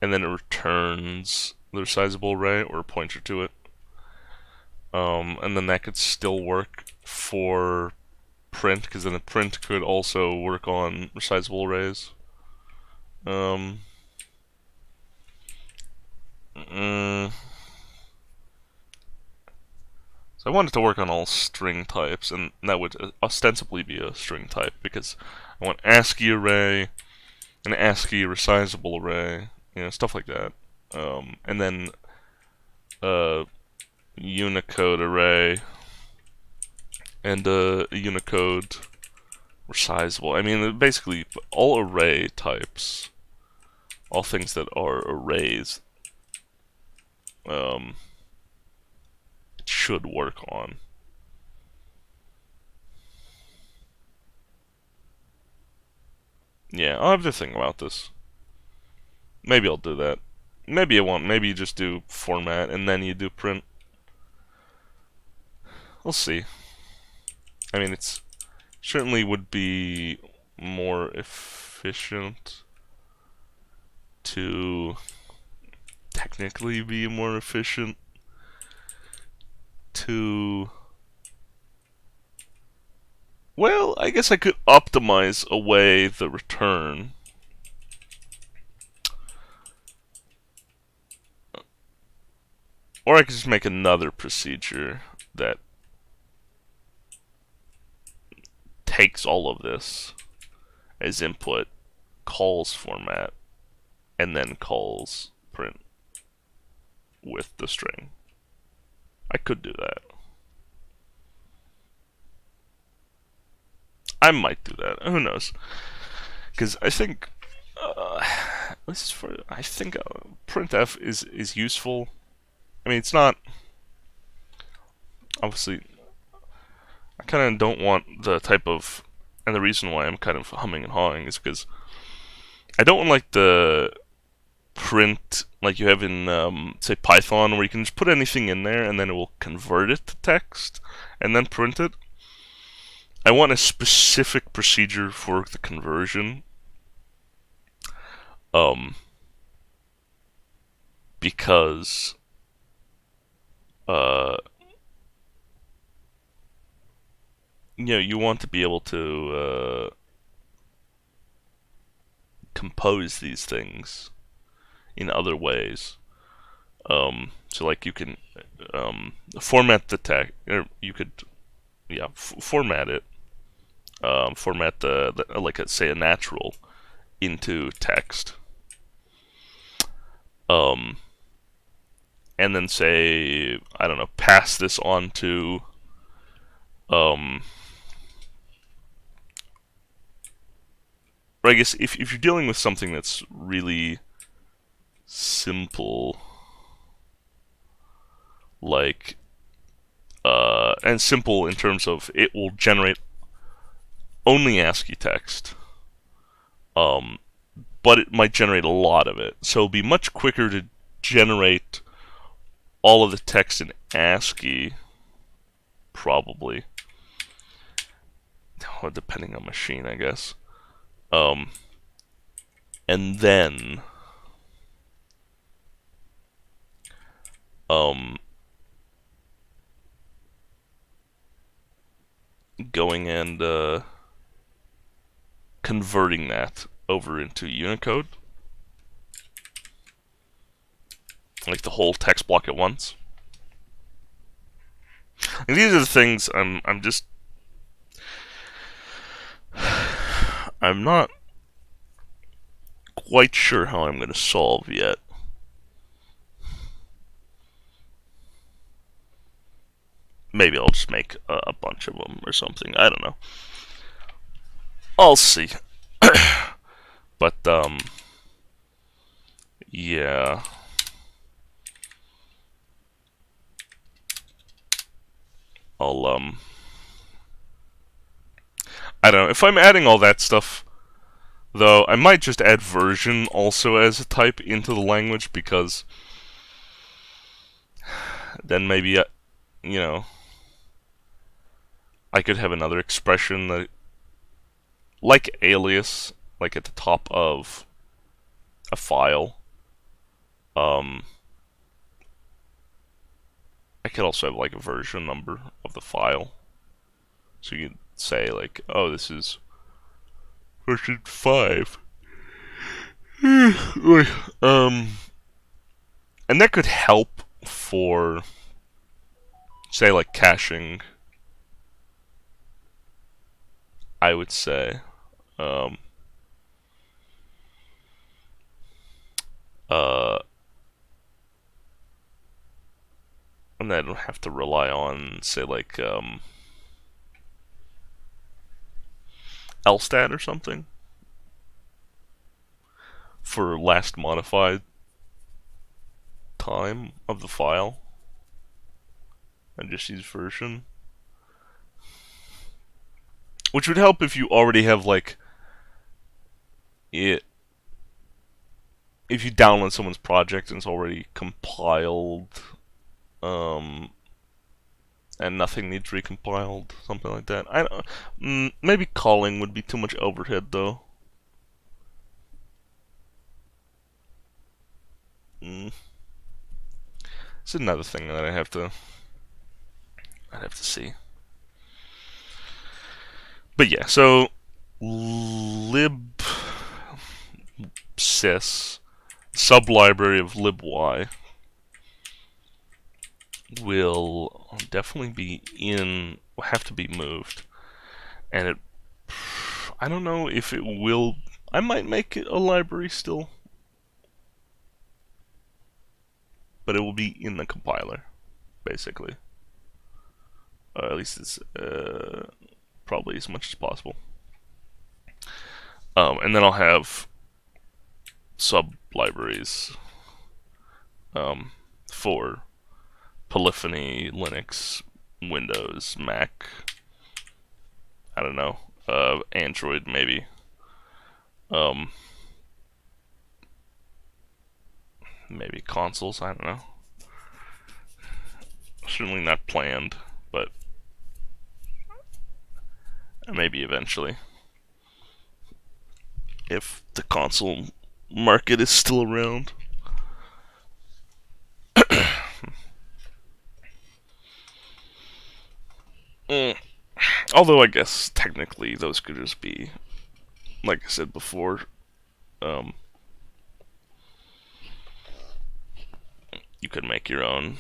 and then it returns the resizable array or a pointer to it. And then that could still work for print, because then the print could also work on resizable arrays. So I wanted to work on all string types, and that would ostensibly be a string type, because I want ASCII array, an ASCII resizable array, stuff like that. And then a Unicode array, and a Unicode resizable. I mean, basically, all array types, all things that are arrays, should work on. Yeah, I'll have to think about this. Maybe I'll do that. Maybe I won't. Maybe you just do format and then you do print. We'll see. I mean, it's certainly would be more efficient to technically be more efficient to... Well, I guess I could optimize away the return. Or I could just make another procedure that takes all of this as input, calls format, and then calls print with the string. I could do that. I might do that. Who knows? Because I think, printf is useful. I mean, it's not. Obviously, I kind of don't want the type of, and the reason why I'm kind of humming and hawing is because I don't want like the print like you have in say Python, where you can just put anything in there and then it will convert it to text and then print it. I want a specific procedure for the conversion, because you want to be able to compose these things in other ways. So like you can format the text, or you could format it, format the like say a natural into text, and then say, I don't know, pass this on to or I guess if you're dealing with something that's really simple, like and simple in terms of it will generate only ASCII text, but it might generate a lot of it, so it'll be much quicker to generate all of the text in ASCII, probably, depending on machine, I guess. And then going and converting that over into Unicode, like the whole text block at once. And these are the things I'm not quite sure how I'm going to solve yet. Maybe I'll just make a bunch of them or something. I don't know. I'll see. But, yeah. I don't know. If I'm adding all that stuff, though, I might just add version also as a type into the language, because then maybe, I could have another expression that, like alias, like at the top of a file. I could also have like a version number of the file. So you could say like, oh, this is version 5. And that could help for say like caching, I would say. Um, uh, and I don't have to rely on, say, like lstat or something for last modified time of the file, and just use version. Which would help if you already have like it. If you download someone's project and it's already compiled, and nothing needs recompiled, something like that. I don't. Maybe calling would be too much overhead though. It's another thing that I'd have to see. But yeah, so lib sys sublibrary of lib y will definitely have to be moved, and I don't know if it will. I might make it a library still, but it will be in the compiler, basically. At least it's probably as much as possible. And then I'll have sub-libraries for polyphony, Linux, Windows, Mac, I don't know, Android maybe. Maybe consoles, I don't know. Certainly not planned, but maybe eventually. If the console market is still around. Although I guess technically those could just be, like I said before, you could make your own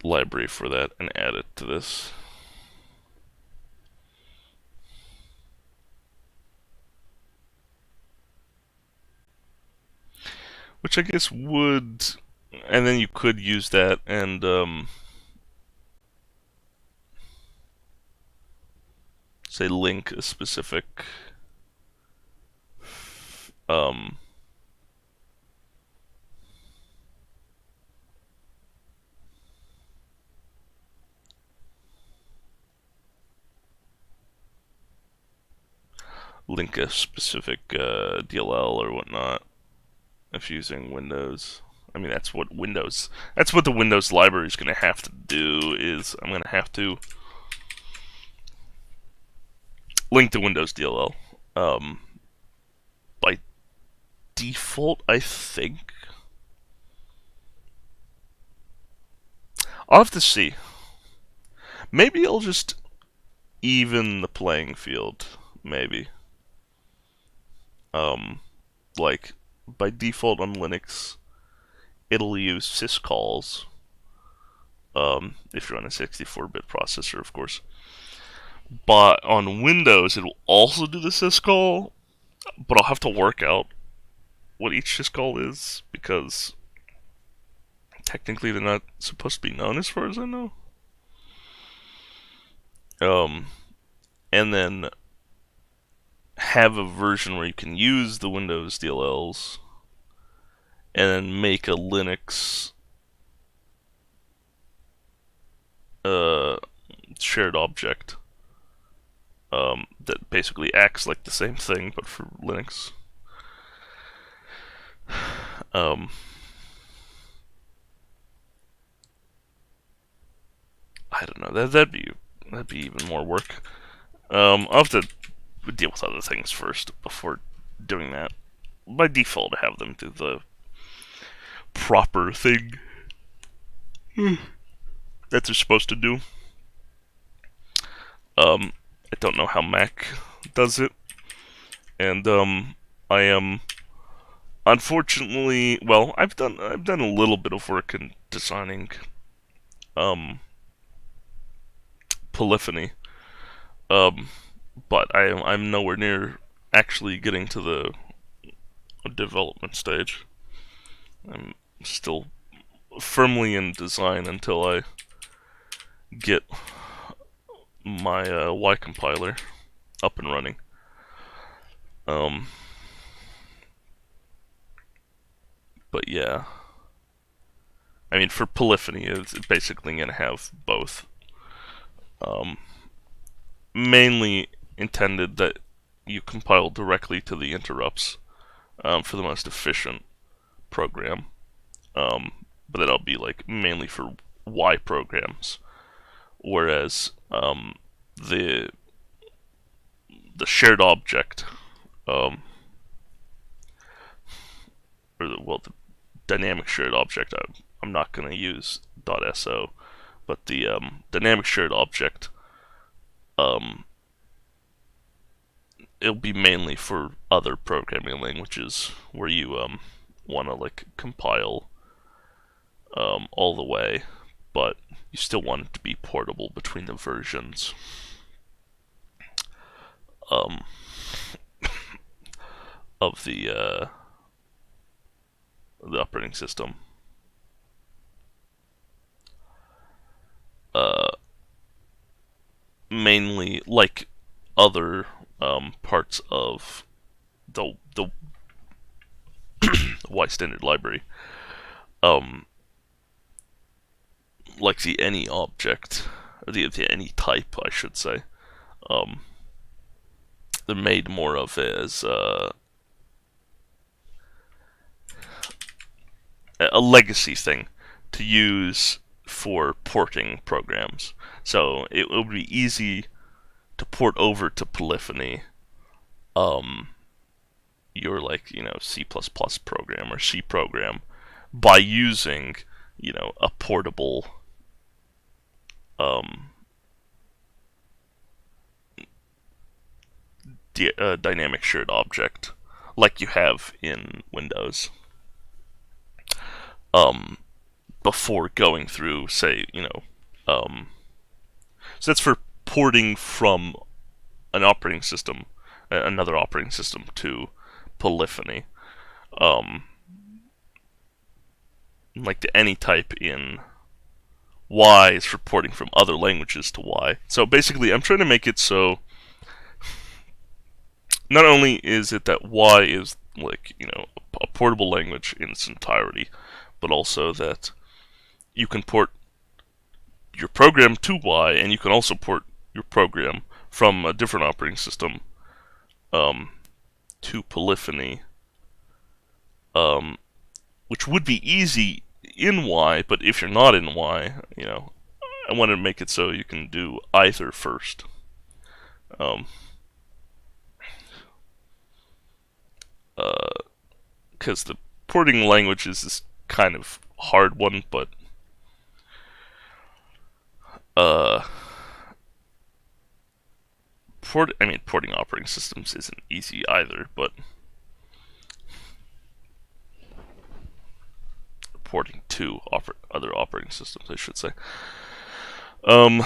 library for that and add it to this. Which I guess would, and then you could use that and say link a specific DLL or whatnot if using Windows. I mean, that's what the Windows library is going to have to do. Is I'm going to have to link the Windows DLL. By default, I think. I'll have to see. Maybe I'll just even the playing field. Maybe. Like by default on Linux, it'll use syscalls. If you're on a 64-bit processor, of course. But on Windows, it will also do the syscall, but I'll have to work out what each syscall is, because technically they're not supposed to be known as far as I know. And then have a version where you can use the Windows DLLs and then make a Linux shared object that basically acts like the same thing but for Linux. I don't know. That'd be even more work. I'll have to deal with other things first before doing that. By default, I have them do the proper thing that they're supposed to do. I don't know how Mac does it, and I am Unfortunately, well, I've done a little bit of work in designing um, polyphony, um, but I'm nowhere near actually getting to the development stage. I'm still firmly in design until I get my Y compiler up and running. Um, but yeah, I mean, for polyphony, it's basically going to have both. Um, Mainly intended that you compile directly to the interrupts for the most efficient program. But that'll be like mainly for Y programs, whereas the the shared object, um, the dynamic shared object, I'm not going to use .so, but the dynamic shared object, um, it'll be mainly for other programming languages where you want to like compile all the way, but you still want it to be portable between the versions um, of the operating system. Uh, Mainly like other parts of the Y standard library, um, like the any object, or the any type, I should say. Um, they're made more of as a legacy thing to use for porting programs. So it would be easy to port over to polyphony um, your like C++ program or C program by using a portable um, dynamic shared object like you have in Windows. Um, Before going through, say, so that's for porting from an operating system, another operating system, to polyphony. Um, like the any type in Y is for porting from other languages to Y. So basically, I'm trying to make it so not only is it that Y is like, a portable language in its entirety, but also that you can port your program to Y, and you can also port your program from a different operating system um, to polyphony, which would be easy in Y, but if you're not in Y, I want to make it so you can do either first. Because the porting language is this kind of hard one, but uh, porting operating systems isn't easy either, but porting to other operating systems, I should say. Um,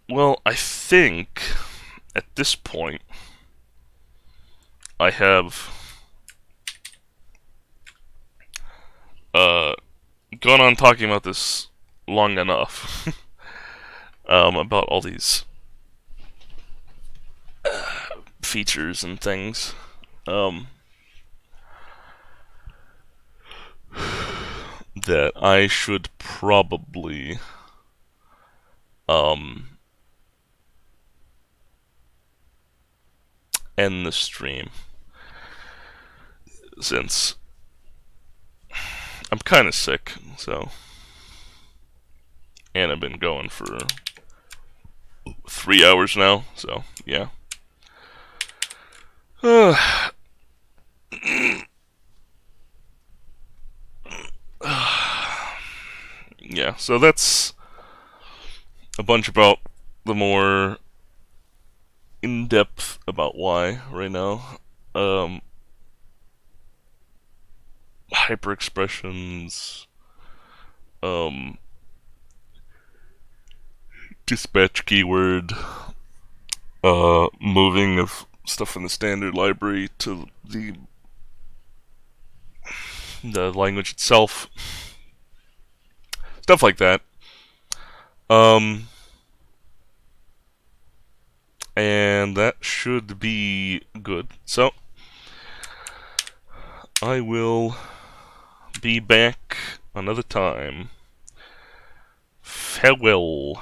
well, I think at this point I have gone on talking about this long enough. About all these features and things. That I should probably end the stream, since I'm kind of sick, and I've been going for 3 hours now, so yeah. Yeah, so that's a bunch about the more in-depth about Y right now. hyperexpressions, dispatch keyword, moving of stuff in the standard library to the language itself, stuff like that. And that should be good. So I will be back another time. Farewell.